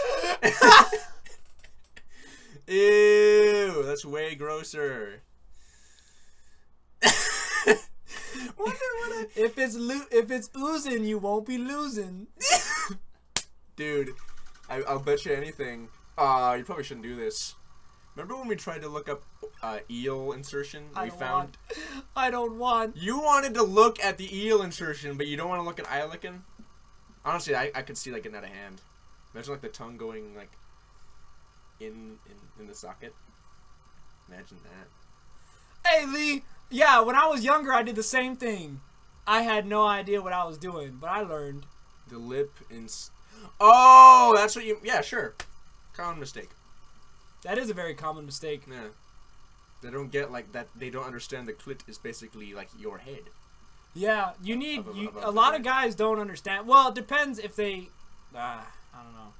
Ew, that's way grosser. If it's oozing, you won't be losing. Dude, I'll bet you anything. You probably shouldn't do this. Remember when we tried to look up eel insertion? I don't want. You wanted to look at the eel insertion, but you don't want to look at eye licking? Honestly, I could see like getting out of hand. Imagine like the tongue going like in the socket. Imagine that. Hey Lee, yeah, when I was younger, I did the same thing. I had no idea what I was doing, but I learned. The lip Oh, that's what you... Yeah, sure. Common mistake. That is a very common mistake. Yeah. They don't get, like, that... They don't understand the clit is basically, like, your head. Yeah, you need... a lot of guys don't understand. Well, it depends if they... I don't know.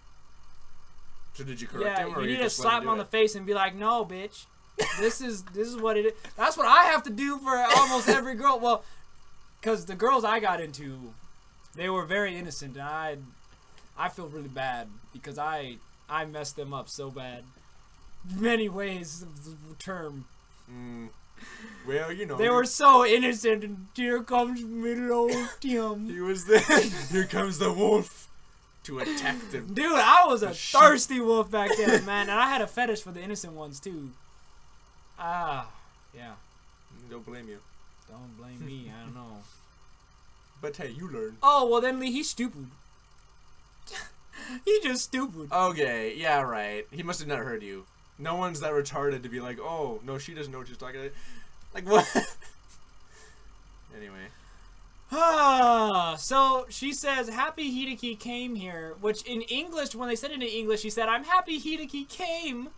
So did you correct him, or you need to just slap him on the face and be like, no, bitch. This is what it is. That's what I have to do for almost every girl. Well... Because the girls I got into, they were very innocent, and I feel really bad because I messed them up so bad. Many ways of the term. Well, you know. They were so innocent, and here comes middle old Tim. He was there. Here comes the wolf to attack them. Dude, I was a thirsty wolf back then, man, and I had a fetish for the innocent ones, too. Yeah. Don't blame you. Don't blame me, I don't know. But hey, you learn. Oh, well then Lee, he's stupid. He's just stupid. Okay, yeah, right. He must have not heard you. No one's that retarded to be like, oh, no, she doesn't know what she's talking about. Like, what? Anyway. So she says, happy Hideki came here, which in English, when they said it in English, she said, I'm happy Hideki came.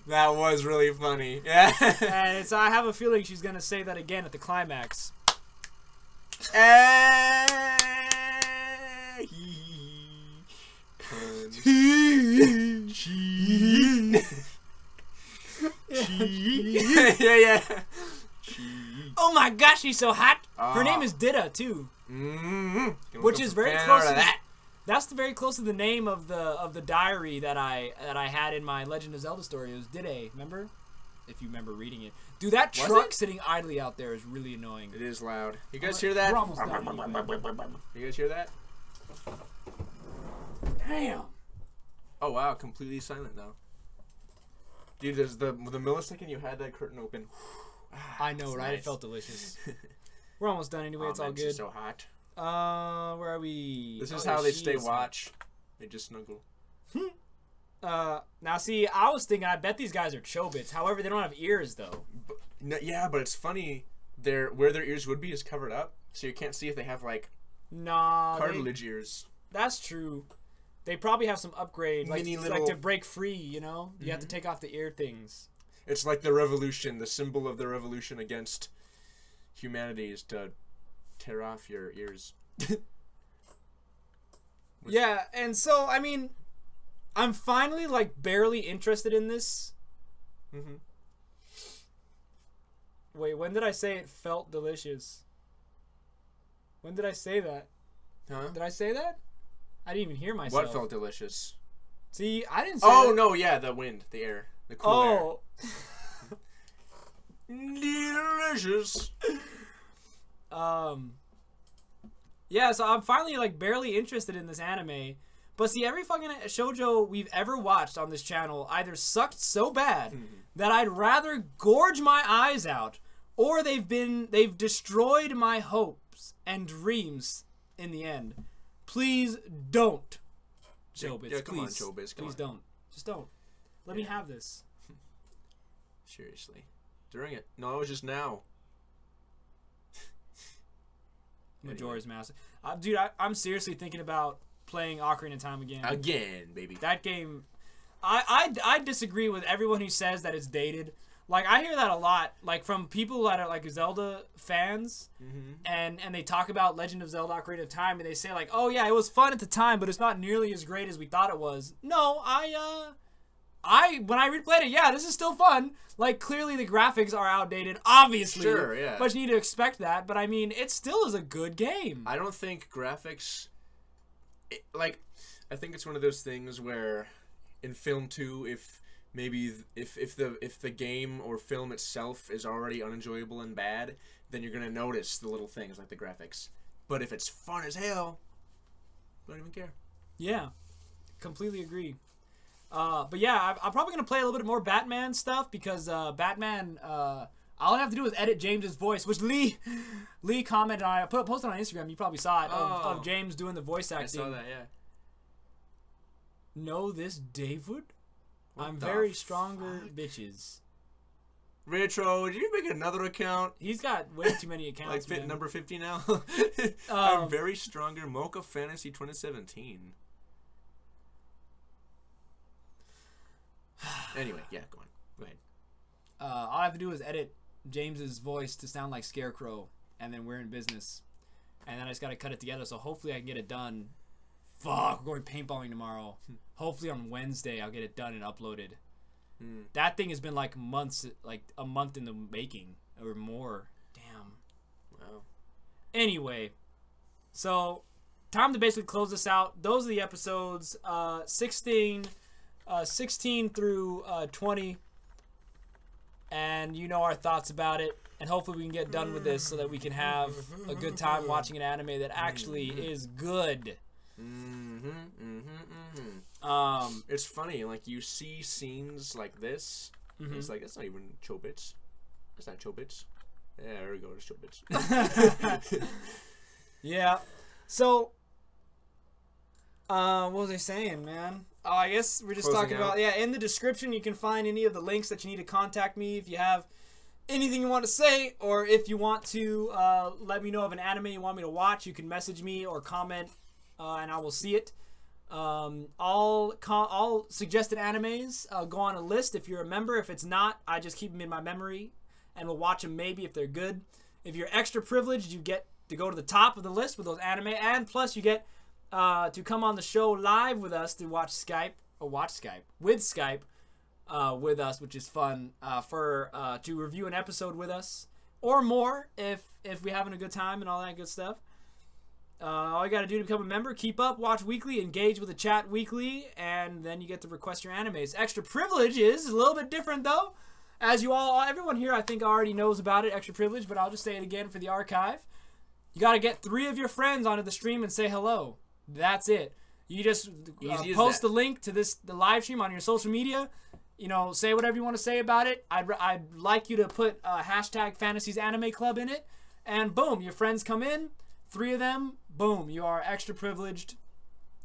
That was really funny. Yeah. And I have a feeling she's going to say that again at the climax. Yeah. Oh my gosh, she's so hot. Her name is Dita too. Which is very close to that. That's very close to the name of the diary that I had in my Legend of Zelda story. It was Dide, remember? If you remember reading it. Dude, that truck sitting idly out there is really annoying. It is loud. You guys hear that? We're almost done. You guys hear that? Damn. Oh wow, completely silent now. Dude, there's the millisecond you had that curtain open. I know, right? Nice. It felt delicious. We're almost done anyway. It's all good. It's so hot. Where are we? This is how they stay watch. They just snuggle. Now see, I was thinking, I bet these guys are Chobits. However, they don't have ears though. No, yeah, but it's funny. Where their ears would be is covered up, so you can't see if they have like cartilage ears. That's true. They probably have some upgrade, like to break free. You know, you have to take off the ear things. It's like the revolution. The symbol of the revolution against humanity is to tear off your ears. Yeah, and so I mean, I'm finally like barely interested in this. Wait, when did I say it felt delicious? When did I say that? Huh? Did I say that? I didn't even hear myself. What felt delicious? See, I didn't say Oh, that. no, yeah, the wind, the air, the cool Oh. air. Delicious. Yeah, so I'm finally, like, barely interested in this anime. But see, every fucking shoujo we've ever watched on this channel either sucked so bad that I'd rather gorge my eyes out, or they've destroyed my hopes and dreams in the end. Please don't, Chobits. Yeah, come on, please, Chobits. Please don't. Just don't. Let me have this. Seriously. During it. No, it was just now. Majora's Mask. Dude, I'm seriously thinking about playing Ocarina of Time again. Again, baby. That game, I disagree with everyone who says that it's dated. Like, I hear that a lot, like, from people that are, like, Zelda fans, and they talk about Legend of Zelda Ocarina of Time, and they say, like, oh, yeah, it was fun at the time, but it's not nearly as great as we thought it was. No, when I replayed it, yeah, this is still fun. Like, clearly the graphics are outdated, obviously. Sure, yeah. But you need to expect that. But, I mean, it still is a good game. I don't think graphics... like, I think it's one of those things where in film too, if the game or film itself is already unenjoyable and bad, then you're gonna notice the little things like the graphics. But if it's fun as hell, I don't even care. Yeah, completely agree. But yeah, I'm probably gonna play a little bit more Batman stuff because Batman. All I have to do is edit James's voice, which Lee commented on. I posted on Instagram. You probably saw it of James doing the voice acting. I saw that, yeah. Know this, David? What I'm the very stronger, fuck? bitches. Retro, did you make another account? He's got way too many accounts. Like man. number 50 now? I'm very stronger. Mocha Fantasy 2017. Anyway, yeah, go on. Go ahead. All I have to do is edit James's voice to sound like Scarecrow, and then we're in business. And then I just gotta cut it together, so hopefully I can get it done. Fuck, we're going paintballing tomorrow. Hopefully on Wednesday I'll get it done and uploaded. That thing has been like months, like a month in the making or more. Damn. Wow. Anyway, so time to basically close this out. Those are the episodes 16 through 20. And you know our thoughts about it. And hopefully we can get done with this so that we can have a good time watching an anime that actually is good. It's funny, like you see scenes like this. It's like, that's not even Chobits. That's not Chobits. Yeah, there we go. It's Chobits. Yeah. So, what was I saying, man? Oh, I guess we're just talking about, yeah, in the description you can find any of the links that you need to contact me if you have anything you want to say, or if you want to let me know of an anime you want me to watch, you can message me or comment, and I will see it. All suggested animes go on a list if you're a member. If it's not, I just keep them in my memory, and we'll watch them maybe if they're good. If you're extra privileged, you get to go to the top of the list with those anime, and plus you get to come on the show live with us to watch Skype with us, which is fun to review an episode with us or more if we're having a good time and all that good stuff. All you gotta do to become a member: keep up, watch weekly, engage with the chat weekly, and then you get to request your animes. Extra privilege is a little bit different though, as everyone here I think already knows about it. Extra privilege, but I'll just say it again for the archive. You gotta get 3 of your friends onto the stream and say hello. That's it. You just post the link to the live stream on your social media. You know, say whatever you want to say about it. I'd like you to put hashtag fantasysanimeclub in it, and boom, your friends come in. 3 of them, boom, you are extra privileged,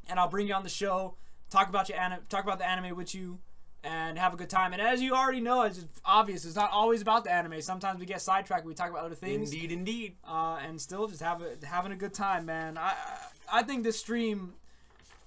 and I'll bring you on the show, talk about the anime with you, and have a good time. And as you already know, it's obvious, it's not always about the anime. Sometimes we get sidetracked, we talk about other things. Indeed. And still just having a good time, man. I think this stream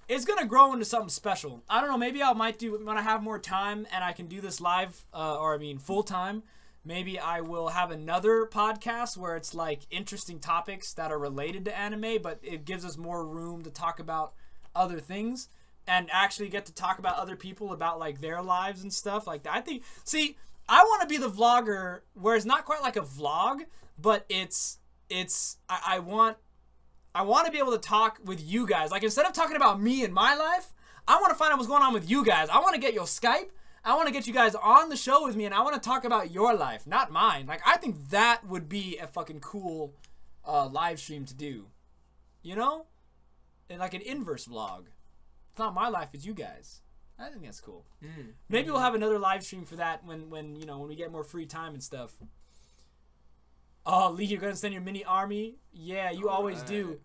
is gonna grow into something special. I don't know, maybe I might do when I have more time and I can do this live, full time. Maybe I will have another podcast where it's like interesting topics that are related to anime, but it gives us more room to talk about other things and actually get to talk about other people about like their lives and stuff like that. I think, see, I want to be the vlogger where it's not quite like a vlog, but I want to be able to talk with you guys. Like, instead of talking about me and my life, I want to find out what's going on with you guys. I want to get your Skype. I want to get you guys on the show with me, and I want to talk about your life, not mine. Like, I think that would be a fucking cool live stream to do. You know? And like an inverse vlog. It's not my life, it's you guys. I think that's cool. Maybe we'll have another live stream for that when you know, when we get more free time and stuff. Oh, Lee, you're gonna send your mini army? Yeah, you always do.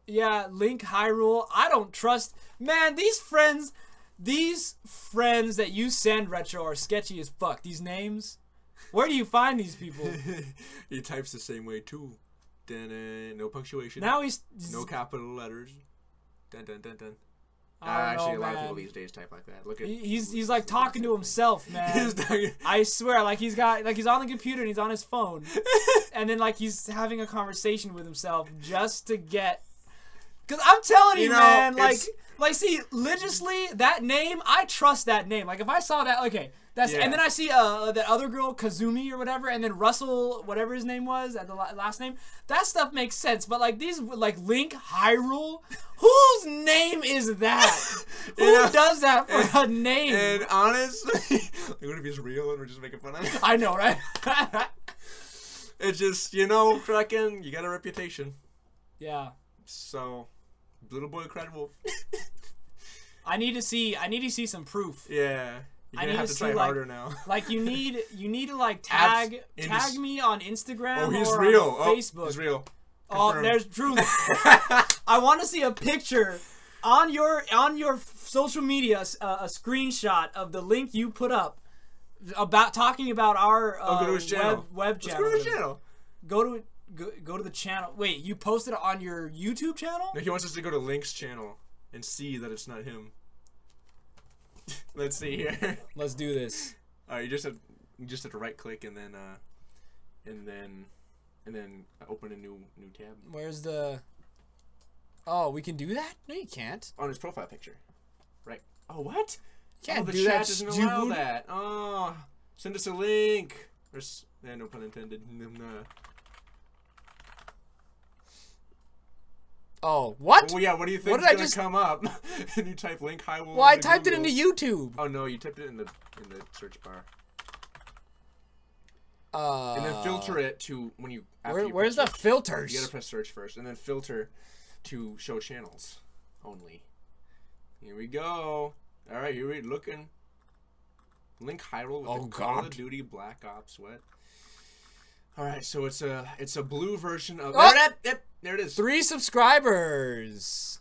Yeah, Link, Hyrule. I don't trust. Man, these friends that you send, Retro, are sketchy as fuck. These names. Where do you find these people? He types the same way too. Dun, no punctuation. Now he's no capital letters. Dun dun dun dun. Actually, a lot of people these days type like that. Look at he's like talking to himself, man. I swear, like he's on the computer and he's on his phone, and then like he's having a conversation with himself just to get. Cause I'm telling you, man, like see, religiously that name, I trust that name. Like if I saw that, okay, that's and then I see that other girl Kazumi or whatever, and then Russell, whatever his name was, at the last name, that stuff makes sense. But like these, like Link, Hyrule. Whose name is that? Who does that for a name? And honestly, what if he's real and we're just making fun of him? I know, right? It's just, you know, fucking, you got a reputation. Yeah. So, little boy cried wolf. I need to see some proof. Yeah. You're gonna have to try harder now. Like you need to like tag me on Instagram or real. On Facebook. He's real. Oh, there's truth. I want to see a picture on your social media, a screenshot of the link you put up about talking about our go to his channel. web channel. Let's go to his channel. Go to the channel. Wait, you posted it on your YouTube channel? No, he wants us to go to Link's channel and see that it's not him. Let's see here. Let's do this. All right, you just have to right click and then open a new tab. Where's the? Oh, we can do that? No, you can't. On his profile picture. Right. Oh, what? Can't the do chat that, doesn't allow that. Oh, send us a link. No pun intended. Oh, what? Oh, yeah, what do you think is gonna come up? And you type link Hyrule. Well, I typed it into YouTube. Oh no, you typed it in the search bar. And then filter it to when you. Where's the filters? You gotta press search first, and then filter to show channels only. Here we go. All right, here we're looking. Link Hyrule with the Call of Duty Black Ops. What? All right, so it's a blue version of. Oh! There it is. 3 subscribers.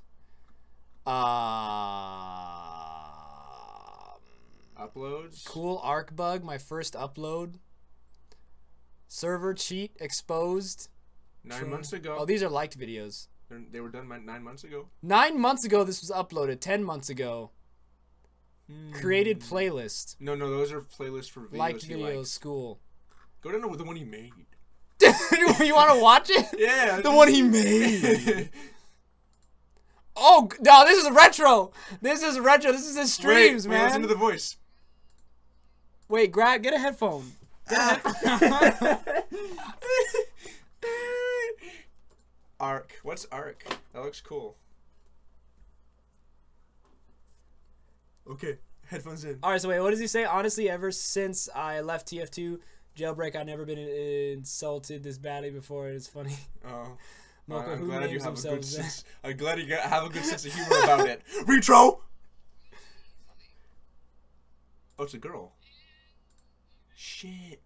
Uploads. Cool arc bug. My first upload. Server cheat exposed. 9 months ago. Oh, these are liked videos. They were done 9 months ago. 9 months ago, this was uploaded. 10 months ago. Created playlist. No, those are playlists for videos. Liked videos, school. Go down to the one he made. You want to watch it? Yeah. The one he made. Oh, no, this is retro. This is retro. This is his streams, man. Listen to the voice. Wait, get a headphone. Arc. What's Arc? That looks cool. Okay, headphones in. All right, so wait, what does he say? Honestly, ever since I left TF2 jailbreak, I've never been insulted this badly before. It's funny. Oh. Mocha, I'm who glad you names have a good themselves sense. I'm glad you have a good sense of humor about it. Retro. Oh, it's a girl. Shit.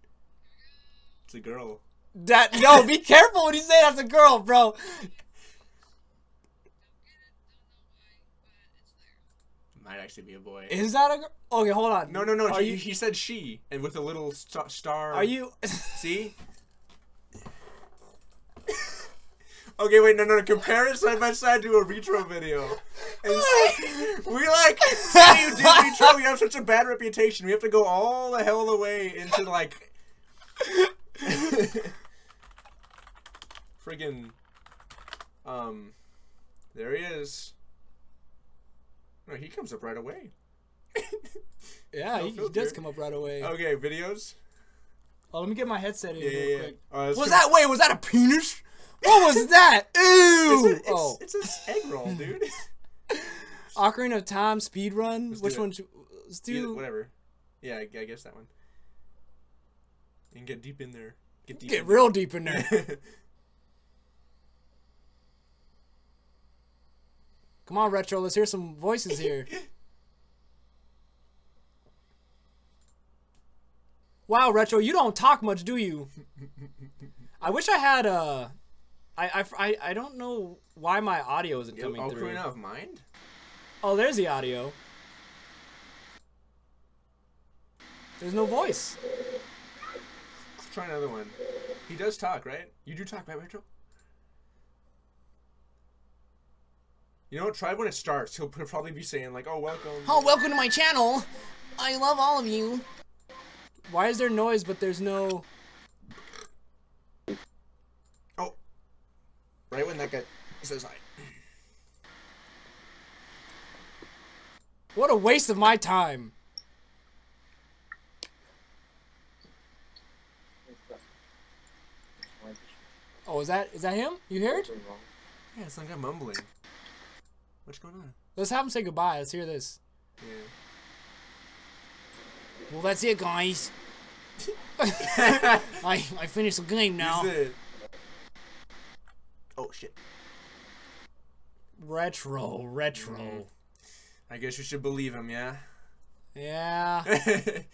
It's a girl. No, be careful when you say that's a girl, bro. Might actually be a boy. Is that a girl? Okay, hold on. No. He said she, and with a little star. Are you? See? Okay, wait, no. Compare it side by side to a retro video. And we like, say you do retro, we have such a bad reputation. We have to go all the hell of the way into like. Friggin'. There he is. No, he comes up right away. Yeah, No he filter. does come up right away. Okay, videos. Oh, let me get my headset in real quick. Was that a penis? What was that? Ew! It's an egg roll, dude. Ocarina of Time speedrun. Let's Which do one? it. Let's do. Whatever. Yeah, I guess that one. You can get deep in there. Get real deep in there. Come on, Retro. Let's hear some voices here. Wow, Retro, you don't talk much, do you? I wish I had I don't know why my audio isn't coming through. Ocarina of Mind? Oh, there's the audio. There's no voice. Let's try another one. He does talk, right? You do talk, right, Retro? You know what? Try when it starts. He'll probably be saying like, "Oh, welcome." Oh, welcome to my channel. I love all of you. Why is there noise but there's no... Oh. Right when that guy says hi. What a waste of my time. Oh, is that him? You hear it? Yeah, it's like I'm mumbling. What's going on? Let's have him say goodbye. Let's hear this. Yeah. Well, that's it, guys. I finished the game now. Oh shit. Retro. I guess you should believe him, yeah? Yeah.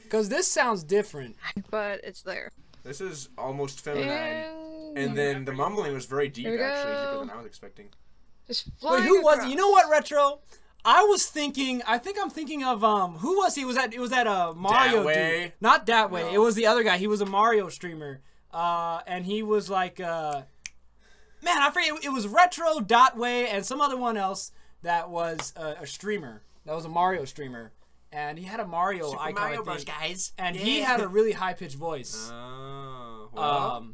Because this sounds different. But it's there. This is almost feminine. And then the mumbling was very deep, actually, deeper than I was expecting. Just Wait, flying who was across. it? You know what, Retro? I think I'm thinking of who was he? It was that Mario dude. Not that way. No. It was the other guy. He was a Mario streamer. And he was like man, I forget, it was Retro, Dotway, and some other one else that was a streamer. That was a Mario streamer. And he had a Mario icon, Mario I Bros, think. guys. And he had a really high pitched voice. Oh, well.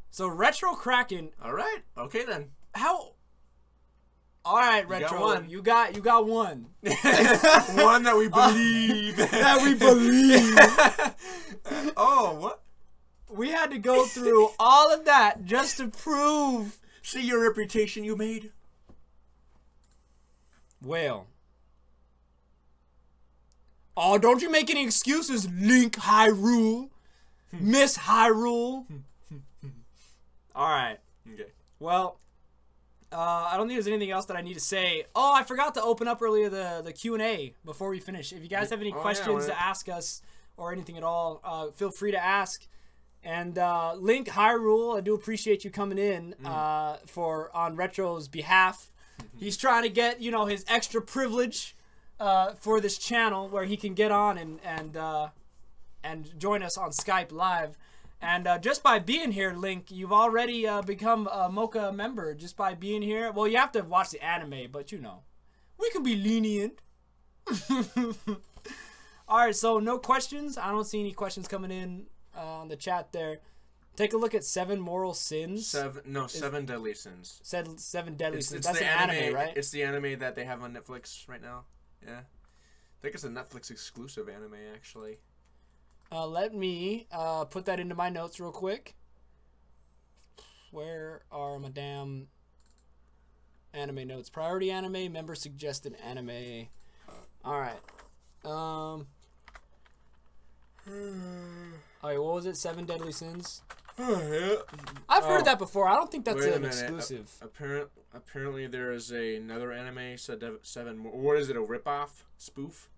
So Retro Kraken. All right. Okay then. How? All right, Retro. got one. You got one. One that we believe. That we believe. Oh, what? We had to go through all of that just to prove. See your reputation you made. Well. Oh, don't you make any excuses, Link Hyrule. Miss Hyrule. All right. Okay. Well, I don't think there's anything else that I need to say. Oh, I forgot to open up earlier the Q&A before we finish. If you guys have any questions to ask us or anything at all, feel free to ask. And Link Hyrule, I do appreciate you coming in on Retro's behalf. He's trying to get, his extra privilege for this channel where he can get on and join us on Skype Live. And just by being here, Link, you've already become a Mocha member just by being here. Well, you have to watch the anime, but we can be lenient. All right, so no questions. I don't see any questions coming in on the chat there. Take a look at 7 Moral Sins. 7 Deadly Sins. 7 Deadly Sins. It's That's the an anime, right? It's the anime that they have on Netflix right now. Yeah. I think it's a Netflix exclusive anime, actually. Let me put that into my notes real quick. Where are my damn anime notes? Priority anime, member suggested anime. All right. Alright, what was it? 7 Deadly Sins? Yeah. I've heard that before. I don't think that's Wait a an minute. exclusive. Apparently there is another anime, 7 more. What is it, a ripoff? Spoof?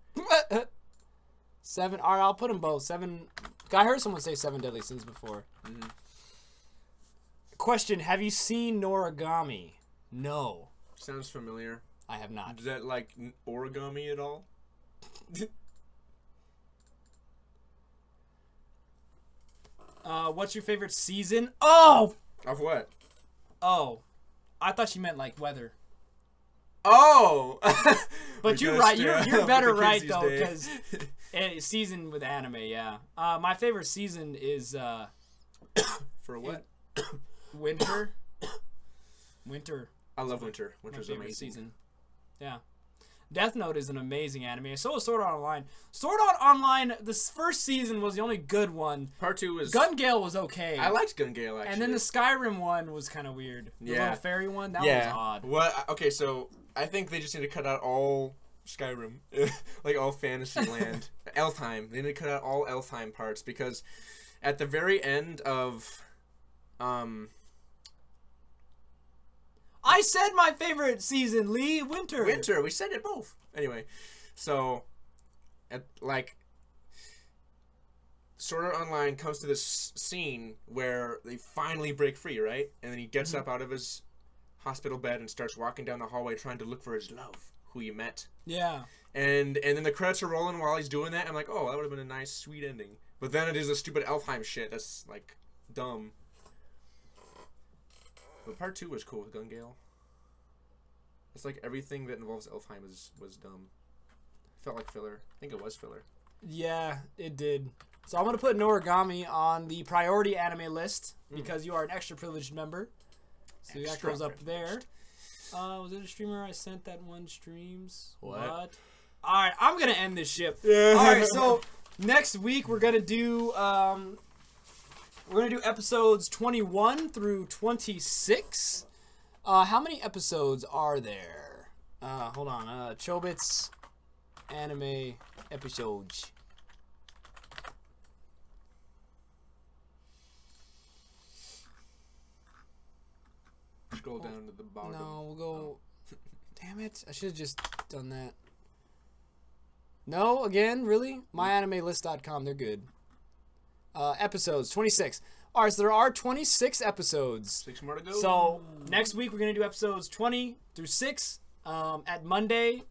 7. Alright, I'll put them both. 7. I heard someone say 7 Deadly Sins before. Question, have you seen Noragami? No. Sounds familiar. I have not. Is that like origami at all? What's your favorite season? Oh! Of what? Oh. I thought she meant like weather. Oh! But you're right. You're better right though, because season with anime, yeah. My favorite season is For what? winter. Winter. I love winter. My Winter's favorite amazing. season. Yeah. Death Note is an amazing anime. So is Sword Art Online. Sword Art Online, this first season was the only good one. Part 2 was... Gun Gale was okay. I liked Gun Gale, actually. And then the Skyrim one was kind of weird. The little fairy one, that was odd. What? Okay, so I think they just need to cut out all Skyrim. Like all Fantasyland. Elfheim. They need to cut out all Elfheim parts because at the very end of... I said my favorite season, Lee. Winter. Winter. We said it both. Anyway, so, Sword Art Online comes to this scene where they finally break free, right? And then he gets up out of his hospital bed and starts walking down the hallway trying to look for his love, who he met. Yeah. And then the credits are rolling while he's doing that. I'm like, oh, that would have been a nice, sweet ending. But then it is a stupid Elfheim shit that's, like, dumb. But part 2 was cool with Gun Gale. It's like everything that involves Elfheim was dumb. Felt like filler. I think it was filler. Yeah, it did. So I'm going to put Noragami on the priority anime list because you are an extra privileged member. So that goes up there. Was it a streamer I sent that one streams? What? Alright, I'm going to end this ship. Yeah. Alright, so next week we're going to do... we're going to do episodes 21 through 26. How many episodes are there? Hold on. Chobits anime episodes. Scroll down to the bottom. No, we'll go... Damn it. I should have just done that. No, again, really? MyAnimeList.com, they're good. Episodes 26. All right, so there are 26 episodes. 6 more to go. So next week we're gonna do episodes 20 through 6 on Monday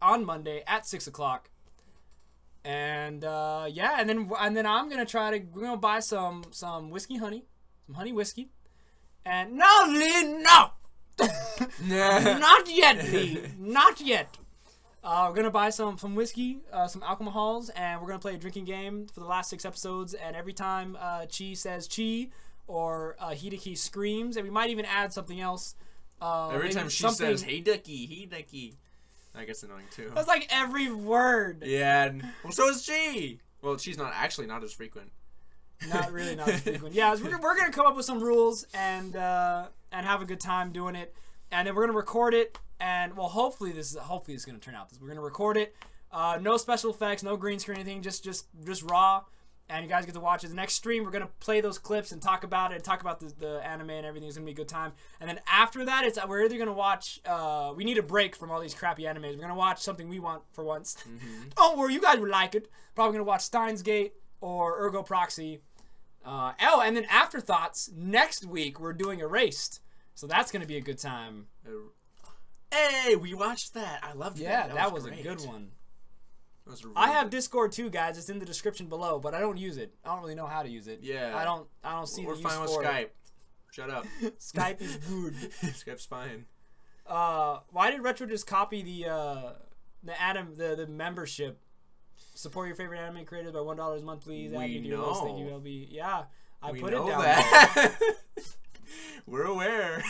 at 6 o'clock. And yeah, and then I'm gonna we're gonna buy some whiskey honey, some honey whiskey. And no, Lee, no, not yet, Lee, not yet. We're going to buy some whiskey, some alcohols, and we're going to play a drinking game for the last 6 episodes. And every time Chi says Chi or Hideki screams, and we might even add something else. Every time she says, hey, Ducky, that gets annoying too. That's like every word. Yeah, well, so is she. Well, she's not as frequent. Not as frequent. Yeah, we're going to come up with some rules and have a good time doing it. And then we're going to record it. And well, hopefully this is going to turn out. We're going to record it. No special effects, no green screen, anything. Just raw. And you guys get to watch it. The next stream, we're going to play those clips and talk about it. And talk about the anime and everything. It's going to be a good time. And then after that, we're either going to watch... we need a break from all these crappy animes. We're going to watch something we want for once. Don't worry, you guys would like it. Probably going to watch Steins Gate or Ergo Proxy. And then Afterthoughts. Next week, we're doing Erased. So that's going to be a good time. Hey, we watched that. I loved that. Yeah, that was a good one. Really I have Discord too, guys. It's in the description below, but I don't use it. I don't really know how to use it. Yeah. I don't see the use for it. We're fine with Skype. Shut up. Skype is good. Skype's fine. Why did Retro just copy the membership? Support your favorite anime creators by $1 a month, please. We know. Thank you, LB. Yeah, I put it down. That. We're aware.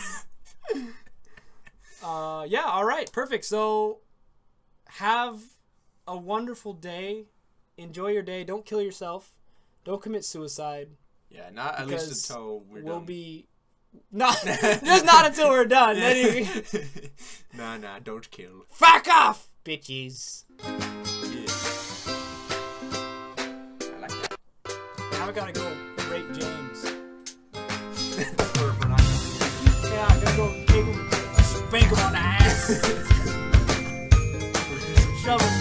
Yeah, all right, perfect. So have a wonderful day. Enjoy your day. Don't kill yourself. Don't commit suicide. Yeah, not at least until we're done. Just not until we're done. Nah, don't kill. Fuck off, bitches. Yeah. I like that. Now I gotta go rape James. We're not. Yeah, I gotta go kick him, spank him on the ass. Shove him